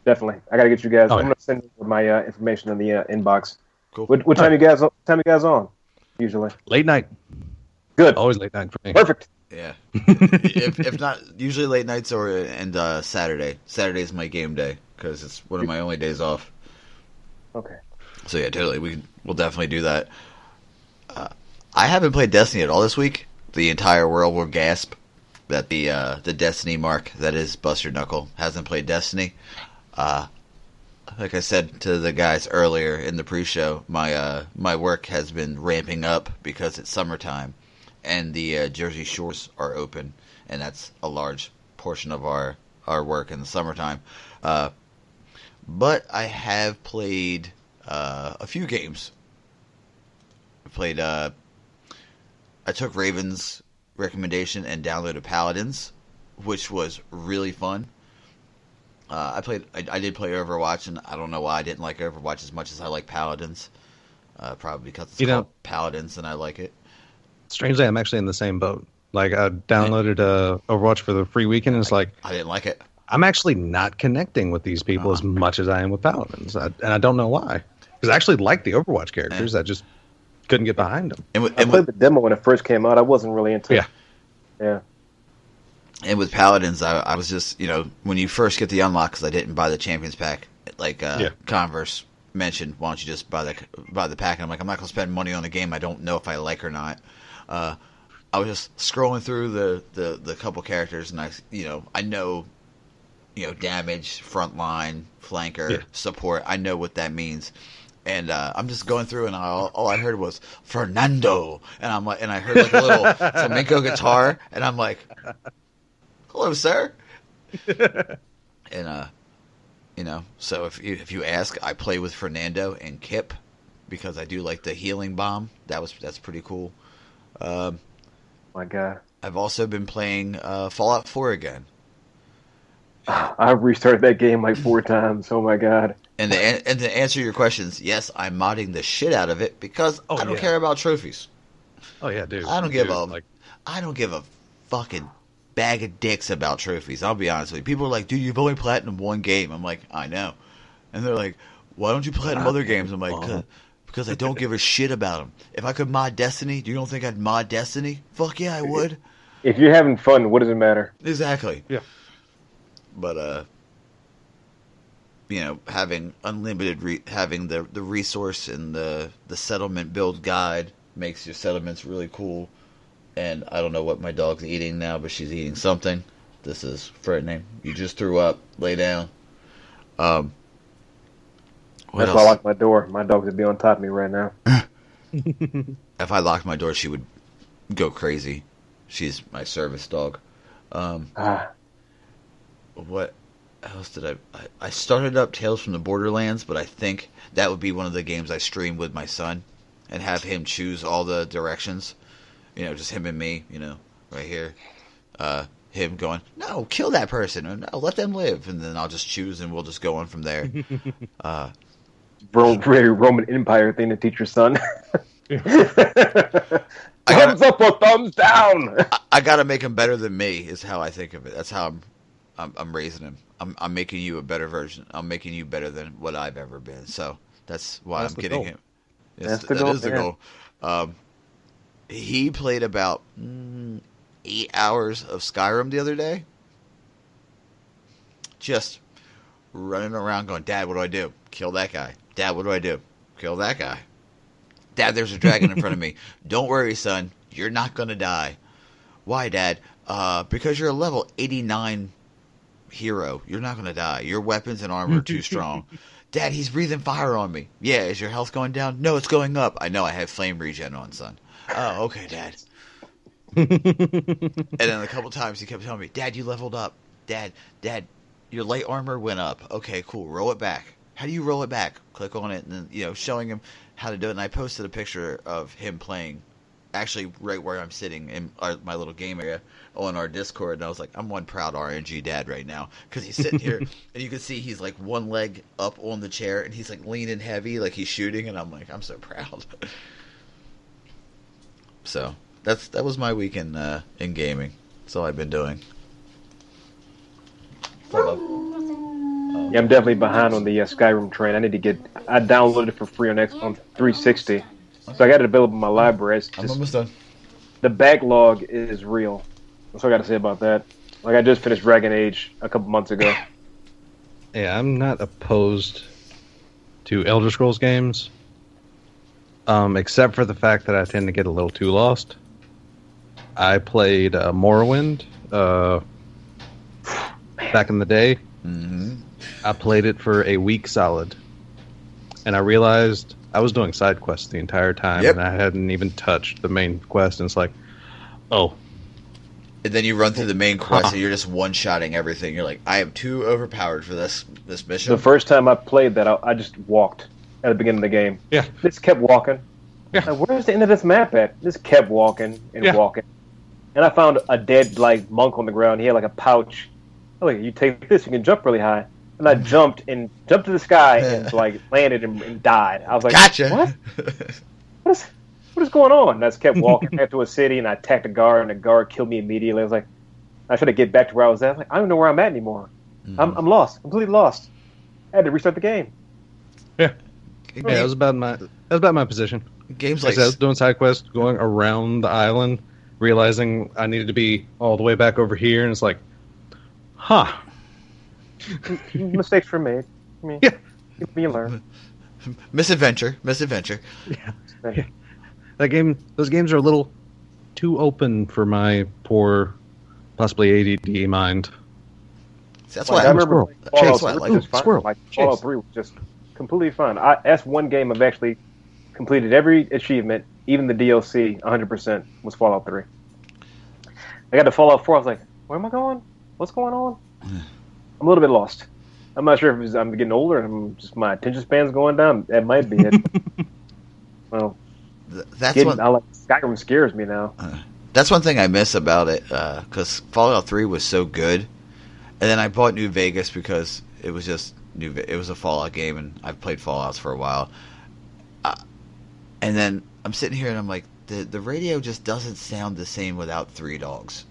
S3: Definitely, I gotta get you guys.
S2: Oh,
S3: I'm
S2: yeah.
S3: gonna send you my information in the inbox.
S1: Cool.
S3: What time you guys on? Usually
S2: Late night.
S3: good.
S2: Always late night for me.
S3: Perfect.
S1: Yeah. if not, usually late nights and Saturday. Saturday's my game day because it's one of my only days off.
S3: Okay.
S1: So yeah, totally. We'll definitely do that. I haven't played Destiny at all this week. The entire world will gasp that the Destiny mark that is Buster Knuckle hasn't played Destiny. Like I said to the guys earlier in the pre-show, my work has been ramping up because it's summertime, and the Jersey Shores are open, and that's a large portion of our work in the summertime. But I have played a few games. I took Raven's recommendation and downloaded Paladins, which was really fun. I did play Overwatch, and I don't know why I didn't like Overwatch as much as I like Paladins. Probably because it's called Paladins, and I like it.
S2: Strangely, I'm actually in the same boat. Like, I downloaded Overwatch for the free weekend, and it's like...
S1: I didn't like it.
S2: I'm actually not connecting with these people as much as I am with Paladins. And I don't know why. Because I actually like the Overwatch characters. I just couldn't get behind them.
S3: I played the demo when it first came out. I wasn't really into it. Yeah.
S1: And with Paladins, I was just, when you first get the unlock, because I didn't buy the Champions Pack, like Converse mentioned, why don't you just buy the pack? And I'm like, I'm not going to spend money on a game I don't know if I like or not. I was just scrolling through the couple characters, and I know damage, frontline, flanker, support. I know what that means. And I'm just going through, and all I heard was Fernando, and I'm like, and I heard like a little flamenco guitar, and I'm like, "Hello, sir." And so if you ask, I play with Fernando and Kip because I do like the healing bomb. That's pretty cool.
S3: My God,
S1: I've also been playing Fallout 4 again.
S3: I've restarted that game like 4 times. Oh my God.
S1: And to answer your questions, yes, I'm modding the shit out of it because I don't care about trophies.
S2: Oh yeah, dude.
S1: I don't give a fucking bag of dicks about trophies. I'll be honest with you. People are like, dude, you've only platinum one game. I'm like, I know. And they're like, why don't you platinum other games? I'm like, because I don't give a shit about them. If I could mod Destiny, do you don't think I'd mod Destiny? Fuck yeah, I would.
S3: If you're having fun, what does it matter?
S1: Exactly.
S2: Yeah.
S1: But having unlimited, having the resource and the settlement build guide makes your settlements really cool. And I don't know what my dog's eating now, but she's eating something. This is frightening. You just threw up. Lay down. What
S3: That's
S1: else?
S3: why I locked my door. My dog would be on top of me right now.
S1: If I locked my door, she would go crazy. She's my service dog. What else did I started up Tales from the Borderlands, but I think that would be one of the games I stream with my son and have him choose all the directions. Just him and me, right here. him going, no, kill that person, or no, let them live, and then I'll just choose, and we'll just go on from there.
S3: Very Roman Empire thing to teach your son. Thumbs up or thumbs down.
S1: I gotta make him better than me. Is how I think of it. That's how I'm raising him. I'm making you a better version. I'm making you better than what I've ever been. So that's why I'm getting him. That is the goal. He played about 8 hours of Skyrim the other day. Just running around going, Dad, what do I do? Kill that guy. Dad, what do I do? Kill that guy. Dad, there's a dragon in front of me. Don't worry, son. You're not going to die. Why, Dad? Because you're a level 89 hero. You're not going to die. Your weapons and armor are too strong. Dad, he's breathing fire on me. Yeah, is your health going down? No, it's going up. I know, I have flame regen on, son. Oh, okay, Dad. And then a couple times he kept telling me, Dad, you leveled up. Dad, your light armor went up. Okay, cool. Roll it back. How do you roll it back? Click on it, and then, showing him how to do it. And I posted a picture of him playing, actually right where I'm sitting in my little game area on our Discord. And I was like, I'm one proud RNG dad right now, because he's sitting here, and you can see he's like one leg up on the chair, and he's like leaning heavy, like he's shooting. And I'm like, I'm so proud. So that was my weekend in gaming. That's all I've been doing.
S3: Yeah, I'm definitely behind on the Skyrim train. I downloaded it for free on 360, so I got it available in my library.
S1: I'm almost done.
S3: The backlog is real. That's what I got to say about that. Like, I just finished Dragon Age a couple months ago.
S2: Yeah, I'm not opposed to Elder Scrolls games, except for the fact that I tend to get a little too lost. I played Morrowind back in the day.
S1: Mm-hmm.
S2: I played it for a week solid, and I realized I was doing side quests the entire time, and I hadn't even touched the main quest, and it's like, oh.
S1: And then you run through the main quest, and you're just one-shotting everything. You're like, I am too overpowered for this mission.
S3: The first time I played that, I just walked at the beginning of the game.
S2: Yeah.
S3: Just kept walking.
S2: Yeah.
S3: Like, where's the end of this map at? Just kept walking and walking. And I found a dead, monk on the ground. He had, a pouch. Oh, you take this, you can jump really high. And I jumped to the sky and landed and died. I was like,
S1: gotcha.
S3: What is going on? And I just kept walking back to a city, and I attacked a guard, and the guard killed me immediately. I was like, I should have get back to where I was at. I don't know where I'm at anymore. Mm-hmm. I'm lost, completely lost. I had to restart the game.
S2: Yeah, that was about my position.
S1: Games
S2: I was doing side quests, going around the island, realizing I needed to be all the way back over here, and it's like,
S3: mistakes were made. You learn.
S1: Misadventure.
S2: Yeah. Those games are a little too open for my poor, possibly ADD mind.
S1: That's why
S3: I remember
S2: Squirrel.
S3: Fallout 3 was just completely fun. That's one game I've actually completed every achievement, even the DLC, 100% was Fallout 3. I got to Fallout 4. I was like, where am I going? What's going on? I'm a little bit lost. I'm not sure if I'm getting older and my attention span's going down. That might be it. Well, Skyrim scares me now.
S1: That's one thing I miss about it, because Fallout 3 was so good, and then I bought New Vegas because it was just it was a Fallout game, and I've played Fallouts for a while. And then I'm sitting here and I'm like, the radio just doesn't sound the same without Three Dogs.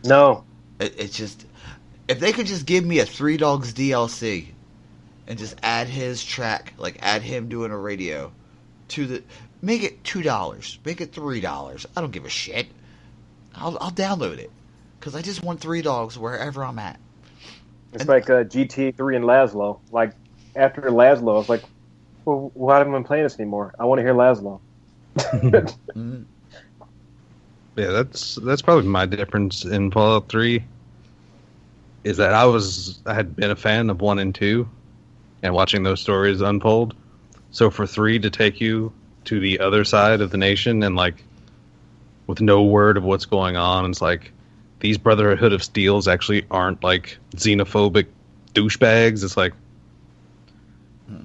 S3: No,
S1: it's just, if they could just give me a Three Dogs DLC and just add his track, add him doing a radio to the. Make it $2. Make it $3. I don't give a shit. I'll download it because I just want Three Dogs wherever I'm at.
S3: It's like GTA 3 and Laszlo. After Laszlo, I was like, well, why haven't I playing this anymore? I want to hear Laszlo.
S2: Mm-hmm. Yeah, that's probably my difference in Fallout 3. Is that I had been a fan of 1 and 2, and watching those stories unfold. So for 3 to take you to the other side of the nation and with no word of what's going on, it's like these Brotherhood of Steels actually aren't xenophobic douchebags. It's like,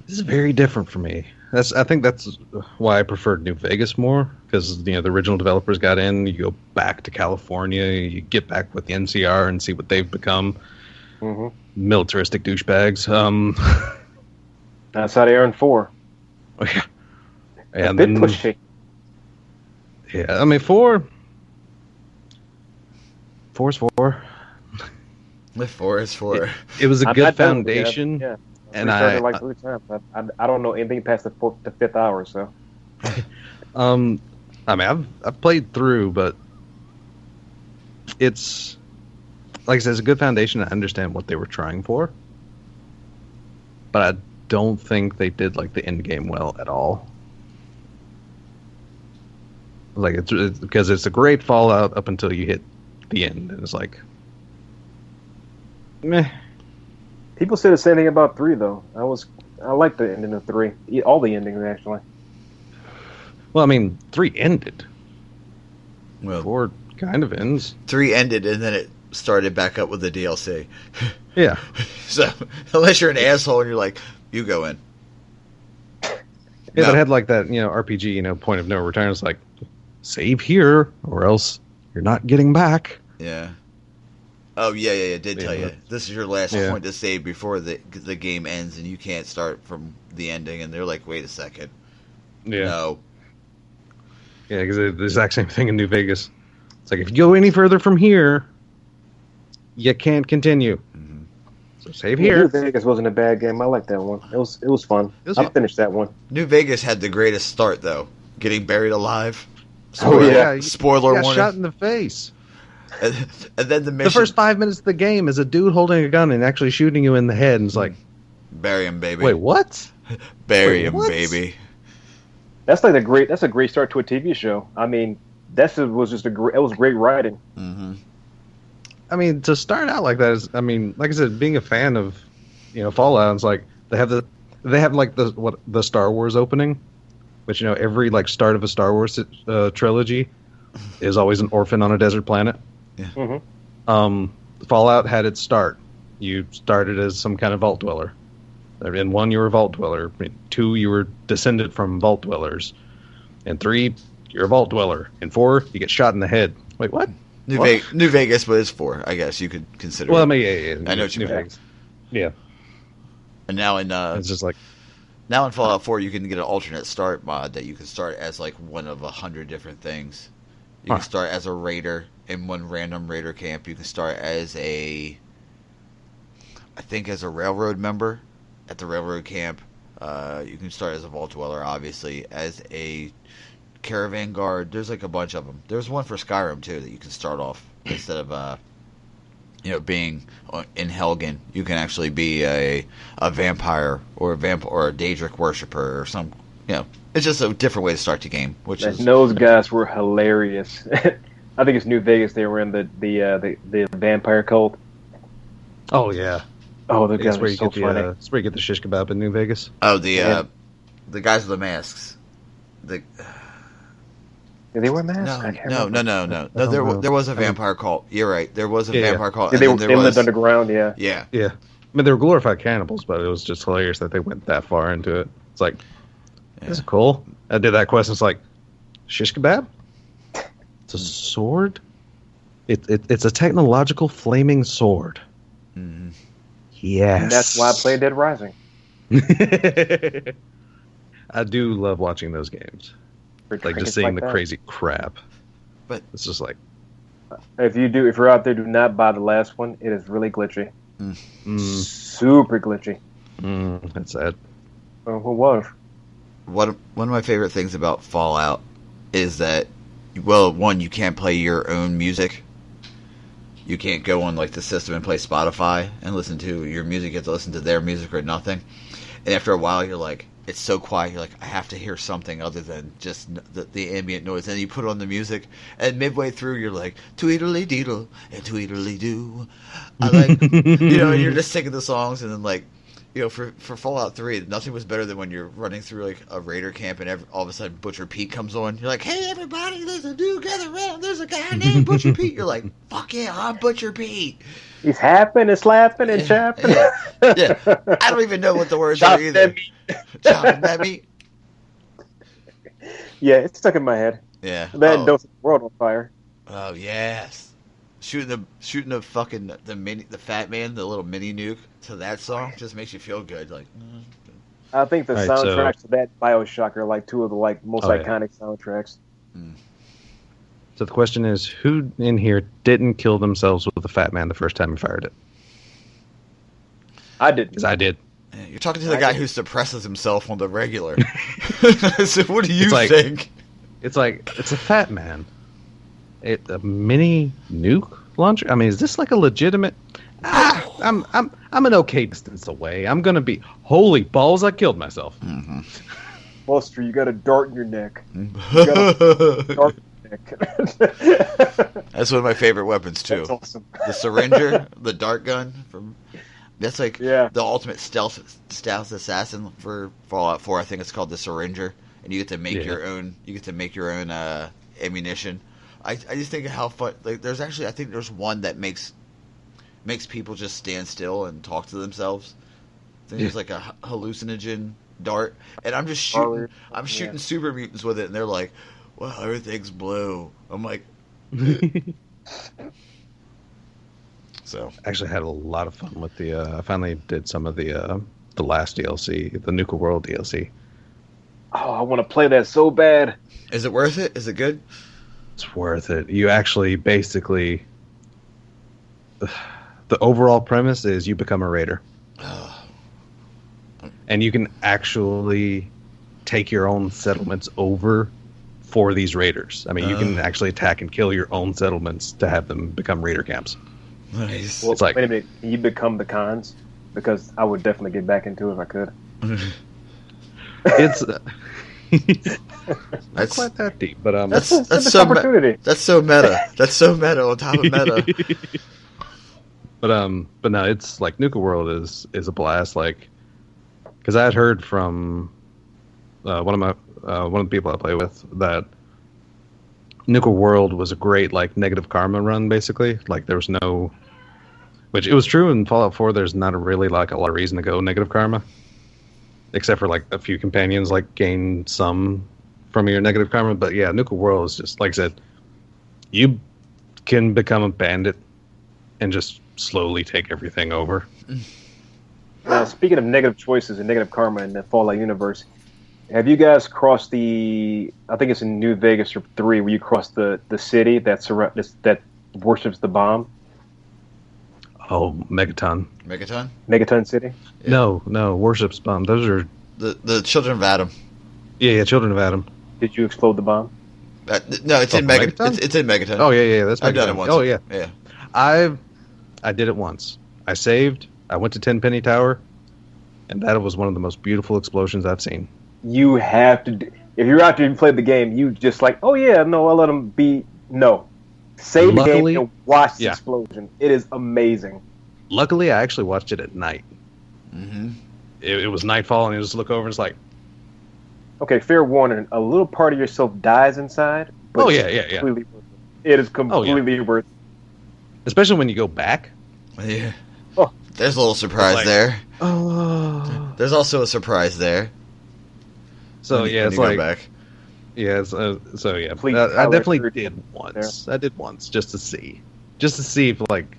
S2: this is very different for me. I think that's why I preferred New Vegas more, because the original developers got in. You go back to California, you get back with the NCR and see what they've become.
S3: Mm-hmm.
S2: Militaristic douchebags.
S3: That's how they earned 4.
S2: Yeah,
S3: A bit pushy.
S2: Yeah, I mean 4. 4's 4.
S1: With 4 is 4.
S2: It was a
S3: I'm
S2: good
S3: not done with it.
S2: foundation.
S3: Yeah.
S2: And
S3: I like 3 times. I don't know anything past the 5th hour. So.
S2: I mean, I've played through, but it's like I said, it's a good foundation. I understand what they were trying for, but I don't think they did like the end game well at all. Like it's because it's a great Fallout up until you hit the end, and it's like, meh.
S3: People say the same thing about 3, though. I like the ending of 3. All the endings, actually.
S2: Well, I mean, 3 ended.
S1: Well,
S2: 4 kind of ends.
S1: 3 ended, and then it started back up with the DLC.
S2: Yeah.
S1: So, unless you're an asshole and you're like, you go in.
S2: Yeah,
S1: No.
S2: but it had like that, RPG, point of no return. It's like, save here, or else you're not getting back.
S1: Yeah. Oh, yeah, it did tell
S2: Yeah.
S1: you. This is your last
S2: Yeah.
S1: point to save before the game ends, and you can't start from the ending. And they're like, wait a second.
S2: Yeah.
S1: No.
S2: Yeah, because it's the exact same thing in New Vegas. It's like, if you go any further from here, you can't continue.
S1: Mm-hmm.
S2: So save
S3: New
S2: here.
S3: Vegas wasn't a bad game. I like that one. It was fun.
S2: It was
S3: I
S2: fun.
S3: finished that one.
S1: New Vegas had the greatest start, though. Getting buried alive.
S3: Oh, yeah.
S1: Spoiler
S2: You got
S1: warning.
S2: shot in the face.
S1: And then the mission.
S2: The first 5 minutes of the game is a dude holding a gun and actually shooting you in the head, and it's like,
S1: Bury him, baby.
S2: wait, what?
S1: Bury
S2: wait,
S1: him,
S2: what?
S1: baby.
S3: That's like that's a great start to a TV show. I mean, was just it was great writing.
S1: Mm-hmm.
S2: I mean, to start out like that is, I mean, like I said, being a fan of, Fallout, it's like they have like the Star Wars opening, which every like start of a Star Wars trilogy is always an orphan on a desert planet.
S1: Yeah.
S3: Mm-hmm.
S2: Fallout had its start. You started as some kind of vault dweller. In 1, you were a vault dweller. In 2, you were descended from vault dwellers. In 3, you're a vault dweller. In 4, you get shot in the head. Wait, what?
S1: New Vegas was 4, I guess you could consider.
S2: Well,
S1: it.
S2: I mean, yeah.
S1: I know what you
S2: New
S1: mean.
S2: Vegas. Yeah.
S1: And now in
S2: It's just like,
S1: now in Fallout 4, you can get an alternate start mod that you can start as like one of 100 different things. You can start as a raider in one random raider camp. You can start as a railroad member at the railroad camp. You can start as a vault dweller, obviously, as a caravan guard. There's like a bunch of them. There's one for Skyrim too that you can start off instead of being in Helgen. You can actually be a vampire or a Daedric worshiper or some. It's just a different way to start the game.
S3: Those guys were hilarious. I think it's New Vegas. They were in the vampire cult.
S2: oh yeah.
S3: Oh, the
S2: It's
S3: guys
S2: where
S3: were
S2: you
S3: so
S2: get
S3: funny.
S2: it's where you get the shish kebab in New Vegas.
S1: Oh, the guys with the masks.
S3: Did they wear masks? I can't remember.
S1: No.
S2: I don't know.
S1: There was a vampire cult. You're right. There was a
S2: Yeah.
S1: vampire cult.
S3: Yeah,
S1: And then
S3: they lived underground. Yeah.
S1: Yeah.
S2: Yeah. I mean, they were glorified cannibals, but it was just hilarious that they went that far into it. It's like, this is cool. I did that quest, and it's like, shish kebab? It's a sword? It's a technological flaming sword.
S1: Mm-hmm.
S2: Yes.
S3: And that's why I played Dead Rising.
S2: I do love watching those games. Like just seeing the crazy crap.
S1: But
S2: it's just like,
S3: if you're out there, do not buy the last one. It is really glitchy. Super glitchy.
S2: That's sad.
S3: Who was?
S1: one of my favorite things about Fallout is that, well, one, you can't play your own music. You can't go on like the system and play Spotify and listen to your music. You have to listen to their music or nothing. And after a while, you're like, it's so quiet. You're like, I have to hear something other than just the ambient noise. And you put on the music, and midway through, you're like, tweedly deedle and tweedly doo. I like, and you're just singing the songs, and then like, for Fallout 3, nothing was better than when you're running through like a raider camp, and all of a sudden Butcher Pete comes on. You're like, hey everybody, there's a dude gather around. There's a guy named Butcher Pete. You're like, fuck yeah, I'm Butcher Pete.
S3: He's happing and slapping and chapping.
S1: Yeah. I don't even know what the words are either. Chopping that meat.
S3: Yeah, it's stuck in my head.
S1: Yeah.
S3: That don't set the world on fire.
S1: Oh yes. Shooting the fat man, the little mini nuke to that song just makes you feel good. Like,
S3: I think the
S2: All right,
S3: soundtracks to that BioShock are like two of the most
S2: Oh, yeah.
S3: iconic soundtracks.
S2: So the question is, who in here didn't kill themselves with the Fat Man the first time he fired it?
S3: I didn't.
S2: Because I did.
S1: you're talking to the guy who suppresses himself on the regular. So what do you
S2: like-
S1: think?
S2: It's like, it's a Fat Man. A mini nuke launcher? I mean, is this like a legitimate... I'm an okay distance away. I'm going to be... Holy balls, I killed myself.
S3: Buster, you got a dart in your neck. You got a dart in your neck.
S1: That's one of my favorite weapons too.
S3: That's awesome.
S1: The syringer, the dart gun that's like
S3: Yeah.
S1: the ultimate stealth assassin for Fallout 4. I think it's called the syringer, and you get to make your own. You get to make your own ammunition. I just think of how fun. Like, there's actually, I think there's one that makes people just stand still and talk to themselves. I think there's like a hallucinogen dart, and I'm just shooting. I'm shooting super mutants with it, and they're like, "Well, everything's blue." I'm like, so.
S2: Actually had a lot of fun with the... I finally did some of the last DLC, the Nuka World DLC.
S3: Oh, I want to play that so bad.
S1: Is it worth it? Is it good?
S2: It's worth it. You actually basically... The overall premise is you become a raider. And you can actually take your own settlements over for these raiders. I mean, you can actually attack and kill your own settlements to have them become raider camps.
S1: Nice.
S3: Well,
S2: It's like-
S3: wait a minute. Can you become the cons? Because I would definitely get back into it if I could.
S2: It's
S1: That's
S2: quite that deep, but
S1: that's
S3: It's
S1: so
S3: an opportunity.
S1: that's so meta. That's so meta on top of meta.
S2: but no, it's like Nuka World is a blast. Like, because I had heard from one of the people I play with that Nuka World was a great like negative karma run. Basically, like there was no, which it was true in Fallout 4. There's not really like a lot of reason to go negative karma, except for like a few companions like gain some from your negative karma. But yeah, Nuka World is just like I said, you can become a bandit and just slowly take everything over.
S3: Now, speaking of negative choices and negative karma in the Fallout universe, have you guys crossed the? I think it's in New Vegas or 3, where you cross the city that worships the bomb.
S2: Oh, Megaton.
S1: Megaton?
S3: Megaton City.
S2: Yeah. No, worships bomb. Those are
S1: The Children of Adam.
S2: yeah, Children of Adam.
S3: Did you explode the bomb?
S1: No, it's in
S2: Megaton?
S1: Megaton. It's in Megaton.
S2: Oh yeah, that's Megaton.
S1: I've done it once.
S2: Oh yeah,
S1: Yeah.
S2: I did it once. I saved. I went to Tenpenny Tower, and that was one of the most beautiful explosions I've seen.
S3: You have to. If you're out there and you played the game, you just like, oh yeah, no, I'll let them be. No, save
S2: Luckily-
S3: the game and watch the
S2: Yeah.
S3: explosion. It is amazing.
S2: Luckily, I actually watched it at night.
S1: Mm-hmm.
S2: It was nightfall, and you just look over, and it's like,
S3: Okay, fair warning. A little part of yourself dies inside. But
S2: oh
S3: it's
S2: yeah.
S3: completely worth it. It is completely worth it.
S2: Especially when you go back.
S1: Yeah.
S3: Oh.
S1: There's a little surprise
S2: Like-
S1: there.
S2: Oh.
S1: There's also a surprise there.
S2: So
S1: when you-
S2: yeah,
S1: when
S2: it's
S1: you go
S2: like
S1: back.
S2: yeah. So yeah,
S3: Complete
S2: I
S3: Tyler
S2: definitely
S3: Perry
S2: did once. I did once just to see if like,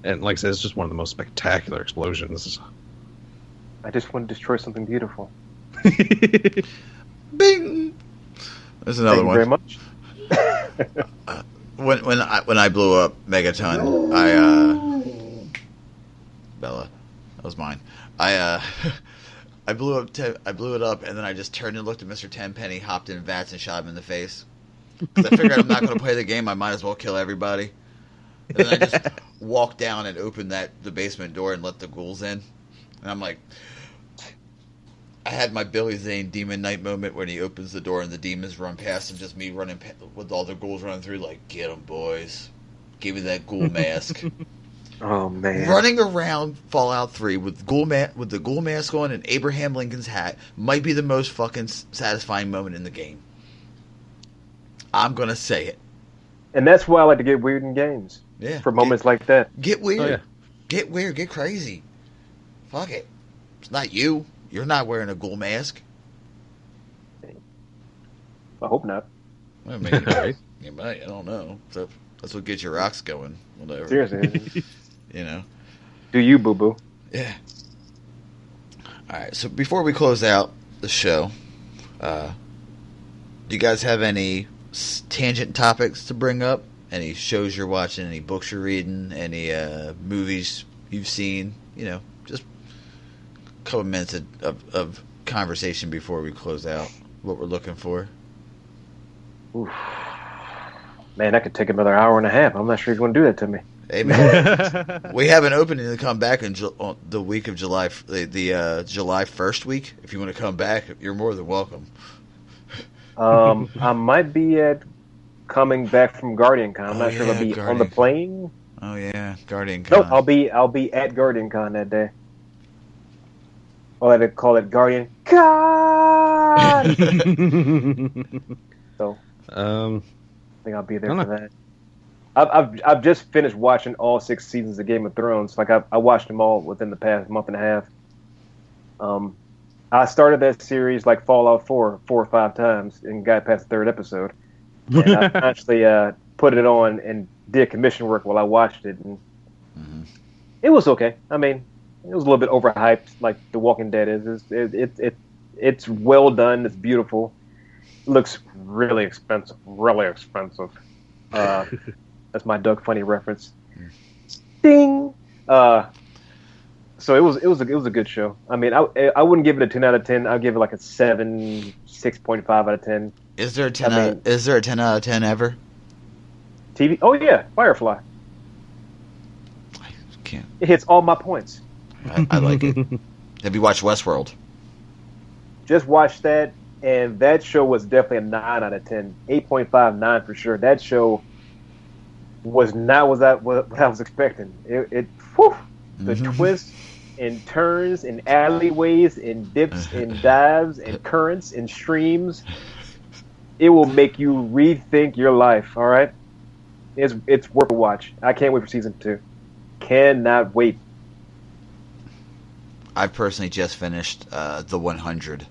S2: and like I said, it's just one of the most spectacular explosions.
S3: I just want to destroy something beautiful.
S1: Bing. There's another
S3: Thank you
S1: one.
S3: very much.
S1: When I blew up Megaton, Bella, that was mine. I blew it up, and then I just turned and looked at Mr. Tenpenny, hopped in vats, and shot him in the face. 'Cause I figured I'm not going to play the game. I might as well kill everybody. And then I just walked down and opened the basement door and let the ghouls in. And I'm like, I had my Billy Zane Demon Knight moment when he opens the door and the demons run past him, just me running with all the ghouls running through, like, get them, boys. Give me that ghoul mask.
S3: Oh man.
S1: Running around Fallout 3 with the ghoul mask on and Abraham Lincoln's hat might be the most fucking satisfying moment in the game. I'm gonna say it.
S3: And that's why I like to get weird in games.
S1: Yeah.
S3: For moments like that.
S1: Get weird.
S2: Oh, yeah.
S1: Get weird. Get crazy. Fuck it. It's not you. You're not wearing a ghoul mask.
S3: I hope not.
S1: I mean, you might. I don't know. So that's what gets your rocks going. Whatever.
S3: Seriously.
S1: You know.
S3: Do you, boo boo?
S1: Yeah. All right. So before we close out the show, do you guys have any tangent topics to bring up? Any shows you're watching? Any books you're reading? Any movies you've seen? You know, just a couple minutes of conversation before we close out. What we're looking for.
S3: Oof. Man, that could take another hour and a half. I'm not sure he's going to do that to me.
S1: Hey man, we have an opening to come back in the week of July, the July 1st week. If you want to come back, you're more than welcome.
S3: I might be coming back from Guardian Con. I'm not sure if I'll be on the plane.
S1: Oh yeah, Guardian Con.
S3: No, I'll be at Guardian Con that day. Or they call it Guardian Con. So, I think I'll be there for that. I've just finished watching all 6 seasons of Game of Thrones. Like I watched them all within the past month and a half. I started that series like Fallout 4 or 5 times and got past the 3rd episode. And I actually put it on and did commission work while I watched it, and it was okay. I mean, it was a little bit overhyped, like The Walking Dead is. It's well done. It's beautiful. It looks really expensive. Really expensive. That's my Doug Funny reference. Ding. So it was a good show. I mean, I wouldn't give it a 10 out of 10. I'd give it like a 6.5 out of 10.
S1: Is there a 10? Is there a 10 out of 10 ever?
S3: TV? Oh yeah, Firefly.
S1: I can't.
S3: It hits all my points.
S1: I like it. Have you watched Westworld?
S3: Just watched that, and that show was definitely a 9 out of 10. 8.5, 9 for sure. That show was not what I was expecting. The twists and turns and alleyways and dips and dives and currents and streams. It will make you rethink your life. All right, it's worth a watch. I can't wait for season 2. Cannot wait.
S1: I personally just finished the 100.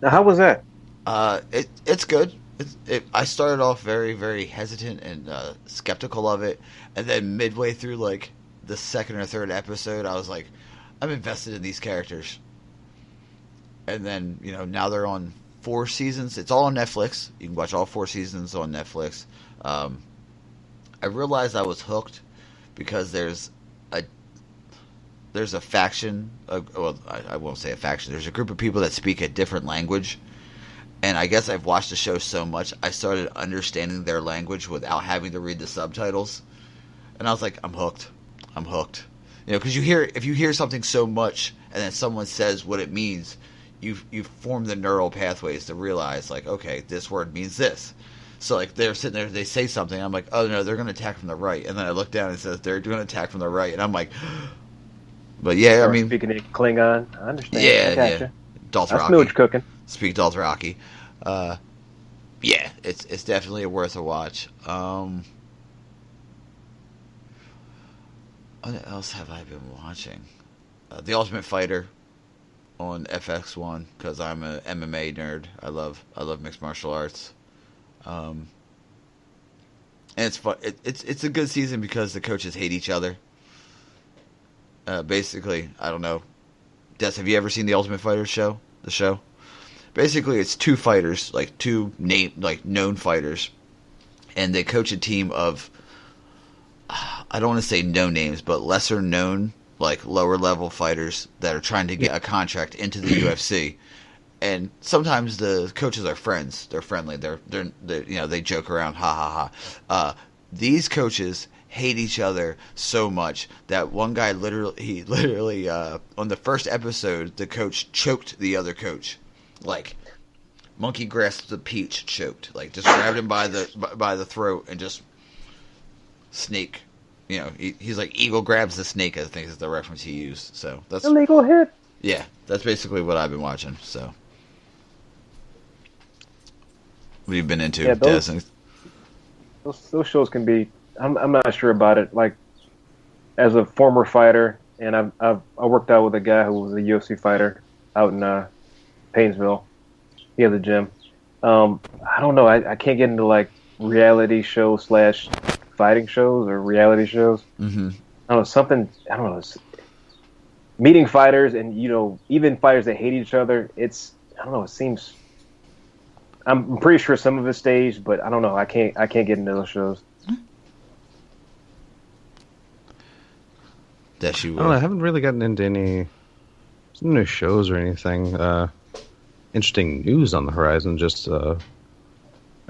S3: Now, how was that?
S1: It's good. I started off very, very hesitant and skeptical of it, and then midway through like the 2nd or 3rd episode, I was like, I'm invested in these characters. And then now they're on 4 seasons. It's all on Netflix. You can watch all 4 seasons on Netflix. I realized I was hooked because there's a faction. Well, I won't say a faction. There's a group of people that speak a different language. And I guess I've watched the show so much, I started understanding their language without having to read the subtitles. And I was like, I'm hooked. Because if you hear something so much and then someone says what it means, you form the neural pathways to realize, like, okay, this word means this. So, like, they're sitting there, they say something, I'm like, oh, no, they're going to attack from the right. And then I look down and it says they're going to attack from the right. And I'm like, but yeah, I mean...
S3: Speaking in Klingon, I understand.
S1: Yeah,
S3: I gotcha.
S1: Dothraki.
S3: I know what you're cooking.
S1: Speak Dothraki. Yeah, it's definitely worth a watch. What else have I been watching? The Ultimate Fighter on FX1 because I'm an MMA nerd. I love mixed martial arts. And it's fun. It's a good season because the coaches hate each other. Basically, I don't know. Des, have you ever seen the Ultimate Fighter show? The show? Basically, it's 2 fighters, like 2 known fighters, and they coach a team of, I don't want to say no names, but lesser known, like lower level fighters that are trying to get a contract into the UFC. And sometimes the coaches are friends. They're friendly. They're they joke around, ha ha ha. These coaches hate each other so much that one guy literally on the first episode, the coach choked the other coach. Like, monkey grasped the peach, choked. Like, just grabbed him by the throat and just snake. He's like, eagle grabs the snake, I think is the reference he used. So that's
S3: illegal hit.
S1: Yeah, that's basically what I've been watching. So, what have you been into, Des?
S3: Those shows can be. I'm not sure about it. Like, as a former fighter, and I worked out with a guy who was a UFC fighter out in Painesville. He has a gym. I don't know. I can't get into like reality show / fighting shows or reality shows.
S1: Mm-hmm.
S3: I don't know, something. I don't know. Meeting fighters and even fighters that hate each other. I don't know. It seems. I'm pretty sure some of it's staged, but I don't know. I can't get into those shows.
S1: That you
S2: I don't know. I haven't really gotten into any new shows or anything. Interesting news on the horizon. Just, I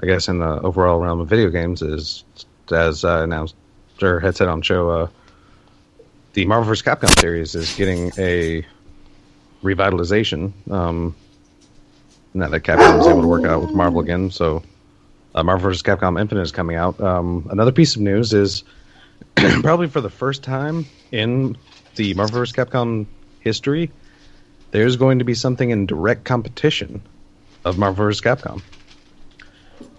S2: guess, in the overall realm of video games, is as announced or had said on the show, the Marvel vs. Capcom series is getting a revitalization. Now that Capcom is able to work out with Marvel again, so Marvel vs. Capcom Infinite is coming out. Another piece of news is probably for the first time in the Marvel vs. Capcom history, there's going to be something in direct competition of Marvel vs. Capcom.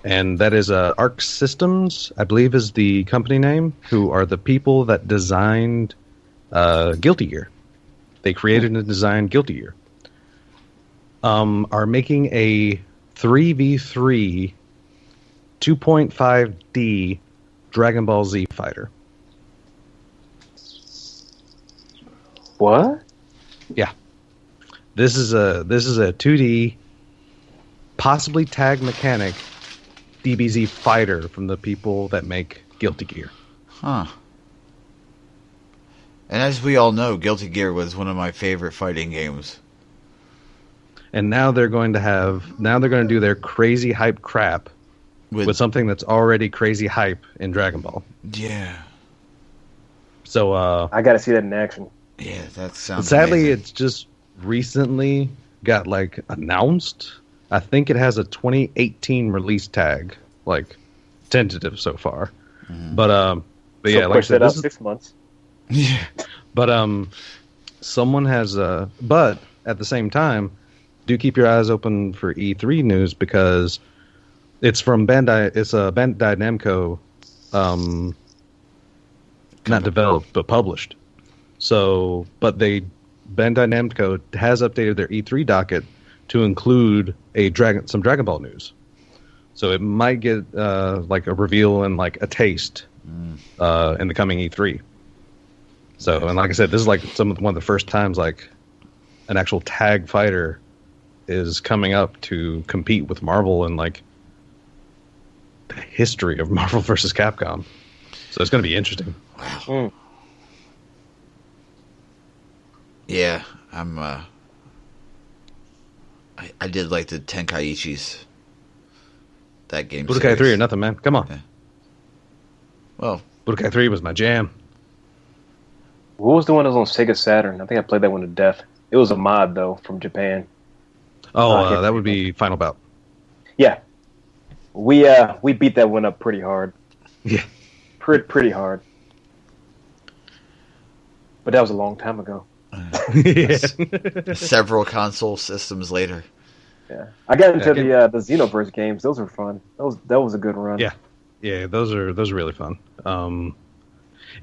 S2: And that is Arc Systems, I believe is the company name, who are the people that designed Guilty Gear. They created and designed Guilty Gear. Are making a 3v3 2.5D Dragon Ball Z fighter.
S3: What?
S2: Yeah. This is a 2D, possibly tag mechanic DBZ fighter from the people that make Guilty Gear.
S1: Huh. And as we all know, Guilty Gear was one of my favorite fighting games.
S2: And now they're going to do their crazy hype crap with something that's already crazy hype in Dragon Ball.
S1: Yeah.
S2: So
S3: I got to see that in action.
S1: Yeah, that sounds
S2: sadly
S1: amazing.
S2: It's just recently got announced. I think it has a 2018 release tag, tentative so far.
S1: Mm-hmm.
S2: But
S3: So
S2: yeah,
S3: push that up 6 months.
S1: Yeah.
S2: But someone has but at the same time, do keep your eyes open for E3 news because it's from Bandai. It's a Bandai Namco, not developed but published. So, but Bandai Namco has updated their E3 docket to include some Dragon Ball news. So it might get a reveal and a taste in the coming E3. So, and like I said, this is one of the first times an actual tag fighter is coming up to compete with Marvel in the history of Marvel versus Capcom. So it's going to be interesting.
S1: Wow.
S3: Mm.
S1: Yeah, I'm. I did like the Tenkaichis. That game.
S2: Budokai
S1: series.
S2: 3 or nothing, man. Come on.
S1: Yeah. Well,
S2: Budokai 3 was my jam.
S3: What was the one that was on Sega Saturn? I think I played that one to death. It was a mod though from Japan.
S2: Oh, that would be Final Bout.
S3: Yeah, we beat that one up pretty hard.
S2: Yeah,
S3: pretty hard. But that was a long time ago.
S2: yeah.
S1: several console systems later.
S3: Yeah, I got into the Xenoverse games. Those were fun. That was a good run.
S2: Yeah, yeah. Those are really fun.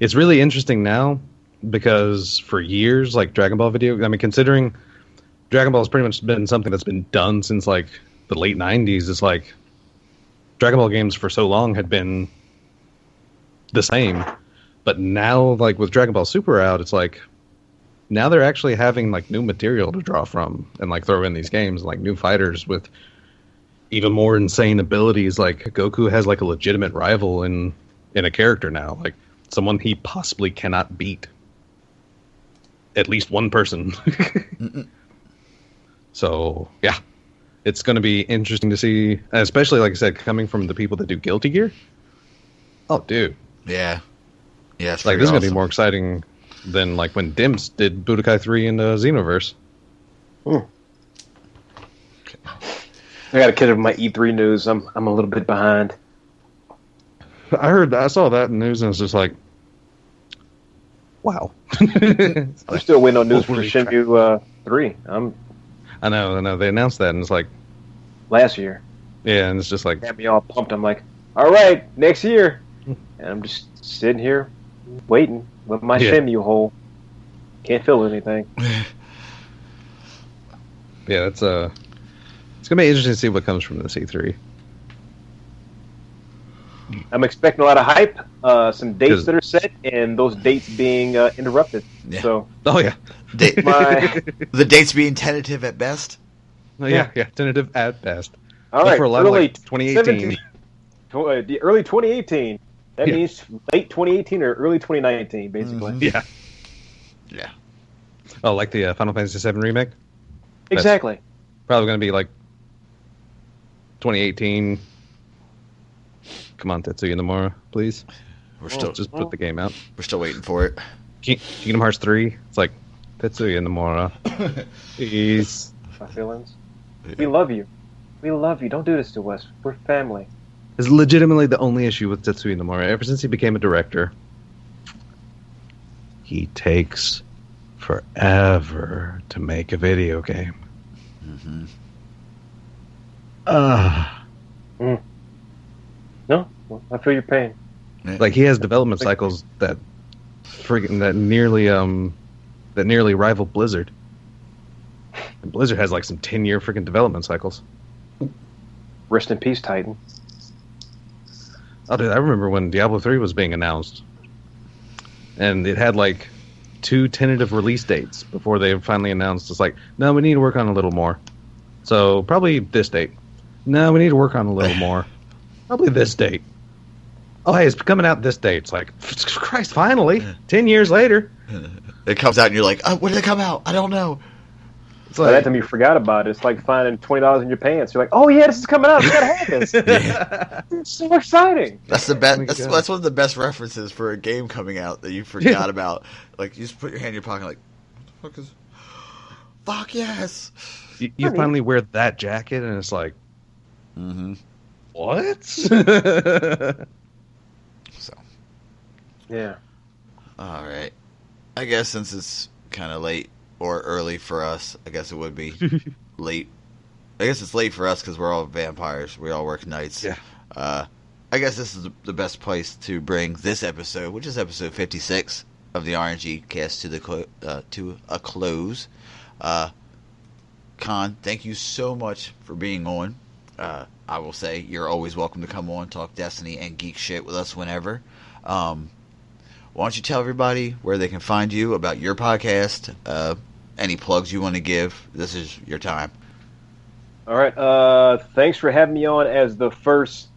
S2: It's really interesting now because for years, Dragon Ball considering Dragon Ball has pretty much been something that's been done since the late 90s. It's Dragon Ball games for so long had been the same, but now with Dragon Ball Super out, it's now they're actually having new material to draw from and throw in these games, new fighters with even more insane abilities. Goku has a legitimate rival in a character now, someone he possibly cannot beat. At least one person. So yeah, it's going to be interesting to see, especially like I said, coming from the people that do Guilty Gear. Oh, dude.
S1: Yeah. Yeah. It's
S2: This is
S1: awesome.
S2: going to be more exciting than when Dimps did Budokai 3 in the Xenoverse.
S3: I got to catch up with my E3 news. I'm a little bit behind.
S2: I saw that in news and it's just wow.
S3: I'm still waiting on news for
S2: Holy
S3: Shenmue 3.
S2: I know. They announced that and it's
S3: Last year.
S2: yeah, and it's just
S3: Got me all pumped. I'm all right, next year. And I'm just sitting here waiting with my
S2: Yeah.
S3: Shenmue hole. Can't feel anything.
S2: yeah, it's going going to be interesting to see what comes from the C3.
S3: I'm expecting a lot of hype, some dates that are set, and those dates being interrupted.
S1: Yeah.
S3: So,
S2: yeah.
S1: The dates being tentative at best.
S2: Oh, yeah, tentative at best.
S3: All right,
S2: for a lot
S3: early
S2: of 2018.
S3: The early 2018. That
S2: Yeah.
S3: means late 2018 or early 2019, basically.
S2: Yeah.
S1: Yeah.
S2: Oh, like the Final Fantasy VII remake?
S3: Exactly.
S2: Probably going to be like 2018. Come on, Tetsuya Nomura, please.
S1: We're still
S2: Just put the game out.
S1: we're still waiting for it.
S2: Kingdom Hearts 3. It's like Tetsuya Nomura. Please.
S3: My feelings. We love you. We love you. Don't do this to us. We're family.
S2: Is legitimately the only issue with Tetsuya Nomura. Ever since he became a director, he takes forever to make a video game.
S1: Mm-hmm.
S3: No, well, I feel your pain.
S2: Like he has development cycles that nearly rival Blizzard. And Blizzard has like some 10-year freaking development cycles.
S3: Rest in peace, Titan.
S2: Oh, dude, I remember when Diablo 3 was being announced, and it had like 2 tentative release dates before they finally announced. It's like, no, we need to work on a little more. So probably this date. No, we need to work on a little more. Probably this date. Oh, hey, it's coming out this date. It's like, Christ, finally, 10 years later.
S1: It comes out and you're like, when did it come out? I don't know.
S2: It's
S3: By
S2: like,
S3: that time you forgot about it. It's like finding $20 in your pants. You're like, oh yeah, this is coming out. We gotta have this. It's so exciting.
S1: That's the best.
S2: Oh my
S1: That's
S2: God.
S1: one of the best references for a game coming out that you forgot about. Like you just put your hand in your pocket, like, what the fuck is? Fuck yes.
S2: you finally wear that jacket, and it's like,
S1: Mm-hmm.
S2: what?
S1: So,
S3: Yeah.
S1: all right. I guess since it's kind of late or early for us, I guess it would be late. I guess it's late for us because we're all vampires. We all work nights.
S2: Yeah.
S1: I guess this is the best place to bring this episode, which is episode 56 of the Rngcast, to a close. Khan, thank you so much for being on. I will say you're always welcome to come on, talk Destiny and geek shit with us whenever. Why don't you tell everybody where they can find you, about your podcast, any plugs you want to give? This is your time.
S3: All right. Thanks for having me on as the first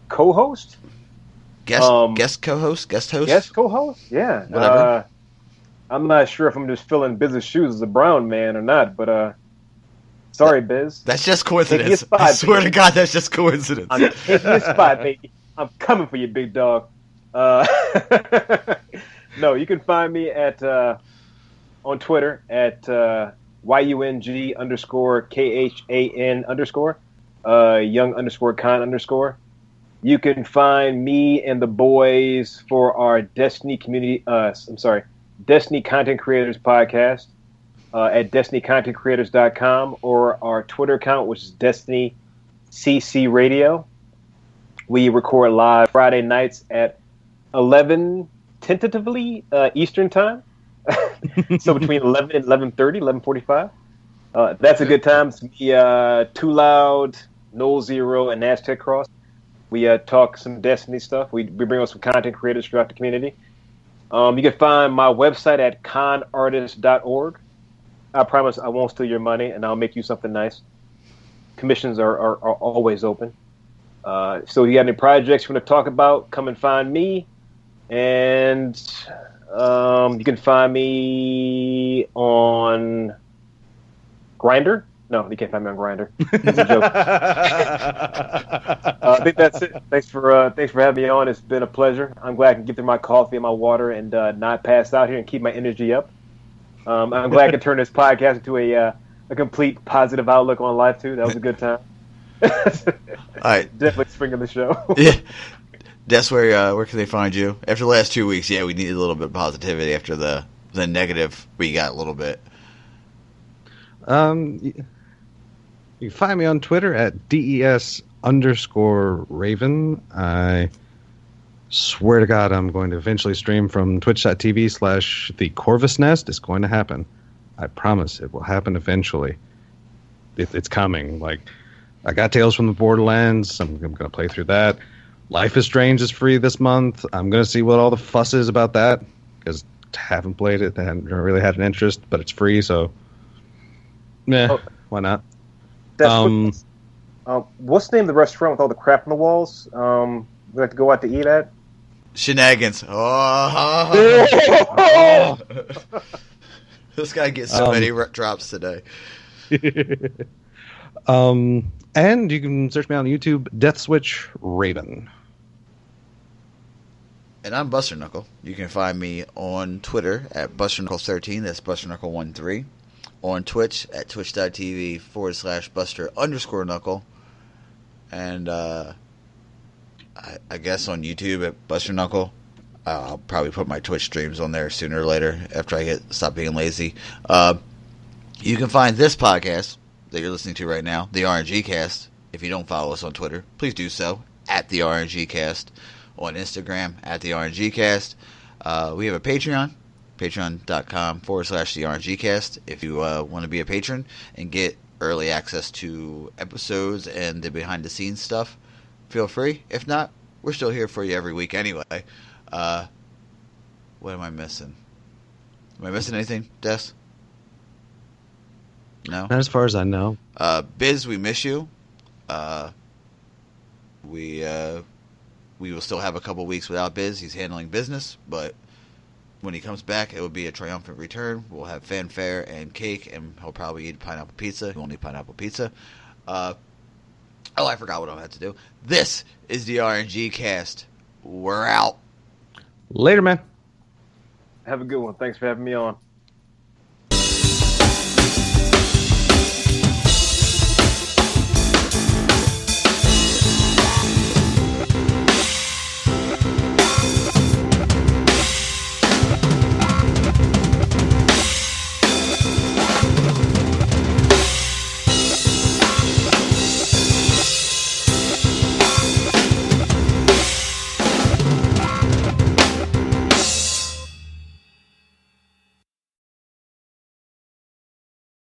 S3: co-host.
S1: Guest co-host? Guest host?
S3: Guest co-host? Yeah.
S1: Whatever.
S3: I'm not sure if I'm just filling Biz's shoes as a brown man or not, but sorry, Biz.
S1: That's just
S3: Taking your
S1: coincidence.
S3: spot,
S1: I swear to
S3: baby.
S1: God, that's just coincidence.
S3: I'm taking your spot, baby. I'm coming for you, big dog. No, you can find me at on Twitter at YUNG_KHAN_ young_con_. You can find me and the boys for our Destiny community. Destiny Content Creators podcast at DestinyContentCreators.com, or our Twitter account, which is Destiny CC Radio. We record live Friday nights at 11, tentatively, Eastern time. So between 11 and 11:30, 11:45. That's a good time. It's me, Too Loud, Null Zero, and Aztec Cross. We talk some Destiny stuff. We bring on some content creators throughout the community. You can find my website at conartist.org. I promise I won't steal your money, and I'll make you something nice. Commissions are always open. So if you got any projects you want to talk about, come and find me. And you can find me on Grindr. No, you can't find me on Grindr. It's a joke. I think that's it. Thanks for having me on. It's been a pleasure. I'm glad I can get through my coffee and my water and not pass out here and keep my energy up. I'm glad I could turn this podcast into a complete positive outlook on life too. That was a good time.
S1: All right.
S3: Definitely springing the show.
S1: Yeah. That's where can they find you? After the last 2 weeks, yeah, we needed a little bit of positivity after the negative we got a little bit.
S2: You can find me on Twitter at DES_Raven. I swear to God, I'm going to eventually stream from twitch.tv/the Corvus Nest. It's going to happen. I promise it will happen eventually. It's coming. Like, I got Tales from the Borderlands. I'm going to play through that. Life is Strange is free this month. I'm going to see what all the fuss is about that because I haven't played it. I haven't really had an interest, but it's free, so why not?
S3: What's the name of the restaurant with all the crap on the walls? We have to go out to eat at?
S1: Shenanigans. This guy gets so many drops today.
S2: And you can search me on YouTube, Death Switch Raven.
S1: And I'm Buster Knuckle. You can find me on Twitter at BusterKnuckle13. That's BusterKnuckle13. On Twitch at twitch.tv/Buster_Knuckle. And I guess on YouTube at Buster Knuckle. I'll probably put my Twitch streams on there sooner or later after I stop being lazy. You can find this podcast that you're listening to right now, the Rngcast. If you don't follow us on Twitter, please do so at the Rngcast. On Instagram at the Rngcast. We have a Patreon, patreon.com/the Rngcast. If you want to be a patron and get early access to episodes and the behind the scenes stuff, feel free. If not, we're still here for you every week anyway. What am I missing? Am I missing anything, Des? No?
S2: Not as far as I know.
S1: Biz, we miss you. We will still have a couple weeks without Biz. He's handling business, but when he comes back, it will be a triumphant return. We'll have fanfare and cake, and he'll probably eat pineapple pizza. He won't eat pineapple pizza. I forgot what I had to do. This is the RNG cast. We're out.
S2: Later, man.
S3: Have a good one. Thanks for having me on.